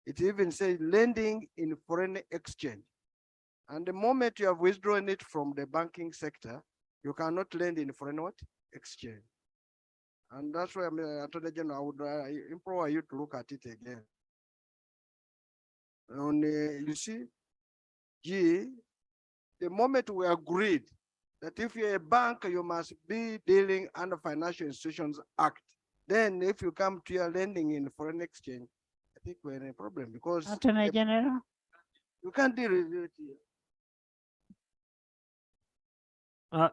it even says lending in foreign exchange. And the moment you have withdrawn it from the banking sector, you cannot lend in foreign what? Exchange. And that's why Attorney General, I would implore you to look at it again. On, you see, G, the moment we agreed that if you're a bank, you must be dealing under Financial Institutions Act. Then if you come to your lending in foreign exchange, I think we're in a problem because Attorney General. You can't deal with it here.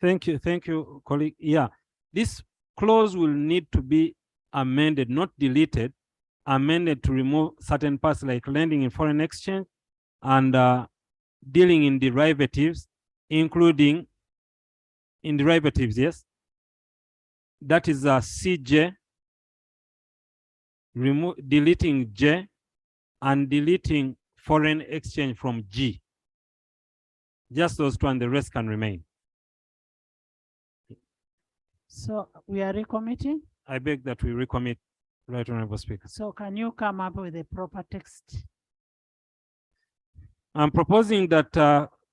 Thank you, colleague. Yeah, this clause will need to be amended, not deleted, amended to remove certain parts like lending in foreign exchange and dealing in derivatives, including in derivatives, yes. That is CJ, deleting J and deleting foreign exchange from G. Just those two and the rest can remain. So we are recommitting? I beg that we recommit, Right Honorable Speaker. So can you come up with a proper text? I'm proposing that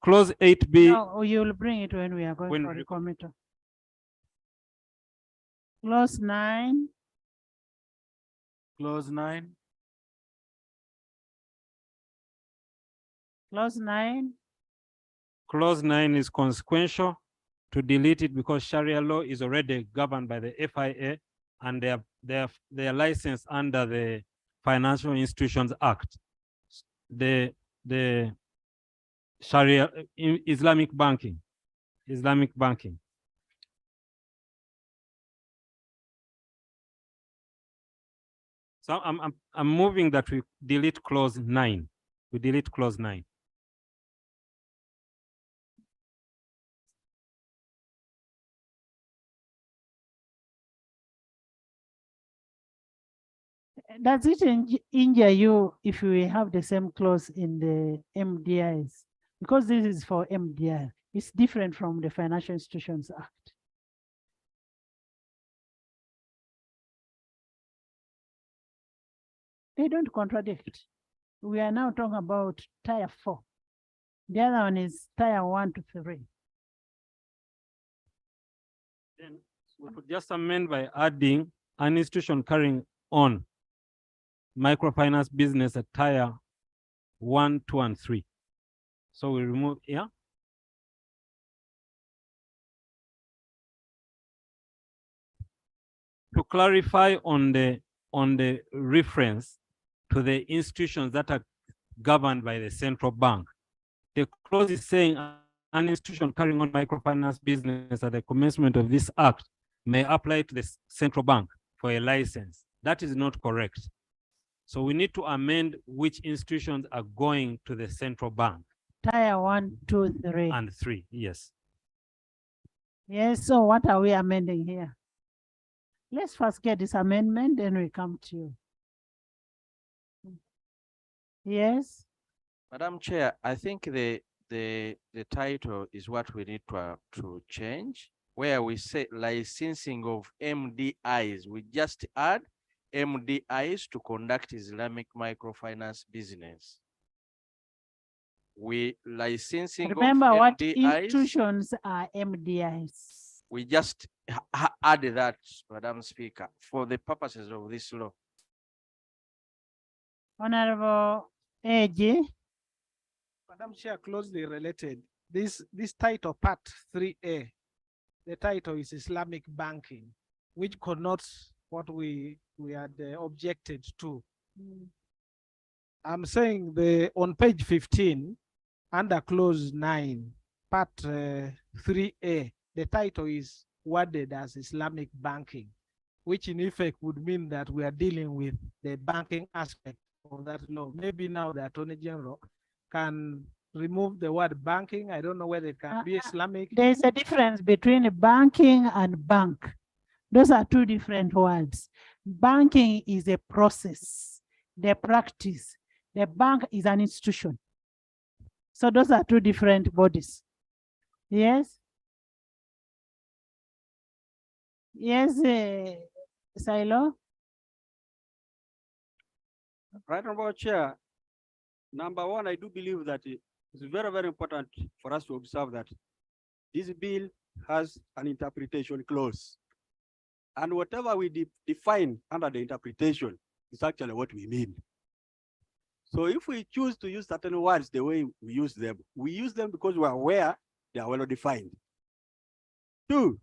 clause 8B. No, you'll bring it when we are going for recommittal. Clause 9. Clause 9. Clause 9. Clause 9 is consequential to delete it because Sharia law is already governed by the FIA and they are licensed under the Financial Institutions Act. The Sharia, Islamic banking. So I'm moving that we delete clause 9. We delete clause 9. Does it injure you if we have the same clause in the MDIs? Because this is for MDI. It's different from the Financial Institutions Act. They don't contradict. We are now talking about tier 4. The other one is tier 1 to 3. Then we could just amend by adding an institution carrying on microfinance business at tier 1, 2, and 3. So we remove here. To clarify on the reference to the institutions that are governed by the central bank, the clause is saying an institution carrying on microfinance business at the commencement of this act may apply to the central bank for a license. That is not correct. So we need to amend which institutions are going to the central bank. Tier 1, 2, 3. And 3, yes. Yes, so what are we amending here? Let's first get this amendment, then we come to you. Yes. Madam Chair, I think the title is what we need to change, where we say licensing of MDIs. We just add MDIs to conduct Islamic microfinance business. We licensing Remember of what MDIs, institutions are MDIs. we just add that, Madam Speaker, for the purposes of this law. Honorable AG. Madam Chair, closely related. This title, Part 3A, the title is Islamic banking, which connotes what we had objected to. I'm saying on page 15, under clause 9, part 3A, the title is worded as Islamic banking, which in effect would mean that we are dealing with the banking aspect of that law. Maybe now the Attorney General can remove the word banking. I don't know whether it can be Islamic. There's a difference between banking and bank. Those are two different words. Banking is a process, the practice. The bank is an institution. So those are two different bodies. Yes? Yes, Silo? Right, Honorable Chair. Number one, I do believe that it's very, very important for us to observe that this bill has an interpretation clause. And whatever we define under the interpretation is actually what we mean. So if we choose to use certain words the way we use them because we are aware they are well defined. 2,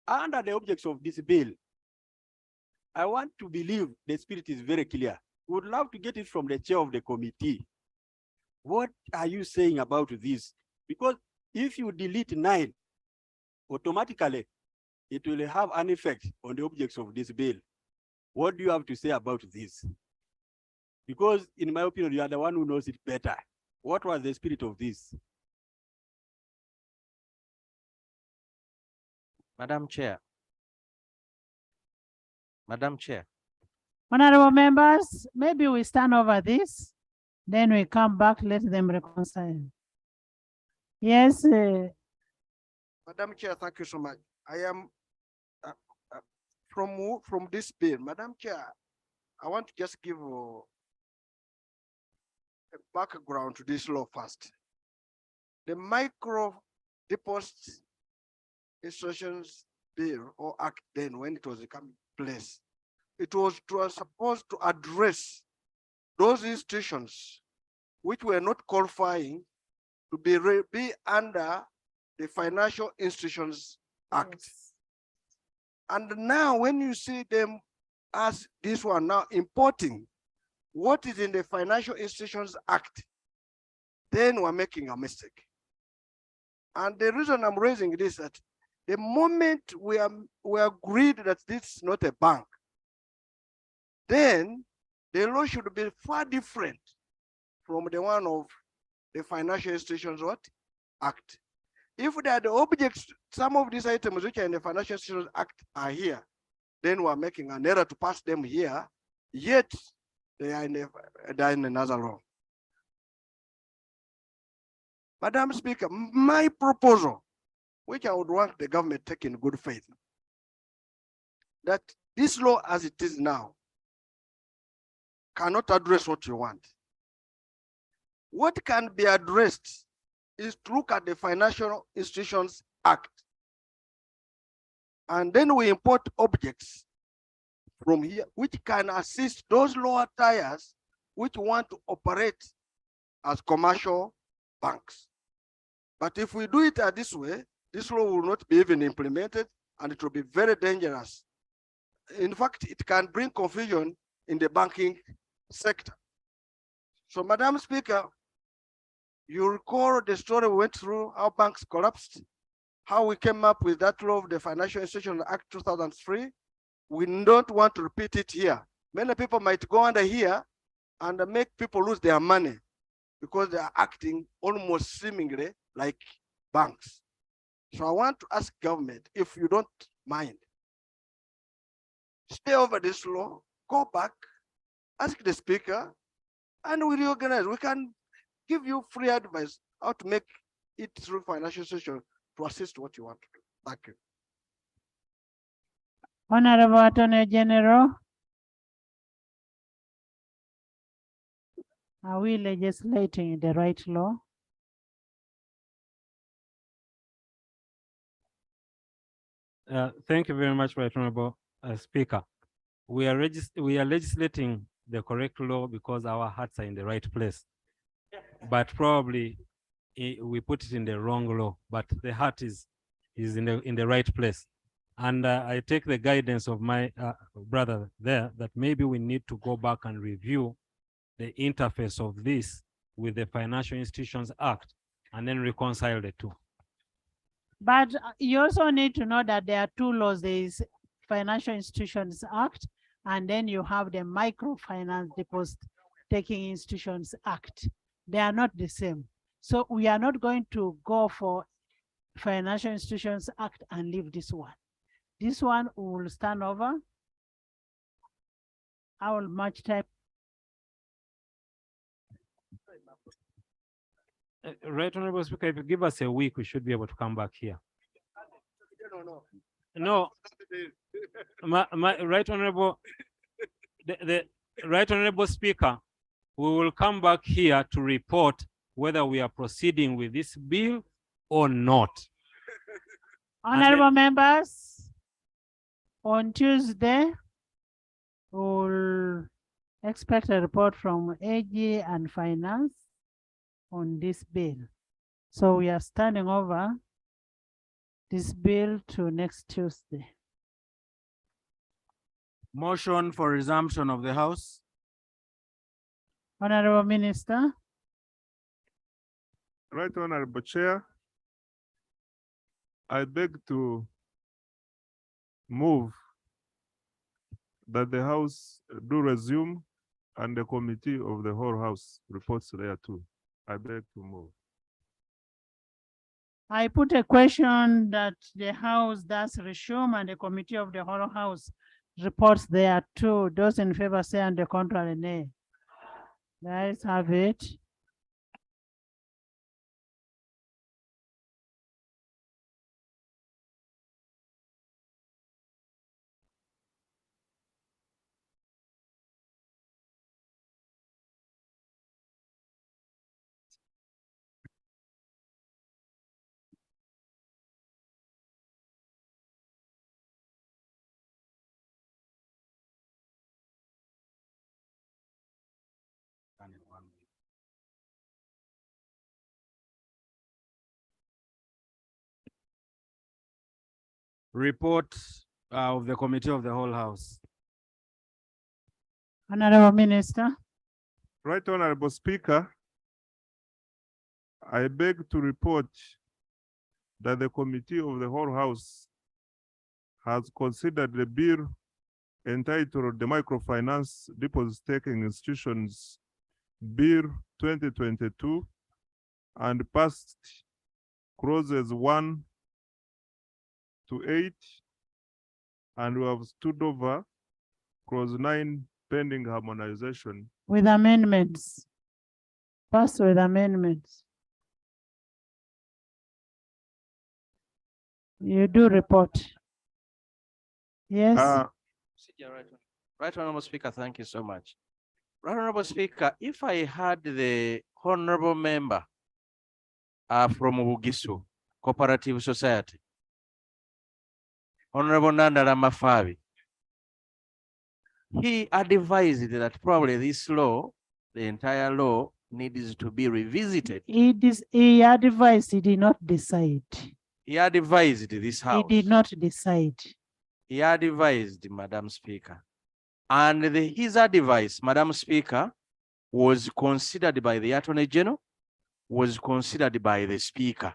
under the objects of this bill, I want to believe the spirit is very clear. We would love to get it from the chair of the committee. What are you saying about this? Because if you delete 9, automatically it will have an effect on the objects of this bill. What do you have to say about this? Because in my opinion, you are the one who knows it better. What was the spirit of this? Madam Chair. Madam Chair. Honorable members, maybe we stand over this, then we come back, let them reconcile. Yes. Madam Chair, thank you so much. I am from this bill. Madam Chair, I want to just give a background to this law first. The micro deposit institutions bill or act then when it was coming in place, it was supposed to address those institutions which were not qualifying to be under the Financial Institutions Act. Yes. And now when you see them as this one now importing what is in the Financial Institutions Act, then we're making a mistake. And the reason I'm raising this is that the moment we agreed that this is not a bank, then the law should be far different from the one of the Financial Institutions Act. If they are the objects, some of these items which are in the Financial Institutions Act are here, then we're making an error to pass them here, yet they are in another law. Madam Speaker, my proposal, which I would want the government take in good faith, that this law as it is now cannot address what you want. What can be addressed is to look at the Financial Institutions Act. And then we import objects from here, which can assist those lower tiers which want to operate as commercial banks. But if we do it this way, this law will not be even implemented, and it will be very dangerous. In fact, it can bring confusion in the banking sector. So, Madam Speaker, you recall the story we went through, how banks collapsed, how we came up with that law of the Financial Institutions Act 2003. We don't want to repeat it here. Many people might go under here and make people lose their money because they are acting almost seemingly like banks. So I want to ask government, if you don't mind, stay over this law, go back, ask the speaker, and we reorganize. We can give you free advice how to make it through financial institution to assist what you want to do. Thank you. Honorable Attorney General, are we legislating the right law? Thank you very much, Right Honorable Speaker. We are legislating the correct law because our hearts are in the right place. But probably we put it in the wrong law, but the heart is in the right place. And I take the guidance of my brother there that maybe we need to go back and review the interface of this with the Financial Institutions Act and then reconcile the two. But you also need to know that there are two laws. There is Financial Institutions Act, and then you have the Microfinance Deposit Taking Institutions Act. They are not the same. So we are not going to go for Financial Institutions Act and leave this one. This one will stand over. I will match type. Right, Honorable Speaker, if you give us a week, we should be able to come back here. No, my Right Honorable, the Right Honorable Speaker, we will come back here to report whether we are proceeding with this bill or not. Honorable members, on Tuesday, we'll expect a report from AG and Finance on this bill. So we are standing over this bill to next Tuesday. Motion for resumption of the House. Honorable Minister. Right Honorable Chair, I beg to move that the House do resume and the committee of the whole House reports there too. I beg to move. I put a question that the House does resume and the committee of the whole House reports there too. Those in favor say and the contrary nay. Let's have it. Report of the Committee of the Whole House. Honorable Minister. Right Honorable Speaker, I beg to report that the Committee of the whole House has considered the bill entitled the Microfinance Deposit Taking Institutions Bill 2022 and passed clauses 1 to 8, and we have stood over clause 9 pending harmonization. With amendments. Passed with amendments. You do report. Yes. Right, Honorable Speaker, thank you so much. Right, Honorable Speaker, if I had the Honorable Member from Bugisu Cooperative Society, Honorable Nandala Mafabi, he advised that probably this law, the entire law, needs to be revisited. He advised, he did not decide. He advised this House. He did not decide. He advised, Madam Speaker. And his advice, Madam Speaker, was considered by the Attorney General, was considered by the Speaker.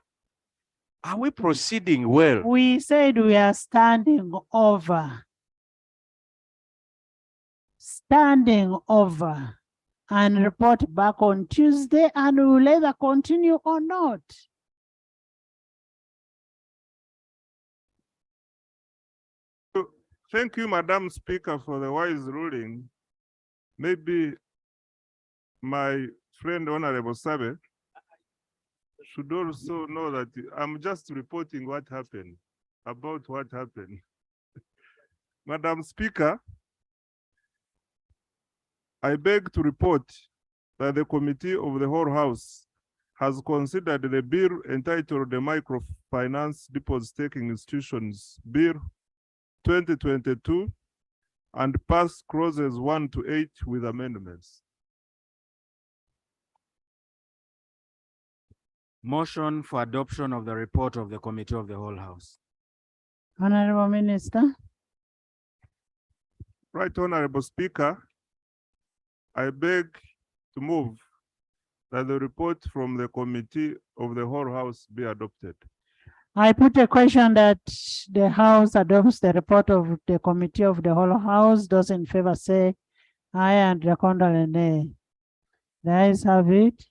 Are we proceeding well? We said we are standing over. Standing over and report back on Tuesday, and we will either continue or not. Thank you, Madam Speaker, for the wise ruling. Maybe my friend Honorable Sabe should also know that I'm just reporting what happened, about what happened. Madam Speaker, I beg to report that the Committee of the Whole House has considered the bill entitled the Microfinance Deposit-Taking Institutions Bill 2022 and passed clauses 1 to 8 with amendments. Motion for adoption of the report of the Committee of the Whole House. Honorable Minister. Right, Honorable Speaker, I beg to move that the report from the Committee of the Whole House be adopted. I put a question that the House adopts the report of the Committee of the Whole House. Those in favor say aye, and the contrary nay. The ayes have it.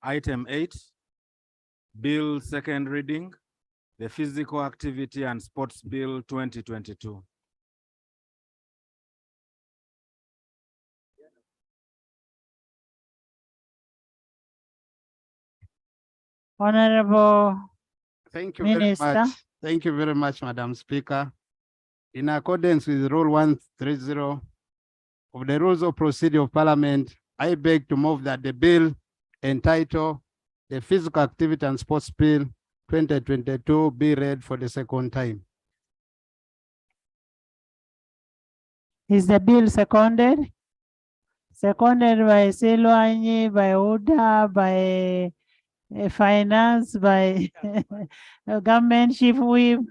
Item 8, Bill second reading, the Physical Activity and Sports Bill 2022. Honorable Thank you Minister. very much. Thank you very much, Madam Speaker. In accordance with Rule 130 of the Rules of Procedure of Parliament, I beg to move that the bill entitled the Physical Activity and Sports Bill 2022 be read for the second time. Is the bill seconded? Seconded by Silwanyi, by Uda, by Finance, by Government Chief Whip,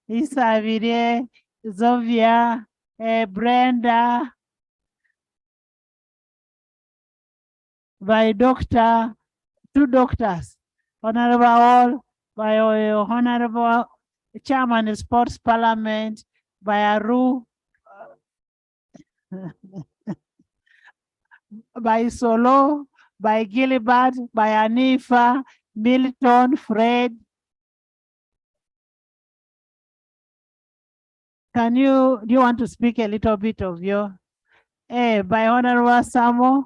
Isavire, Zovia, Brenda, by Doctor, 2 doctors, Honorable All, by Honorable Chairman of Sports Parliament, by Aru, by Solo, by Gilbert, by Anifa, Milton, Fred. Do you want to speak a little bit of your, by Honorable Samo,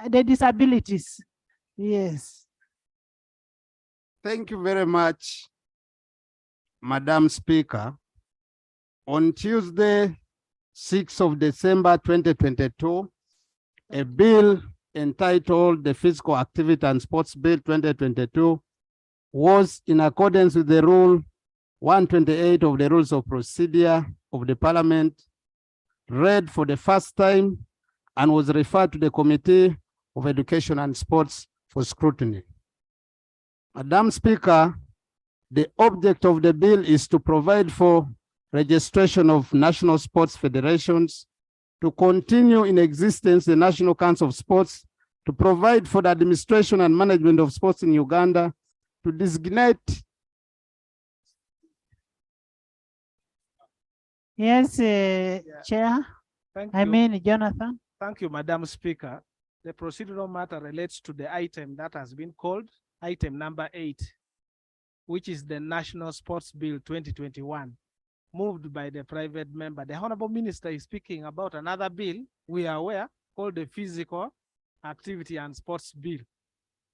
the disabilities? Yes. Thank you very much, Madam Speaker. On Tuesday, 6th of December 2022, a bill entitled the Physical Activity and Sports Bill 2022 was, in accordance with the Rule 128 of the Rules of Procedure of the Parliament, read for the first time and was referred to the Committee of Education and Sports for scrutiny. Madam Speaker, the object of the bill is to provide for registration of national sports federations, to continue in existence the National Council of Sports, to provide for the administration and management of sports in Uganda, to designate. Yes, Chair. Thank you. Jonathan. Thank you, Madam Speaker. The procedural matter relates to the item that has been called item number 8, which is the National Sports Bill 2021. moved by the private member. The Honorable Minister is speaking about another bill we are aware called the Physical Activity and Sports Bill.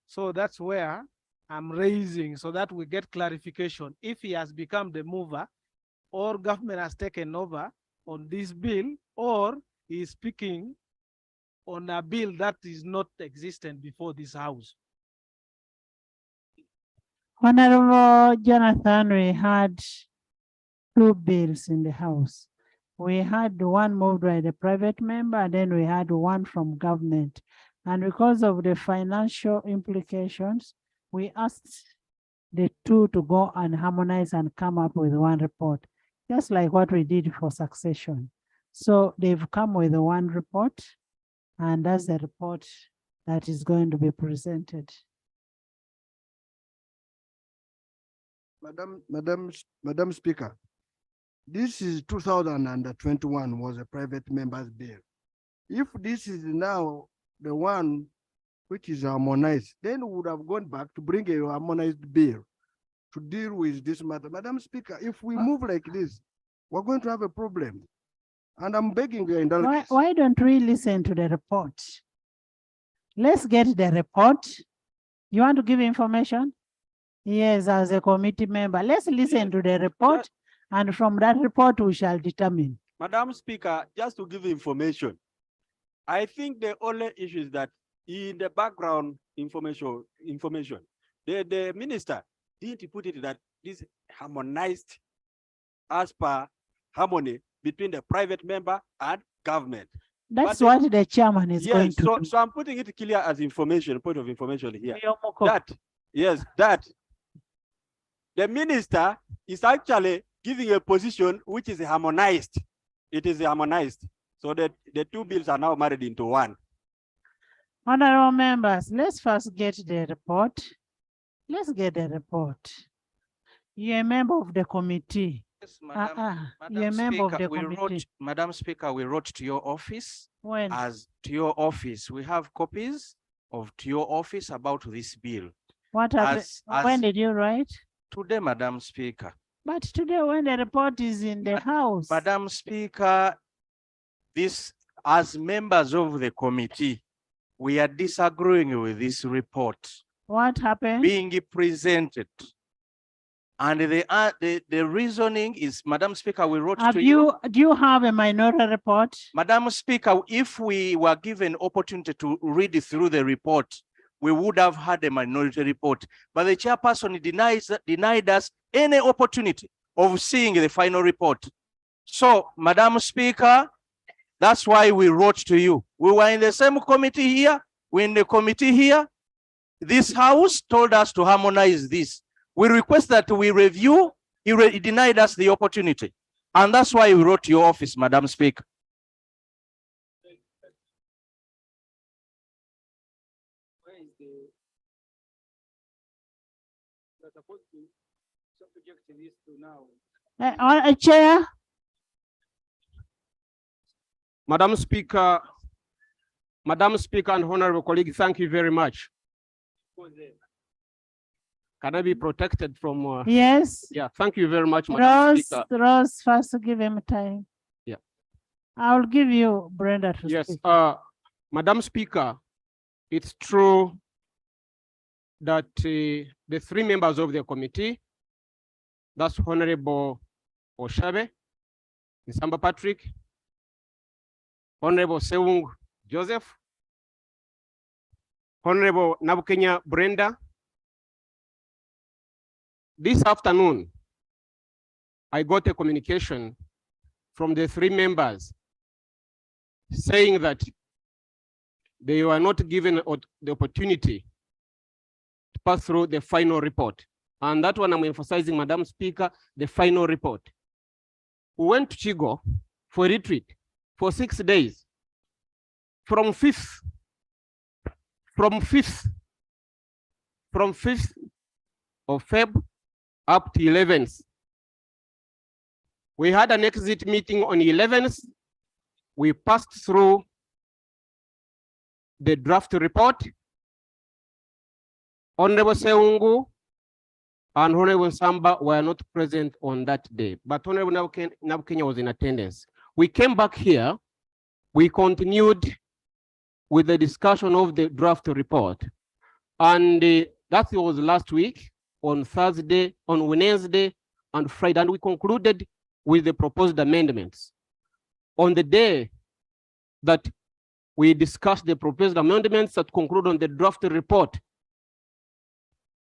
So that's where I'm raising so that we get clarification if he has become the mover or government has taken over on this bill, or he is speaking on a bill that is not existent before this house. Honorable Jonathan, we had two bills in the house. We had one moved by the private member, and then we had one from government. And because of the financial implications, we asked the two to go and harmonize and come up with one report, just like what we did for succession. So they've come with one report, and that's the report that is going to be presented. Madam Speaker, this is 2021 was a private member's bill. If this is now the one which is harmonized, then we would have gone back to bring a harmonized bill to deal with this matter. Madam Speaker, if we move like this, we're going to have a problem. And I'm begging your indulgence. Why don't we listen to the report? Let's get the report. You want to give information? Yes, as a committee member, let's listen to the report, and from that report we shall determine. Madam Speaker, just to give information, I think the only issue is that in the background information, the minister didn't put it that this harmonized as per harmony between the private member and government. That's what the chairman is going to do. So I'm putting it clear as information, point of information here. That That the minister is actually giving a position which is harmonized. It is harmonized. So that the two bills are now married into one. Honorable members, let's first get the report. Let's get the report. You're a member of the committee. Yes, Madam You're a member of the Speaker, committee. Madam Speaker, we wrote to your office. When? To your office. We have copies to your office about this bill. What happened? When did you write? Today, Madam Speaker. But today when the report is in the house. Madam Speaker, as members of the committee, we are disagreeing with this report. What happened? Being presented. And the reasoning is, Madam Speaker, we wrote to you. Do you have a minority report? Madam Speaker, if we were given opportunity to read through the report, we would have had a minority report. But the chairperson denied us any opportunity of seeing the final report. So, Madam Speaker, that's why we wrote to you. We were in the same committee here. We're in the committee here. This house told us to harmonize this. We request that we review. He denied us the opportunity. And that's why we wrote to your office, Madam Speaker. Chair. Madam Speaker and honorable colleague, thank you very much. Can I be protected from? Yes. Yeah, thank you very much, Madam Speaker. Rose, first give him time. Yeah. I'll give you Brenda to Yes, speak. Madam Speaker, it's true that the three members of the committee, that's Honorable Oshabe, Nsamba Patrick, Honorable Seung Joseph, Honorable Nabukenya Brenda. This afternoon, I got a communication from the three members saying that they were not given the opportunity to pass through the final report. And that one I'm emphasizing, Madam Speaker, the final report. We went to Chigo for a retreat for 6 days. From 5th of Feb up to 11th. We had an exit meeting on 11th. We passed through the draft report. Honorable Seungu and Honorable Samba were not present on that day, but Honorable Nabukenya was in attendance. We came back here, we continued with the discussion of the draft report. And that was last week on Thursday, on Wednesday, and Friday, and we concluded with the proposed amendments. On the day that we discussed the proposed amendments that conclude on the draft report,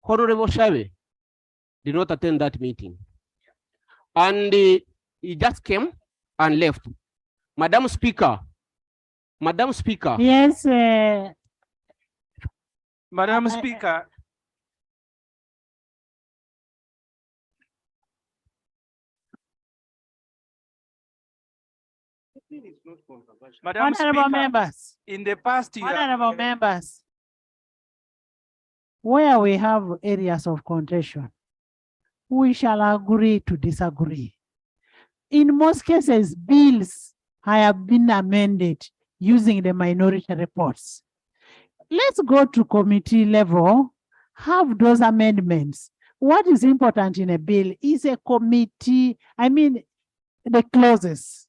Honorable Shabe did not attend that meeting. And he just came and left. Madam Speaker. Yes. Madam Speaker. Madam Honorable Speaker, members. in the past, Honorable members, where we have areas of contention, we shall agree to disagree. In most cases, bills have been amended using the minority reports. Let's go to committee level, have those amendments. What is important in a bill is a committee, the clauses.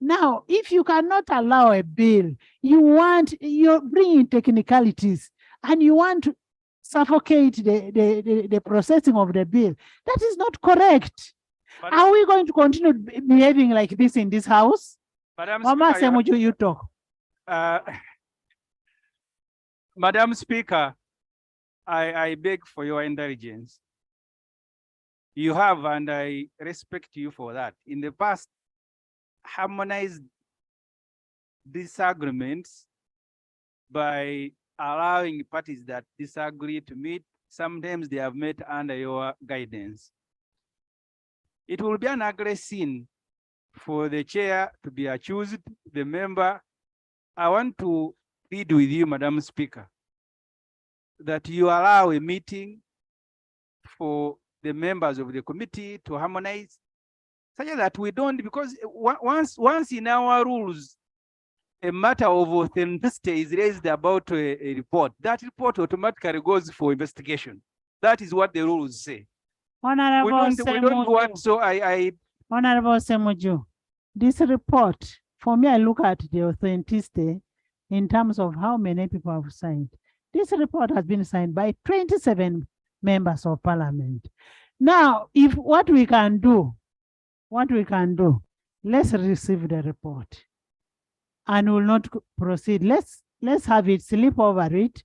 Now, if you cannot allow a bill, you're bringing technicalities and you want to suffocate the processing of the bill. That is not correct. Are we going to continue behaving like this in this house? Mama Semuju, you talk. Madam Speaker, I beg for your indulgence. You have, and I respect you for that. In the past, harmonized disagreements by allowing parties that disagree to meet. Sometimes they have met under your guidance. It will be an ugly scene for the chair to be accused, the member. I want to plead with you, Madam Speaker, that you allow a meeting for the members of the committee to harmonize, such that we don't, because once in our rules, a matter of authenticity is raised about a report, that report automatically goes for investigation. That is what the rules say. Honorable We don't want, so Honorable Semuju, this report, for me, I look at the authenticity in terms of how many people have signed. This report has been signed by 27 members of parliament. Now, if what we can do, let's receive the report and will not proceed. Let's have it, sleep over it,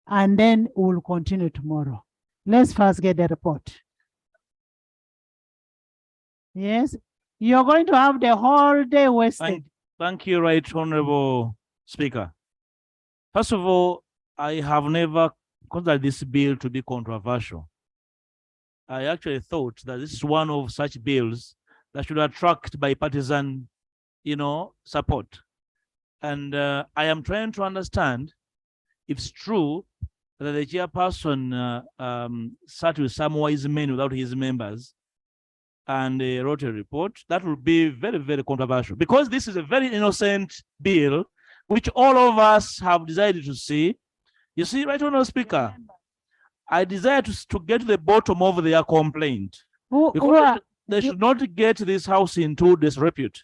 and then we'll continue tomorrow. Let's first get the report. Yes, you're going to have the whole day wasted. Thank you, Right Honorable Speaker. First of all, I have never considered this bill to be controversial. I actually thought that this is one of such bills that should attract bipartisan, support. And I am trying to understand if it's true that the chairperson sat with some wise men without his members and wrote a report. That will be very, very controversial, because this is a very innocent bill, which all of us have decided to see. You see, Right Honorable Speaker, I desire to get to the bottom of their complaint. Because they should not get this house into disrepute.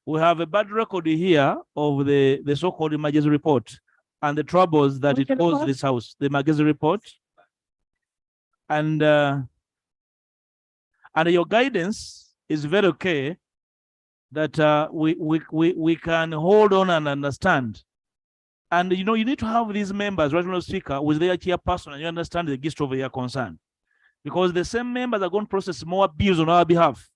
We have a bad record here of the so-called emergency report and the troubles that it caused this house, the emergency report. And your guidance is very okay that we can hold on and understand. And you need to have these members, Right Honorable Speaker, with their chairperson, and you understand the gist of their concern. Because the same members are going to process more bills on our behalf.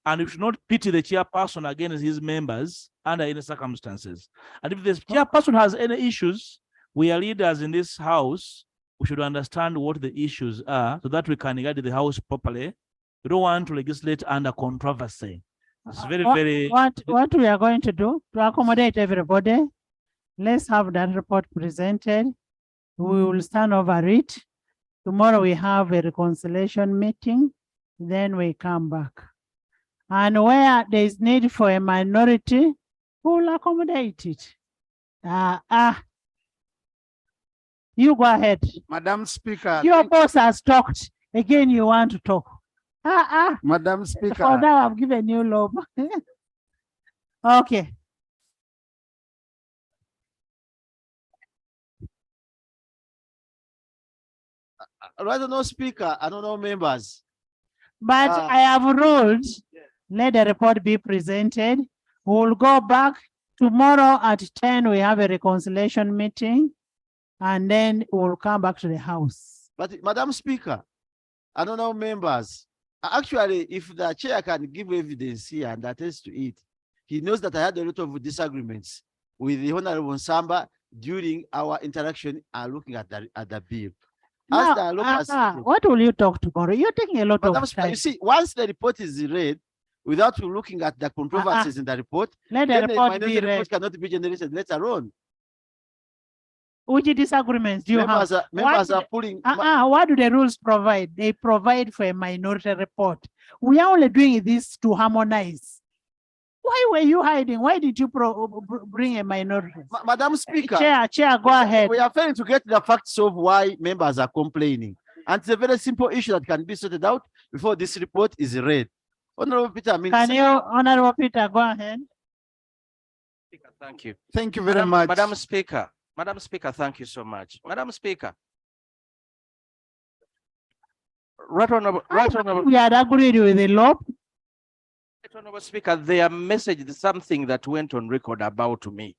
And we should not pity the chairperson against his members under any circumstances. And if the chairperson has any issues, we are leaders in this house, we should understand what the issues are so that we can guide the house properly. We don't want to legislate under controversy. It's very, very... What we are going to do to accommodate everybody, let's have that report presented. We will stand over it. Tomorrow we have a reconciliation meeting, then we come back. And where there is need for a minority, we'll accommodate it. You go ahead. Madam Speaker. Your boss has talked. Again, you want to talk. Madam Speaker. For now, I've given you lob. Okay. Right Honorable Speaker, I don't know members. But I have ruled, let the report be presented. We'll go back tomorrow at 10. We have a reconciliation meeting, and then we'll come back to the House. But Madam Speaker, I don't know members. Actually, if the chair can give evidence here and attest to it, he knows that I had a lot of disagreements with the Honorable Samba during our interaction and looking at the bill. Now, what will you talk tomorrow? You're taking a lot Madam of Speaker, time. you see, once the report is read, without looking at the controversies in the report, Let the then report minority be report read. cannot be generated later on. Which disagreements do you Members have? members are pulling. What do the rules provide? They provide for a minority report. We are only doing this to harmonize. Why were you hiding? Why did you bring a minority? Madam Speaker, Chair, go ahead. We are failing to get the facts of why members are complaining. And it's a very simple issue that can be sorted out before this report is read. Honorable Peter, Honorable Peter, go ahead. Thank you. Thank you very much. Madam Speaker, thank you so much. Madam Speaker. Right Honorable. We had agreed with the law. Right Honorable Speaker, their message is something that went on record about me.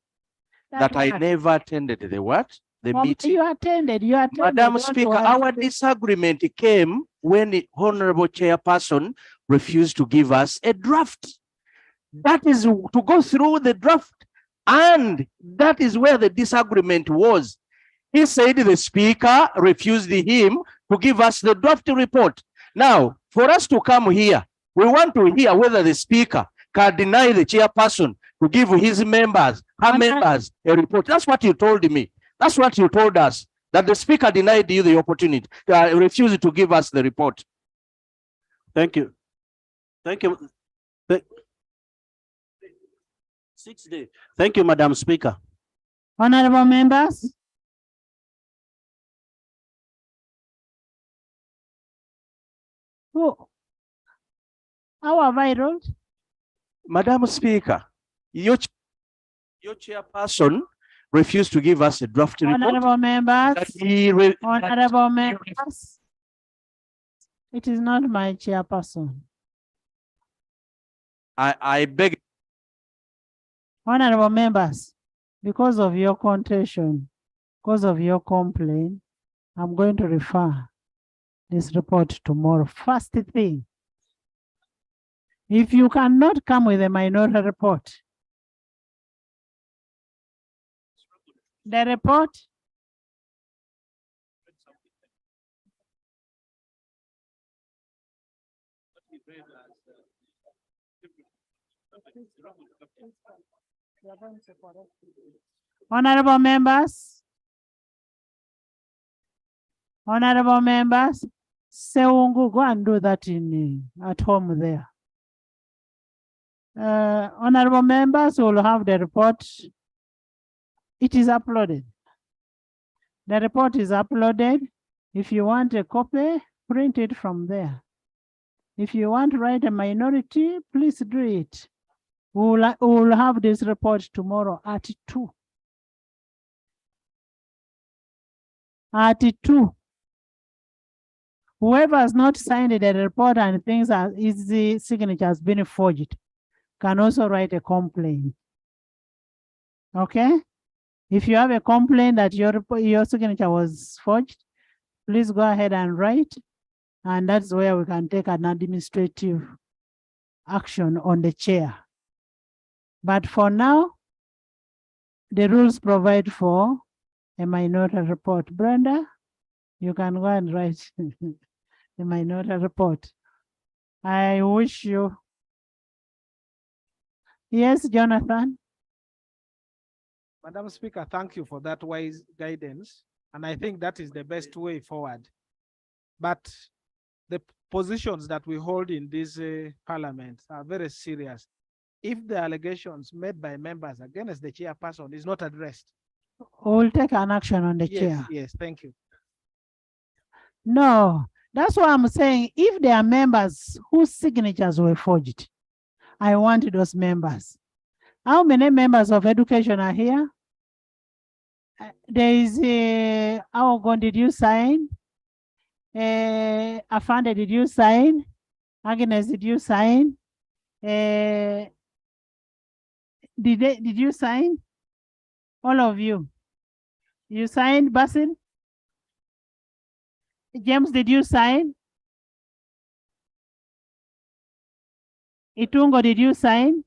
That I never attended the what? The meeting. You attended. Madam Speaker, our disagreement came when the Honorable Chairperson refused to give us a draft. That is to go through the draft. And that is where the disagreement was. He said the Speaker refused him to give us the draft report. Now, for us to come here, we want to hear whether the Speaker can deny the Chairperson to give his members, her members, a report. That's what you told me. That's what you told us, that the Speaker denied you the opportunity, refused to give us the report. Thank you. Thank you. 6 days. Thank you, Madam Speaker. Honorable members. Oh, how have I ruled? Madam Speaker, your chairperson refused to give us a draft report. Honorable members. Honorable members. It is not my chairperson. I beg. Honorable members, because of your contention, because of your complaint, I'm going to refer this report tomorrow. First thing, if you cannot come with a minority report, the report Honorable members, Seungu, go and do that at home there. Honorable members will have the report. It is uploaded. The report is uploaded. If you want a copy, print it from there. If you want to write a minority, please do it. We'll have this report tomorrow at 2. At 2. Whoever has not signed the report and thinks that his signature has been forged can also write a complaint. Okay? If you have a complaint that your signature was forged, please go ahead and write. And that's where we can take an administrative action on the chair. But for now, the rules provide for a minority report. Brenda, you can go and write the minority report. I wish you. Yes, Jonathan. Madam Speaker, thank you for that wise guidance. And I think that is the best way forward. But the positions that we hold in this parliament are very serious. If the allegations made by members against the chairperson is not addressed. We'll take an action on the chair. Yes, thank you. No, That's why I'm saying if there are members whose signatures were forged, I want those members. How many members of education are here? There is a, Aogon, did you sign? Afande, did you sign? Agnes, did you sign? Did you sign? All of you. You signed, Basil? James, did you sign? Itungo, did you sign?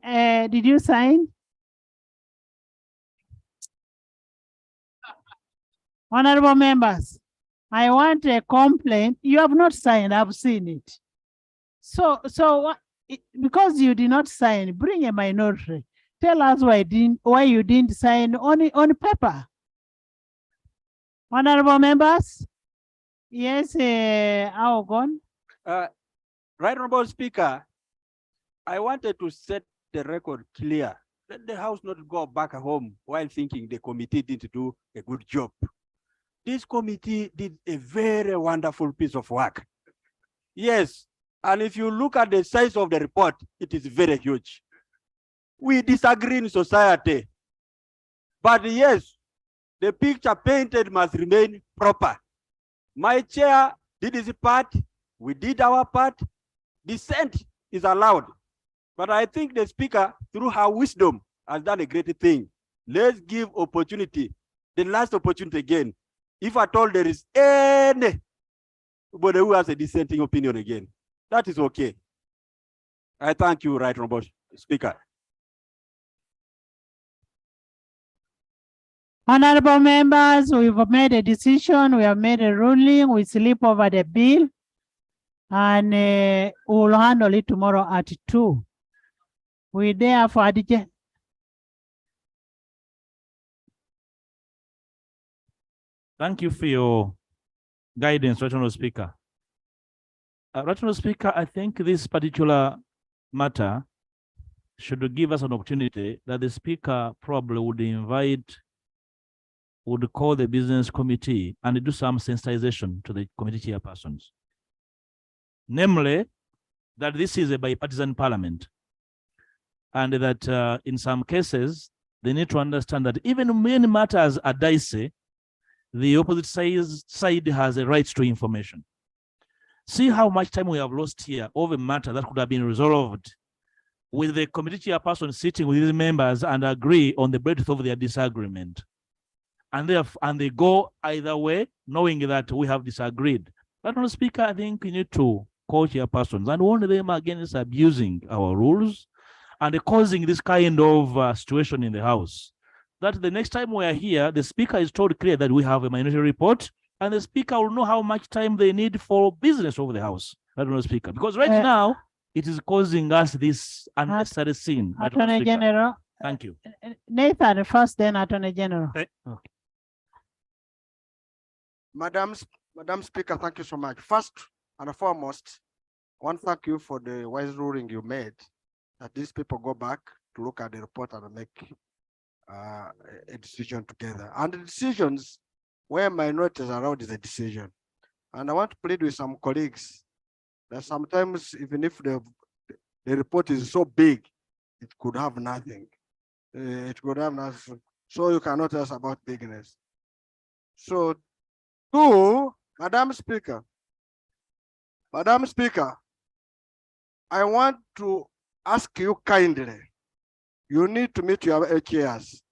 Did you sign? Honorable members, I want a complaint. You have not signed, I've seen it. So because you did not sign, bring a minority. Tell us why you didn't sign on paper. Honorable members? Yes, Aogon. Right Honorable Speaker, I wanted to set the record clear. Let the House not go back home while thinking the committee didn't do a good job. This committee did a very wonderful piece of work. Yes, and if you look at the size of the report, it is very huge. We disagree in society, but yes, the picture painted must remain proper. My chair did his part, we did our part, dissent is allowed. But I think the speaker, through her wisdom, has done a great thing. Let's give opportunity, the last opportunity again. If at all there is anybody who has a dissenting opinion again, that is okay. I thank you, Right Honorable Speaker. Honorable members, we've made a decision, we have made a ruling, we sleep over the bill, and we'll handle it tomorrow at 2. We therefore adjourn. Thank you for your guidance, Right Honorable Speaker. Right Honorable Speaker, I think this particular matter should give us an opportunity that the Speaker probably would call the business committee and do some sensitization to the committee chairpersons. Namely, that this is a bipartisan parliament, and that in some cases, they need to understand that even when matters are dicey, the opposite side has a right to information. See how much time we have lost here over a matter that could have been resolved with the committee chairperson sitting with his members and agree on the breadth of their disagreement. And they go either way, knowing that we have disagreed. But Honorable Speaker, I think we need to call chairpersons and warn them against abusing our rules and causing this kind of situation in the House. That the next time we are here, the Speaker is told clear that we have a minority report, and the Speaker will know how much time they need for business over the House. Honorable Speaker, because right now it is causing us this unnecessary scene. Attorney General. Thank you. Nathan first, then Attorney General. Madam Speaker, thank you so much. First and foremost, I want to thank you for the wise ruling you made that these people go back to look at the report and make a decision together. And the decisions where minorities are around is a decision. And I want to plead with some colleagues that sometimes even if the report is so big, it could have nothing. It could have nothing. So you cannot ask about bigness. So, two, Madam Speaker, I want to ask you kindly, you need to meet your chairs.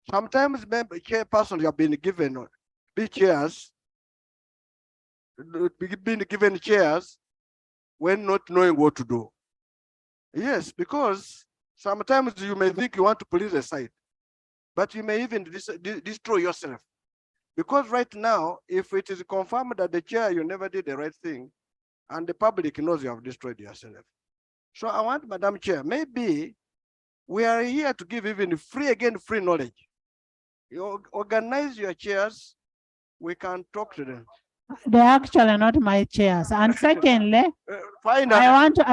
Sometimes chairpersons have been given big chairs, being given chairs when not knowing what to do. Yes, because sometimes you may think you want to police a side, but you may even destroy yourself. Because right now, if it is confirmed that the chair, you never did the right thing, and the public knows you have destroyed yourself. So I want, Madam Chair, maybe we are here to give even free knowledge. You organize your chairs, we can talk to them. They're actually not my chairs. And secondly, I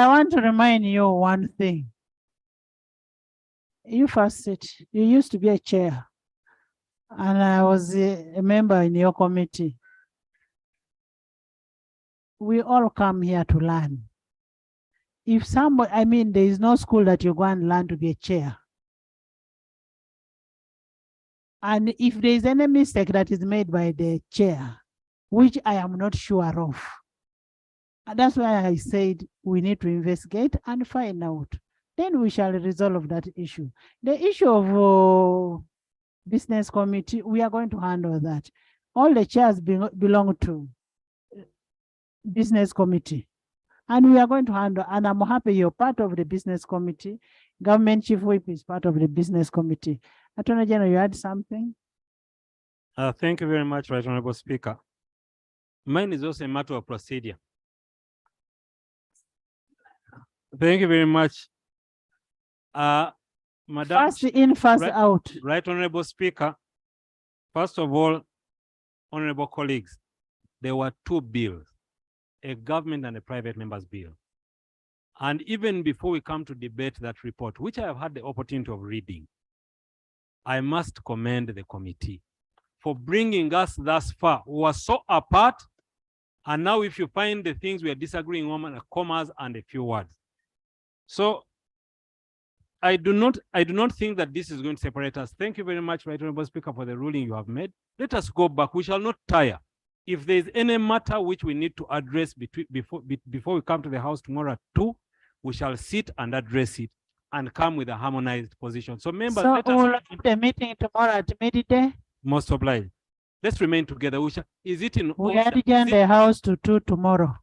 want to remind you one thing. You first sit. You used to be a chair. And I was a member in your committee. We all come here to learn. If somebody, I mean, there is no school that you go and learn to be a chair. And if there is any mistake that is made by the chair, which I am not sure of, and that's why I said we need to investigate and find out. Then we shall resolve that issue. The issue of business committee, we are going to handle that. All the chairs belong to business committee. And we are going to handle, and I'm happy you're part of the business committee. Government Chief Whip is part of the business committee. Attorney General, you had something? Thank you very much, Right Honorable Speaker. Mine is also a matter of procedure. Thank you very much. Madam, First in, first out. Right Honorable Speaker, first of all, honorable colleagues, there were two bills, a government and a private members bill. And even before we come to debate that report, which I have had the opportunity of reading, I must commend the committee for bringing us thus far. We were so apart, and now if you find the things we are disagreeing on, commas and a few words. So I do not think that this is going to separate us. Thank you very much, Right Honorable Speaker, for the ruling you have made. Let us go back. We shall not tire. If there is any matter which we need to address before we come to the House tomorrow at 2, we shall sit and address it and come with a harmonized position. So members, So let us we'll have the meeting tomorrow at midday. most obliged. Let's remain together. Is it in We adjourn the House to 2 tomorrow.